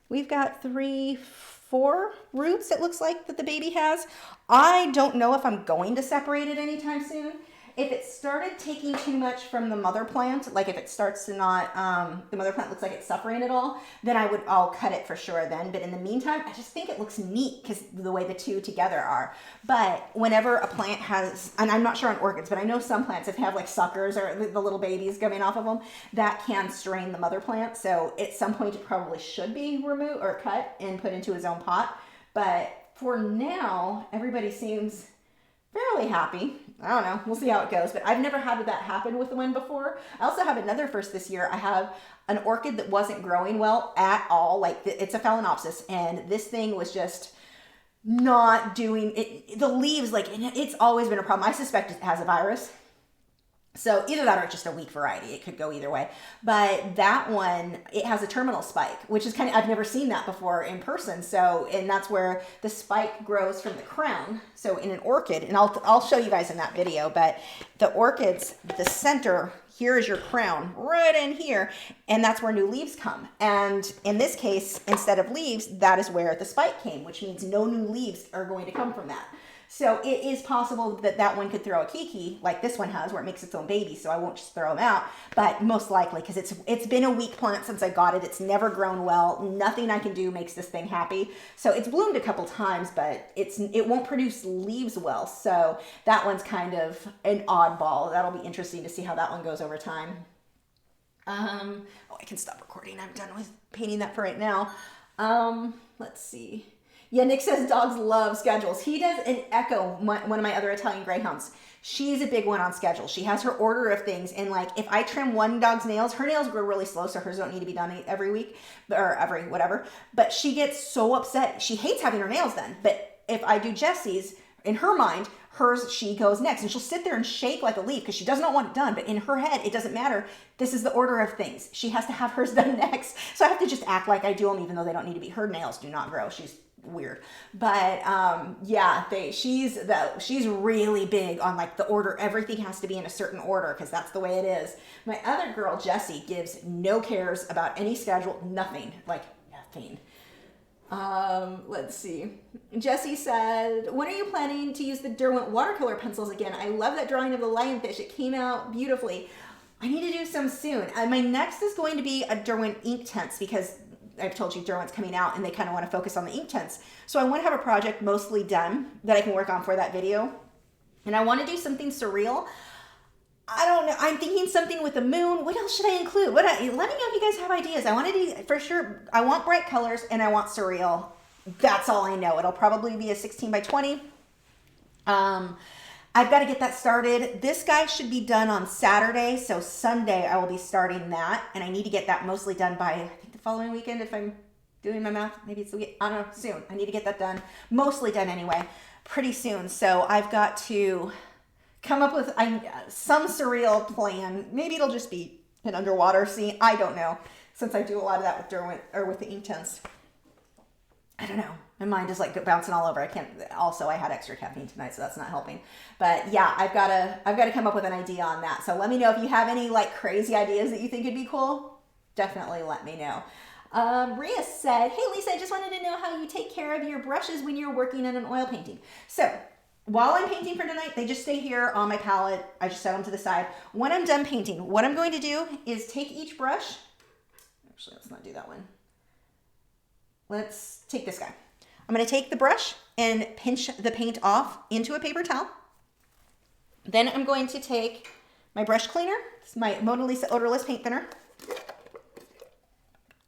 we've got 3, 4 roots, it looks like, that the baby has. I don't know if I'm going to separate it anytime soon. If it started taking too much from the mother plant, like if it starts to not, the mother plant looks like it's suffering at all, then I'll cut it for sure then. But in the meantime, I just think it looks neat because the way the two together are. But whenever a plant has, and I'm not sure on orchids, but I know some plants, if they have like suckers or the little babies coming off of them, that can strain the mother plant. So at some point it probably should be removed or cut and put into its own pot. But for now, everybody seems fairly happy. I don't know. We'll see how it goes. But I've never had that happen with one before. I also have another first this year. I have an orchid that wasn't growing well at all. Like it's a phalaenopsis, and this thing was just not doing it. The leaves, like it's always been a problem. I suspect it has a virus. So either that or it's just a weak variety. It could go either way. But that one, it has a terminal spike, which is kind of, I've never seen that before in person. So, and that's where the spike grows from the crown. So in an orchid, and I'll show you guys in that video, but the orchids, the center, here is your crown right in here. And that's where new leaves come. And in this case, instead of leaves, that is where the spike came, which means no new leaves are going to come from that. So it is possible that that one could throw a kiki like this one has, where it makes its own baby. So I won't just throw them out, but most likely, because it's been a weak plant since I got it. It's never grown well. Nothing I can do makes this thing happy. So it's bloomed a couple times, but it won't produce leaves well. So that one's kind of an oddball. That'll be interesting to see how that one goes over time. Oh, I can stop recording. I'm done with painting that for right now. Let's see. Yeah, Nick says dogs love schedules. He does an Echo, one of my other Italian greyhounds. She's a big one on schedule. She has her order of things. And like, if I trim one dog's nails, her nails grow really slow, so hers don't need to be done every week or every whatever. But she gets so upset. She hates having her nails done. But if I do Jessie's, in her mind, hers, she goes next. And she'll sit there and shake like a leaf because she does not want it done. But in her head, it doesn't matter. This is the order of things. She has to have hers done next. So I have to just act like I do them, even though they don't need to be. Her nails do not grow. She's weird. But yeah, she's really big on like the order. Everything has to be in a certain order because that's the way it is. My other girl, Jessie, gives no cares about any schedule, nothing, like nothing. Let's see. Jessie said, when are you planning to use the Derwent watercolor pencils again? I love that drawing of the lionfish. It came out beautifully. I need to do some soon. My next is going to be a Derwent Inktense because I've told you Derwent's coming out and they kind of want to focus on the Inktense. So I want to have a project mostly done that I can work on for that video. And I want to do something surreal. I don't know. I'm thinking something with the moon. What else should I include? Let me know if you guys have ideas. I want to do, for sure, I want bright colors and I want surreal. That's all I know. It'll probably be a 16 by 20. I've got to get that started. This guy should be done on Saturday. So Sunday I will be starting that. And I need to get that mostly done by, I think, the following weekend if I'm doing my math. Maybe it's, I don't know, soon. I need to get that done. Mostly done anyway. Pretty soon. So I've got to come up with some surreal plan. Maybe it'll just be an underwater scene. I don't know. Since I do a lot of that with Derwent or with the Inktense. I don't know. My mind is like bouncing all over. I can't. Also, I had extra caffeine tonight, so that's not helping. But yeah, I've got to come up with an idea on that. So let me know if you have any like crazy ideas that you think would be cool. Definitely let me know. Rhea said, "Hey Lisa, I just wanted to know how you take care of your brushes when you're working on an oil painting." So while I'm painting for tonight, they just stay here on my palette. I just set them to the side. When I'm done painting, what I'm going to do is take each brush. Actually, let's not do that one. Let's take this guy. I'm going to take the brush and pinch the paint off into a paper towel. Then I'm going to take my brush cleaner. It's my Mona Lisa odorless paint thinner.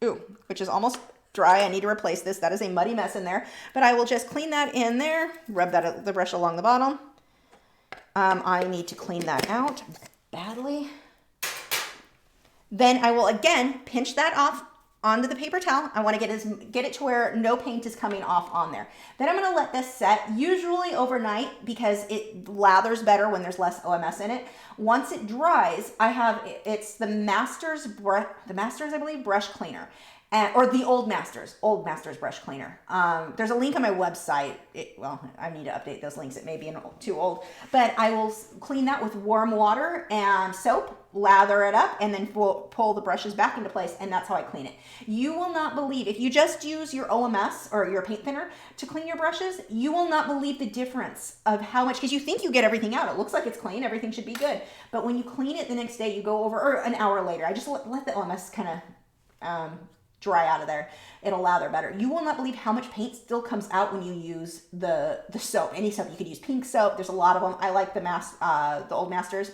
Ooh, which is almost dry. I need to replace this. That is a muddy mess in there, but I will just clean that in there, rub that the brush along the bottom. I need to clean that out badly. Then I will again pinch that off onto the paper towel. I want to get it to where no paint is coming off on there. Then I'm going to let this set, usually overnight, because it lathers better when there's less OMS in it. Once it dries, it's the Masters, I believe, brush cleaner. Or the Old Masters brush cleaner. There's a link on my website. Well, I need to update those links. It may be too old, but I will clean that with warm water and soap, lather it up, and then pull the brushes back into place, and that's how I clean it. You will not believe, if you just use your OMS or your paint thinner to clean your brushes, you will not believe the difference of how much, because you think you get everything out. It looks like it's clean, everything should be good. But when you clean it the next day, you go over, or an hour later, I just let the OMS kind of dry out of there. It'll lather better. You will not believe how much paint still comes out when you use the soap. Any soap. You could use pink soap. There's a lot of them. I like the Old Masters.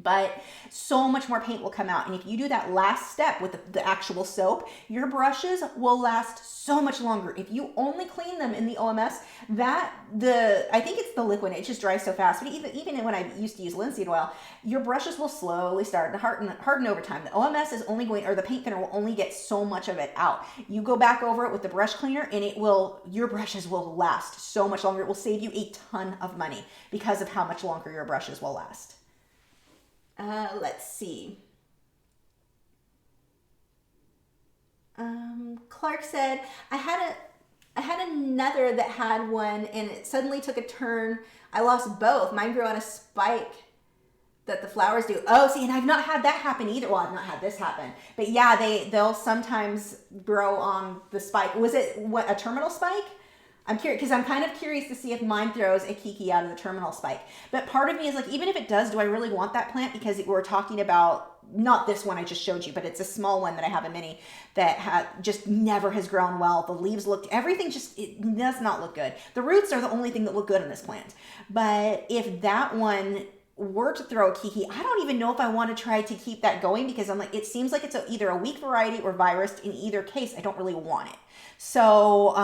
But so much more paint will come out. And if you do that last step with the actual soap, your brushes will last so much longer. If you only clean them in the OMS, I think it's the liquid, it just dries so fast. But even when I used to use linseed oil, your brushes will slowly start to harden over time. The OMS is only going, or the paint thinner will only get so much of it out. You go back over it with the brush cleaner and your brushes will last so much longer. It will save you a ton of money because of how much longer your brushes will last. Let's see. Clark said, I had another that had one and it suddenly took a turn. I lost both. Mine grew on a spike that the flowers do. Oh, see, and I've not had that happen either. Well, I've not had this happen. But yeah, they'll sometimes grow on the spike. Was it a terminal spike? I'm curious, because I'm kind of curious to see if mine throws a kiki out of the terminal spike. But part of me is like, even if it does, do I really want that plant? Because we're talking about, not this one I just showed you, but it's a small one that I have a mini that just never has grown well. The leaves everything it does not look good. The roots are the only thing that look good on this plant. But if that one were to throw a kiki, I don't even know if I want to try to keep that going, because I'm like, it seems like it's either a weak variety or virus. In either case, I don't really want it. So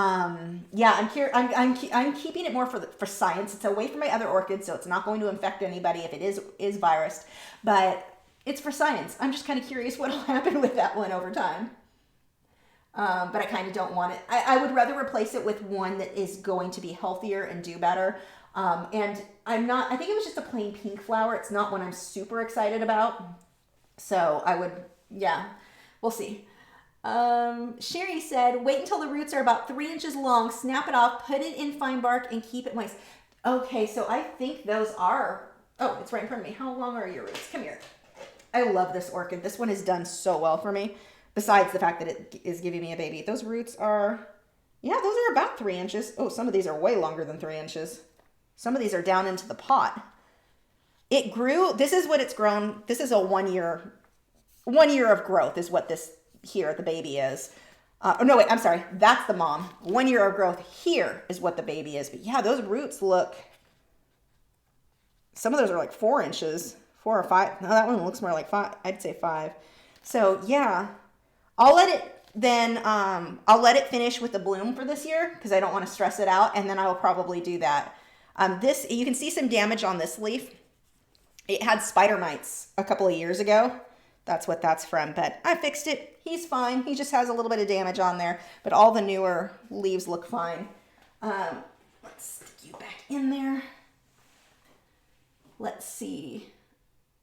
yeah, I'm keeping it more for science. It's away from my other orchids, so it's not going to infect anybody if it is virused, but it's for science. I'm just kind of curious what'll happen with that one over time. But I kind of don't want it. I would rather replace it with one that is going to be healthier and do better. And I think it was just a plain pink flower. It's not one I'm super excited about. So we'll see. Sherry said, wait until the roots are about 3 inches long, snap it off, put it in fine bark, and keep it moist. Okay, so I think those are, oh, it's right in front of me. How long are your roots? Come here. I love this orchid. This one has done so well for me, besides the fact that it is giving me a baby. Those roots are, yeah, those are about 3 inches. Oh, some of these are way longer than 3 inches. Some of these are down into the pot. It grew, this is what it's grown. This is a 1 year of growth is what this here, the baby is. No, wait, I'm sorry. That's the mom. 1 year of growth here is what the baby is. But yeah, those roots look, some of those are like 4 inches, 4 or 5. No, that one looks more like 5. I'd say 5. So yeah, I'll let it finish with the bloom for this year because I don't want to stress it out. And then I will probably do that. You can see some damage on this leaf. It had spider mites a couple of years ago. That's what that's from, but I fixed it. He's fine. He just has a little bit of damage on there, but all the newer leaves look fine. Let's stick you back in there. Let's see.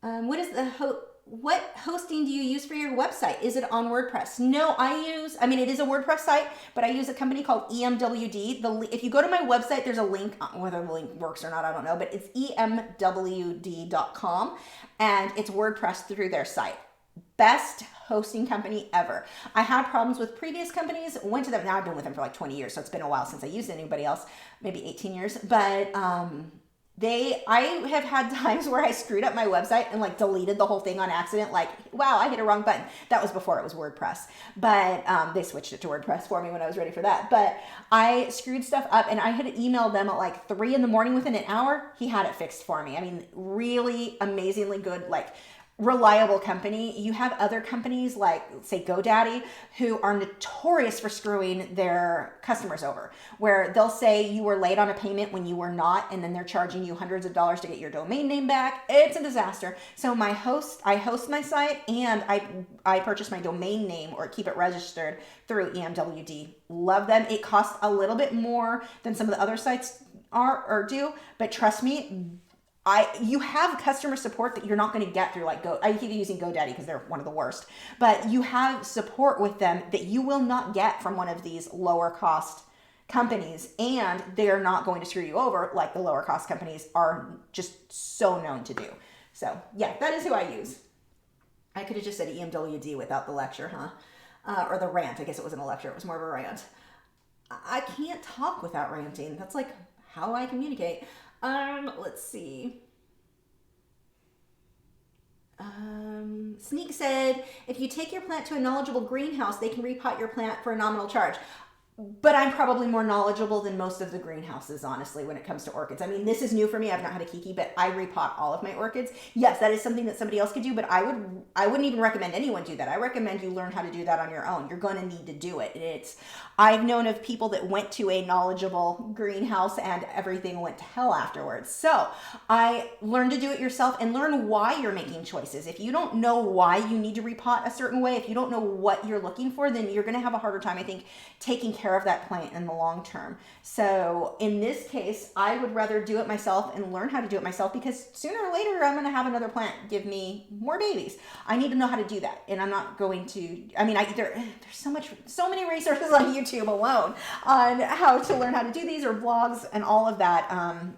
What hosting do you use for your website? Is it on WordPress? No, it is a WordPress site, but I use a company called EMWD. If you go to my website, there's a link, whether the link works or not, I don't know, but it's emwd.com, and it's WordPress through their site. Best hosting company ever. I had problems with previous companies, went to them. Now I've been with them for like 20 years, so it's been a while since I used anybody else, maybe 18 years, but I have had times where I screwed up my website and like deleted the whole thing on accident. Like, wow, I hit a wrong button. That was before it was WordPress, but they switched it to WordPress for me when I was ready for that. But I screwed stuff up and I had emailed them at like 3 a.m. within an hour. He had it fixed for me. I mean, really amazingly good, like reliable company. You have other companies like, say, GoDaddy, who are notorious for screwing their customers over, where they'll say you were late on a payment when you were not, and then they're charging you hundreds of dollars to get your domain name back. It's a disaster. So I host my site, and I purchase my domain name or keep it registered through EMWD. Love them. It costs a little bit more than some of the other sites are or do, but trust me, you have customer support that you're not going to get through like I keep using GoDaddy because they're one of the worst, but you have support with them that you will not get from one of these lower cost companies, and they are not going to screw you over like the lower cost companies are just so known to do. So yeah, that is who I use. I could have just said EMWD without the lecture, huh? Or the rant. I guess it wasn't a lecture. It was more of a rant. I can't talk without ranting. That's like how I communicate. Let's see. Sneak said, if you take your plant to a knowledgeable greenhouse, they can repot your plant for a nominal charge. But I'm probably more knowledgeable than most of the greenhouses, honestly, when it comes to orchids. I mean, this is new for me. I've not had a kiki, but I repot all of my orchids. Yes, that is something that somebody else could do, but I wouldn't even recommend anyone do that. I recommend you learn how to do that on your own. You're going to need to do it. I've known of people that went to a knowledgeable greenhouse and everything went to hell afterwards. So I learned to do it yourself and learn why you're making choices. If you don't know why you need to repot a certain way, if you don't know what you're looking for, then you're going to have a harder time, I think, taking care of that plant in the long term. So in this case, I would rather do it myself and learn how to do it myself, because sooner or later I'm going to have another plant give me more babies. I need to know how to do that, and I'm not going to. I mean, there's so many resources on YouTube alone on how to learn how to do these, or blogs and all of that.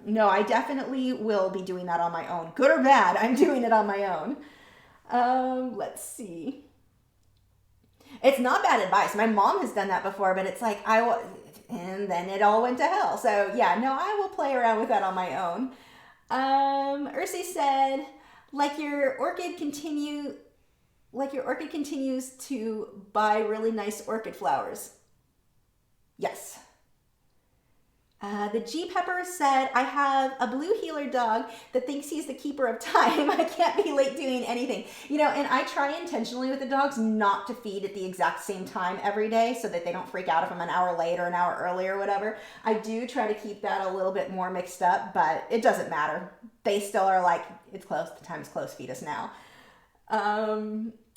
No, I definitely will be doing that on my own, good or bad. I'm doing it on my own. Let's see. It's not bad advice. My mom has done that before, but it's like, and then it all went to hell. So yeah, no, I will play around with that on my own. Ursi said, like your orchid continues to buy really nice orchid flowers. Yes. The G Pepper said, I have a blue heeler dog that thinks he's the keeper of time. I can't be late doing anything. And I try intentionally with the dogs not to feed at the exact same time every day so that they don't freak out if I'm an hour late or an hour early or whatever. I do try to keep that a little bit more mixed up, but it doesn't matter. They still are like, it's close, the time is close, feed us now.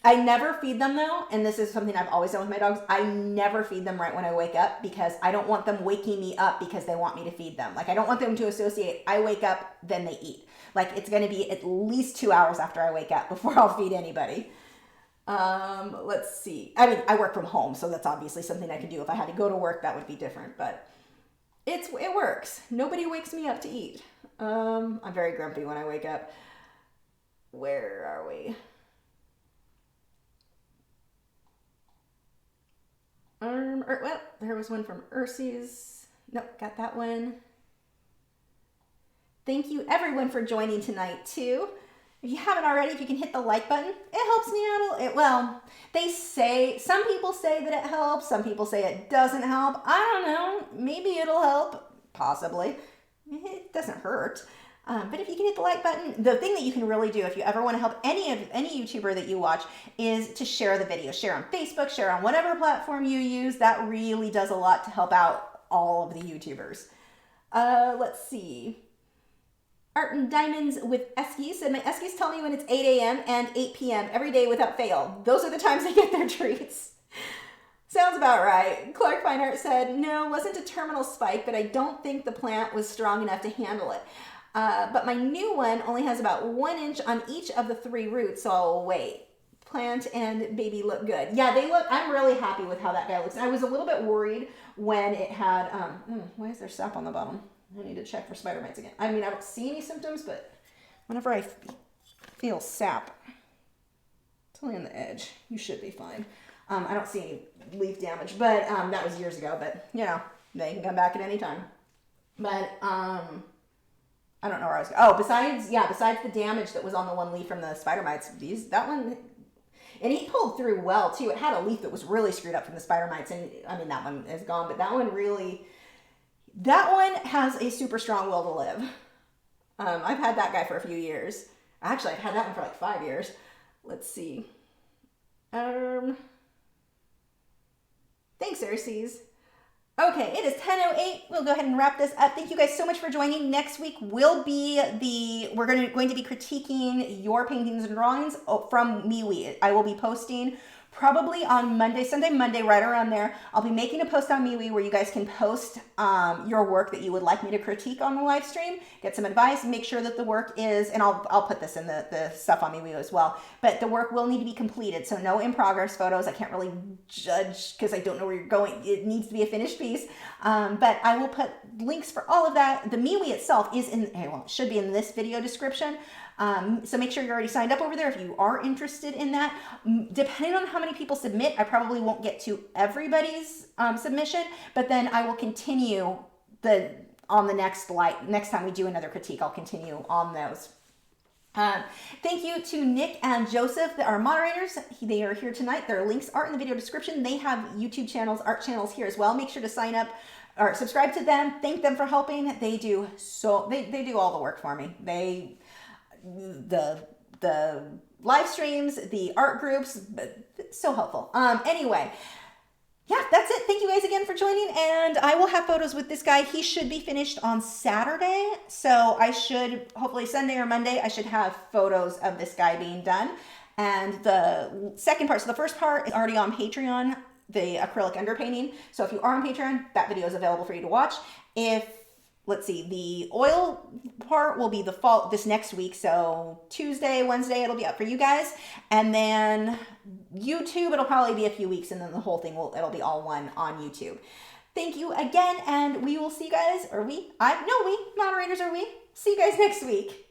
I never feed them though, and this is something I've always done with my dogs. I never feed them right when I wake up, because I don't want them waking me up because they want me to feed them. Like, I don't want them to associate, I wake up, then they eat. Like, it's going to be at least 2 hours after I wake up before I'll feed anybody. Let's see. I mean, I work from home, so that's obviously something I could do. If I had to go to work, that would be different, but it works. Nobody wakes me up to eat. I'm very grumpy when I wake up. Where are we? Well, there was one from Ursi's. Nope, got that one. Thank you everyone for joining tonight too. If you haven't already, if you can hit the like button, it helps me out. Well, some people say that it helps, some people say it doesn't help. I don't know, maybe it'll help, possibly. It doesn't hurt. But if you can hit the like button, the thing that you can really do if you ever want to help any YouTuber that you watch is to share the video. Share on Facebook, share on whatever platform you use. That really does a lot to help out all of the YouTubers. Let's see. Art and Diamonds with Eskies said, my Eskies tell me when it's 8 a.m. and 8 p.m. every day without fail. Those are the times they get their treats. Sounds about right. Clark Fine Art said, no, it wasn't a terminal spike, but I don't think the plant was strong enough to handle it. But my new one only has about 1 inch on each of the 3 roots, so I'll wait. Plant and baby look good. Yeah, they look, I'm really happy with how that guy looks. I was a little bit worried when it had, why is there sap on the bottom? I need to check for spider mites again. I mean, I don't see any symptoms, but whenever I feel sap, it's only on the edge. You should be fine. I don't see any leaf damage, but that was years ago, but they can come back at any time. But, I don't know where I was going. Oh, besides the damage that was on the one leaf from the spider mites, that one, and he pulled through well too. It had a leaf that was really screwed up from the spider mites, and I mean, that one is gone, but that one has a super strong will to live. I've had that guy for a few years. Actually, I've had that one for like 5 years. Let's see. Thanks, Xerxes. Okay, it is 10:08. We'll go ahead and wrap this up. Thank you guys so much for joining. Next week will be we're going to be critiquing your paintings and drawings from MeWe. I will be posting probably on Monday, Sunday, Monday, right around there. I'll be making a post on MeWe where you guys can post your work that you would like me to critique on the live stream, get some advice, make sure that the work is, and I'll put this in the stuff on MeWe as well, but the work will need to be completed. So no in progress photos. I can't really judge because I don't know where you're going. It needs to be a finished piece. But I will put links for all of that. The MeWe itself is it should be in this video description. So make sure you're already signed up over there if you are interested in that. Depending on how many people submit, I probably won't get to everybody's submission, but then I will continue on the next time we do another critique, I'll continue on those. Thank you to Nick and Joseph, our moderators. They are here tonight. Their links are in the video description. They have YouTube channels, art channels here as well. Make sure to sign up or subscribe to them. Thank them for helping. They do they do all the work for me. The live streams, the art groups, so helpful. Anyway, yeah, that's it. Thank you guys again for joining, and I will have photos with this guy. He should be finished on Saturday, so I should, hopefully Sunday or Monday, I should have photos of this guy being done. And the second part, so the first part is already on Patreon, the acrylic underpainting. So if you are on Patreon, that video is available for you to watch. Let's see, the oil part will be this next week. So Tuesday, Wednesday, it'll be up for you guys. And then YouTube, it'll probably be a few weeks, and then the whole thing it'll be all one on YouTube. Thank you again, and we will see you guys, moderators, see you guys next week.